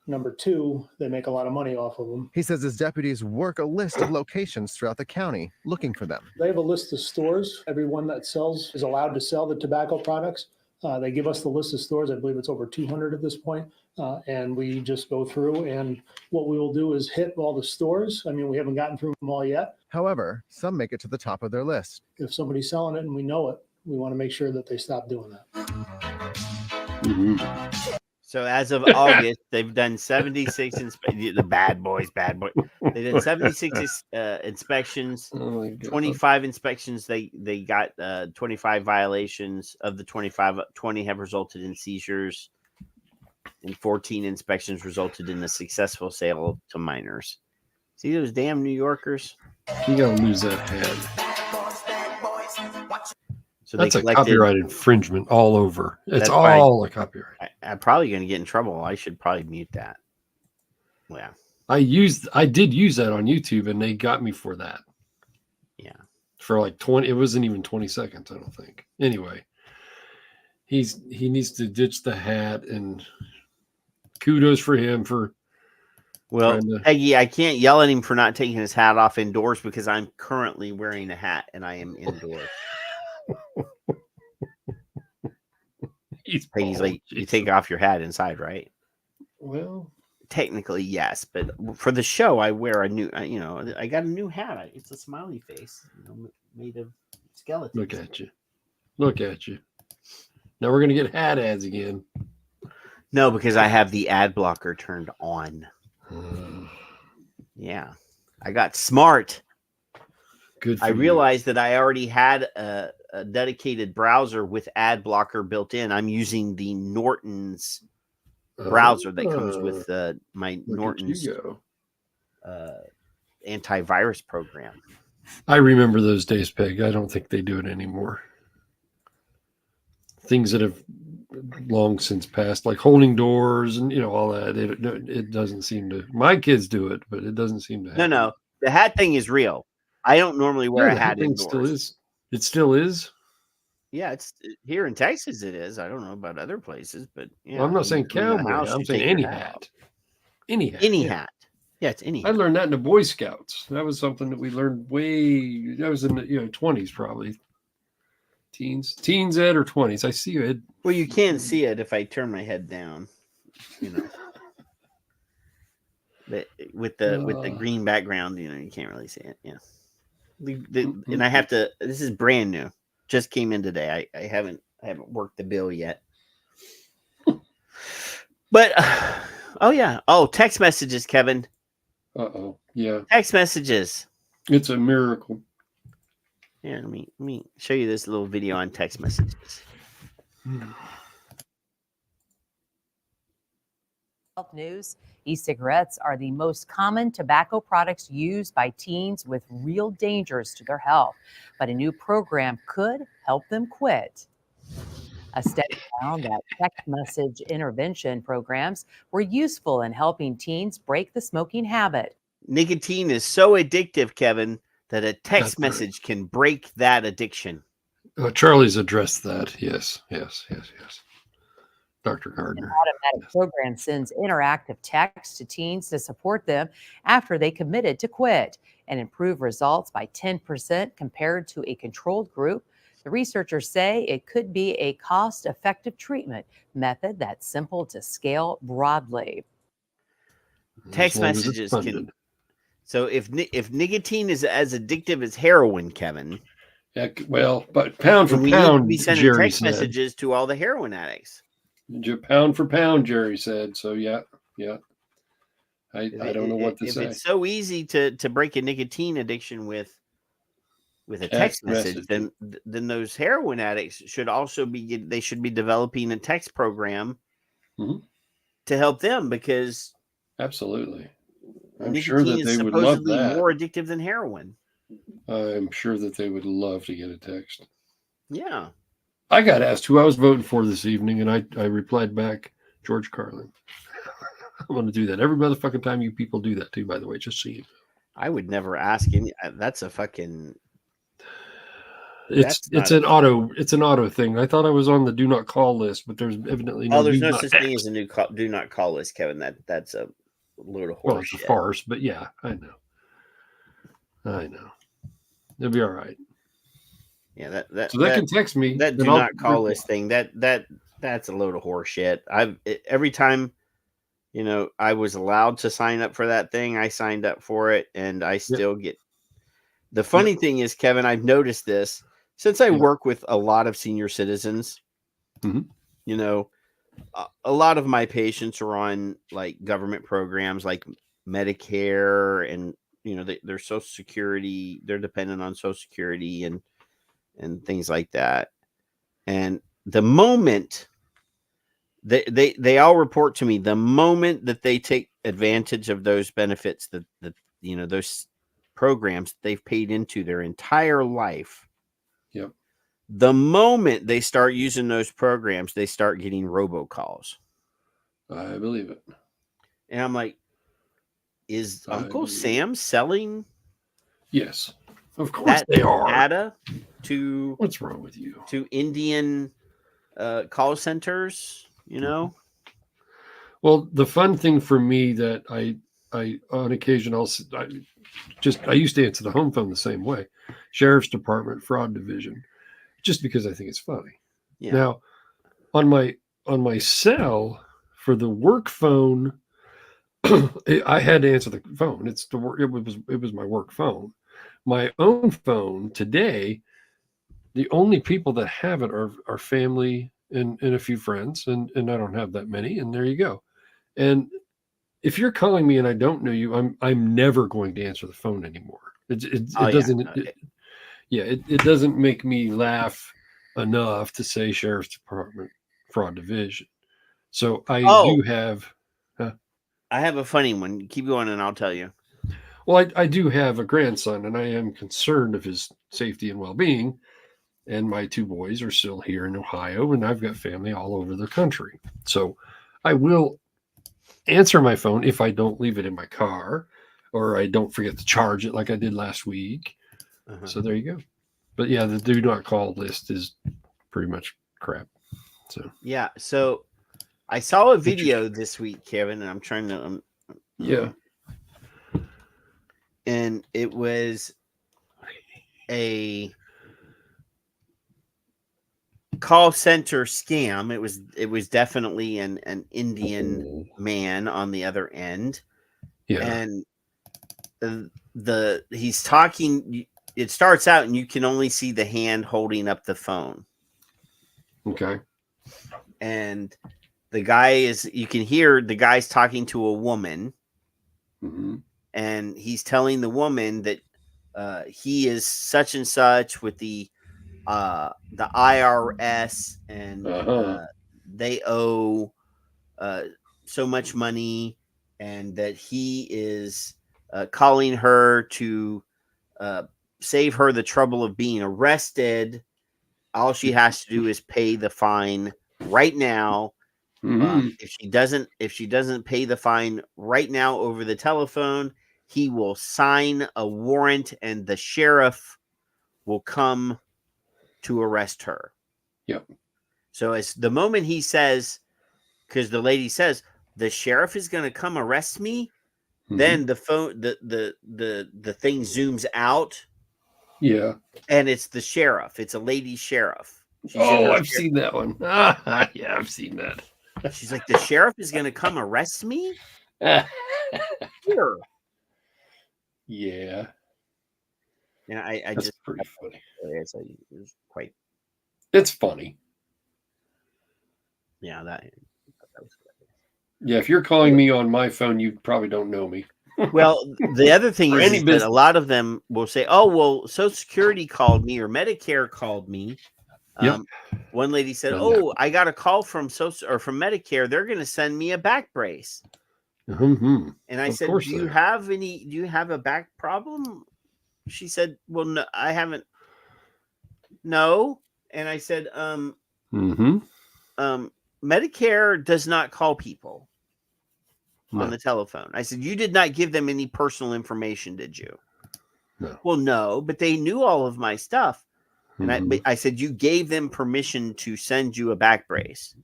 Number two, they make a lot of money off of them. He says his deputies work a list of locations throughout the county looking for them. They have a list of stores. Everyone that sells is allowed to sell the tobacco products. They give us the list of stores. I believe it's over 200 at this point. And we just go through, and what we will do is hit all the stores. I mean, we haven't gotten through them all yet. However, some make it to the top of their list. If somebody's selling it and we know it, we want to make sure that they stop doing that. So as of August, they've done 76 the bad boys. They've done 76 inspections. Oh my God. 25 inspections. They got 25 violations. Of the 25, 20 have resulted in seizures, and 14 inspections resulted in a successful sale to minors. See those damn New Yorkers? You gotta lose that head. So That's they a collected, copyright infringement all over. It's That's all why a copyright. I'm probably going to get in trouble. I should probably mute that. Yeah. I did use that on YouTube, and they got me for that. Yeah. For like 20, it wasn't even 20 seconds, I don't think. Anyway, he needs to ditch the hat, and kudos for him for. Well, Peggy, I can't yell at him for not taking his hat off indoors because I'm currently wearing a hat and I am indoors. Peggy's like, you take off your hat inside, right? Well, technically, yes, but for the show, I wear a new, I got a new hat. It's a smiley face, made of skeletons. Look at you. Look at you. Now we're going to get hat ads again. No, because I have the ad blocker turned on. Yeah. I got smart. Good. I realized that I already had a dedicated browser with ad blocker built in. I'm using the Norton's browser that comes with my Norton's antivirus program. I remember those days, Peg. I don't think they do it anymore. Things that have long since passed, like holding doors and all that. It doesn't seem to. My kids do it, but it doesn't seem to happen. No. The hat thing is real. I don't normally wear a hat thing indoors. still is. It still is. Yeah, it's here in Texas. It is. I don't know about other places, but yeah, Well, I'm not when you saying come in the cowboy. house, I'm you saying take any your hat hat. out. Any hat. Any yeah. hat. Yeah, it's any I hat. learned that in the Boy Scouts. That was something that we learned way. That was in the 20s probably. Teens ed or 20s. I see it. Well, you can see it if I turn my head down. You know, with the green background, you can't really see it. Yeah, and I have to. This is brand new. Just came in today. I haven't worked the bill yet. But oh yeah. Oh, text messages, Kevin. Yeah. Text messages. It's a miracle. Yeah, let me show you this little video on text messages. Health news. E-cigarettes are the most common tobacco products used by teens with real dangers to their health, but a new program could help them quit. A study found that text message intervention programs were useful in helping teens break the smoking habit. Nicotine is so addictive, Kevin, that a text message can break that addiction. Charlie's addressed that. Yes. Dr. An Gardner. automatic program sends interactive text to teens to support them after they committed to quit and improve results by 10% compared to a controlled group. The researchers say it could be a cost-effective treatment method that's simple to scale broadly. Text messages can. So if nicotine is as addictive as heroin, Kevin. Well, but pound for we pound, need to be sending Jerry text said. messages to all the heroin addicts. Pound for pound, Jerry said. So yeah. I don't know what to say. If it's so easy to break a nicotine addiction with a text message, then those heroin addicts should also be developing a text program to help them, because absolutely, I'm nicotine sure that is they would love supposedly that. more addictive than heroin. I'm sure that they would love to get a text. Yeah. I got asked who I was voting for this evening, and I replied back, George Carlin. I'm going to do that every motherfucking time you people do that too, by the way, just so you know. I would never ask any. That's a fucking. It's an auto thing. I thought I was on the do not call list, but there's evidently no. There's no such thing as a do not call list, Kevin. That's a load of horse. Well, it's a farce, but yeah, I know. It'll be all right. Yeah, so they can text me. That do not call list thing. That's a load of horse shit. Every time, I was allowed to sign up for that thing, I signed up for it, and I still get. The funny thing is, Kevin, I've noticed this since I work with a lot of senior citizens. A lot of my patients are on like government programs like Medicare, and their Social Security. They're dependent on Social Security and things like that. And the moment they all report to me, the moment that they take advantage of those benefits that those programs they've paid into their entire life. Yep. The moment they start using those programs, they start getting robocalls. I believe it. And I'm like, is Uncle Sam selling? Yes, of course they are. Data to what's wrong with you? To Indian call centers, Well, the fun thing for me that I on occasion I used to answer the home phone the same way, Sheriff's Department Fraud Division, just because I think it's funny. Yeah. Now, on my cell for the work phone, I had to answer the phone. It was my work phone. My own phone today, the only people that have it are family and a few friends, and I don't have that many, and there you go. And if you're calling me and I don't know you, I'm never going to answer the phone anymore. It doesn't make me laugh enough to say Sheriff's Department Fraud Division. So I do have. I have a funny one. Keep going, and I'll tell you. Well, I do have a grandson, and I am concerned of his safety and well-being. And my two boys are still here in Ohio, and I've got family all over the country. So I will answer my phone if I don't leave it in my car, or I don't forget to charge it like I did last week. So there you go. But yeah, the do not call list is pretty much crap. So yeah. So I saw a video this week, Kevin, and I'm trying to. Yeah. And it was a call center scam. It was definitely an Indian man on the other end. Yeah. And he's talking. It starts out and you can only see the hand holding up the phone. Okay. And the guy you can hear the guy's talking to a woman. Mm-hmm. And he's telling the woman that he is such and such with the IRS, and they owe so much money, and that he is calling her to save her the trouble of being arrested. All she has to do is pay the fine right now. Mm-hmm. If she doesn't pay the fine right now over the telephone, he will sign a warrant and the sheriff will come to arrest her. Yep. So as the moment he says, because the lady says, the sheriff is going to come arrest me, then the phone, the thing zooms out. Yeah. And it's the sheriff. It's a lady sheriff. I've seen that one. Yeah, I've seen that. She's like, the sheriff is going to come arrest me? Sure. Yeah. Yeah, I That's just pretty funny. It's quite. It's funny. Yeah, that was good. Yeah, if you're calling me on my phone, you probably don't know me. Well, the other thing is that a lot of them will say, "Oh, well, Social Security called me or Medicare called me." Yep. One lady said, "Oh, I got a call from from Medicare. They're going to send me a back brace." Mm-hmm. And I said, "Do you have a back problem?" She said, "Well, no, I haven't." No. And I said, Medicare does not call people on the telephone. I said, you did not give them any personal information, did you? No. Well, no, but they knew all of my stuff. And I said, you gave them permission to send you a back brace.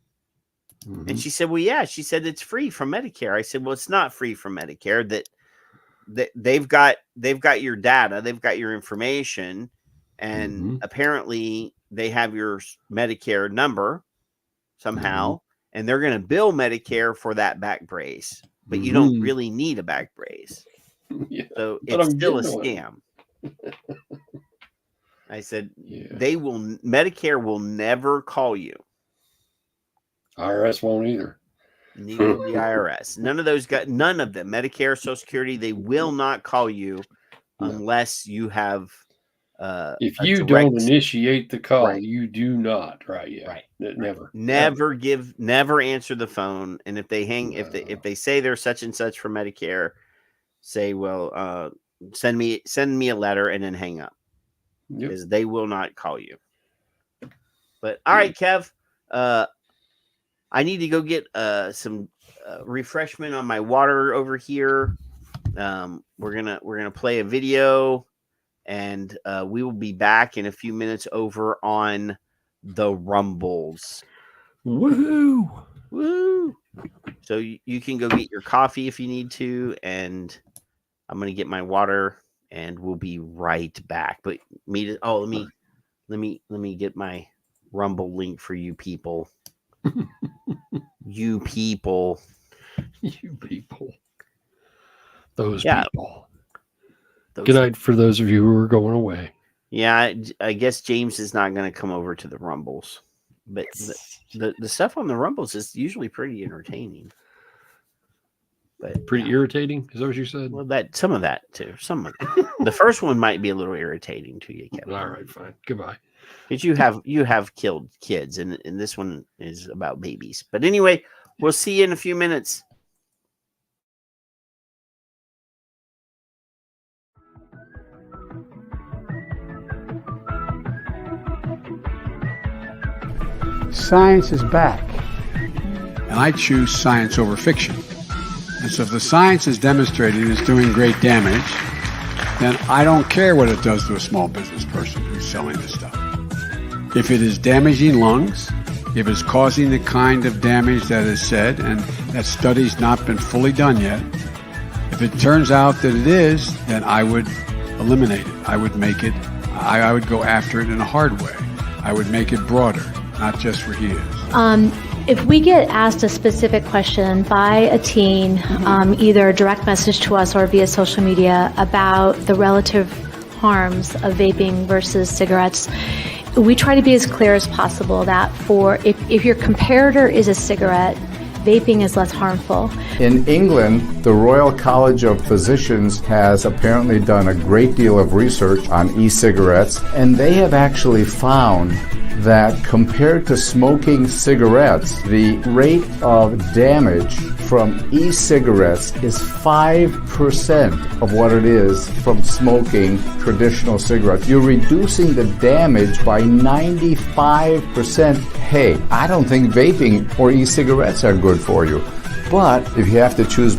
And she said, well, yeah. She said, it's free from Medicare. I said, well, it's not free from Medicare. That they've got your data, they've got your information, and apparently they have your Medicare number somehow, and they're going to bill Medicare for that back brace, but you don't really need a back brace. Yeah, so it's still a scam. I said, Medicare will never call you. IRS won't either. Neither will the IRS. None of them, Medicare, Social Security, they will not call you unless you have if you don't initiate the call, you do not. Right. Yeah. Right. Never answer the phone. And if they if they say they're such and such for Medicare, say, well, send me a letter and then hang up. Because they will not call you. But all right, Kev. I need to go get some refreshment on my water over here. We're gonna play a video, and we will be back in a few minutes over on the Rumbles. Woohoo! Woo! So you can go get your coffee if you need to, and I'm gonna get my water, and we'll be right back. But let me get my Rumble link for you people. You people. Those people. Good night for those of you who are going away. Yeah, I guess James is not going to come over to the Rumbles, but the stuff on the Rumbles is usually pretty entertaining. But pretty irritating? Is that what you said? Well, some of that too. Some of it. The first one might be a little irritating to you, Kevin. All right, fine. Goodbye. Because you have killed kids, and this one is about babies. But anyway, we'll see you in a few minutes. Science is back, and I choose science over fiction. And so if the science is demonstrated it's doing great damage, then I don't care what it does to a small business person who's selling this stuff. If it is damaging lungs, if it's causing the kind of damage that is said, and that study's not been fully done yet, if it turns out that it is, then I would eliminate it. I would make it, I would go after it in a hard way. I would make it broader, not just where he is. If we get asked a specific question by a teen, either a direct message to us or via social media about the relative harms of vaping versus cigarettes, we try to be as clear as possible that if your comparator is a cigarette, vaping is less harmful. In England, the Royal College of Physicians has apparently done a great deal of research on e-cigarettes, and they have actually found that compared to smoking cigarettes, the rate of damage from e-cigarettes is 5% of what it is from smoking traditional cigarettes. You're reducing the damage by 95%. Hey, I don't think vaping or e-cigarettes are good for you. But if you have to choose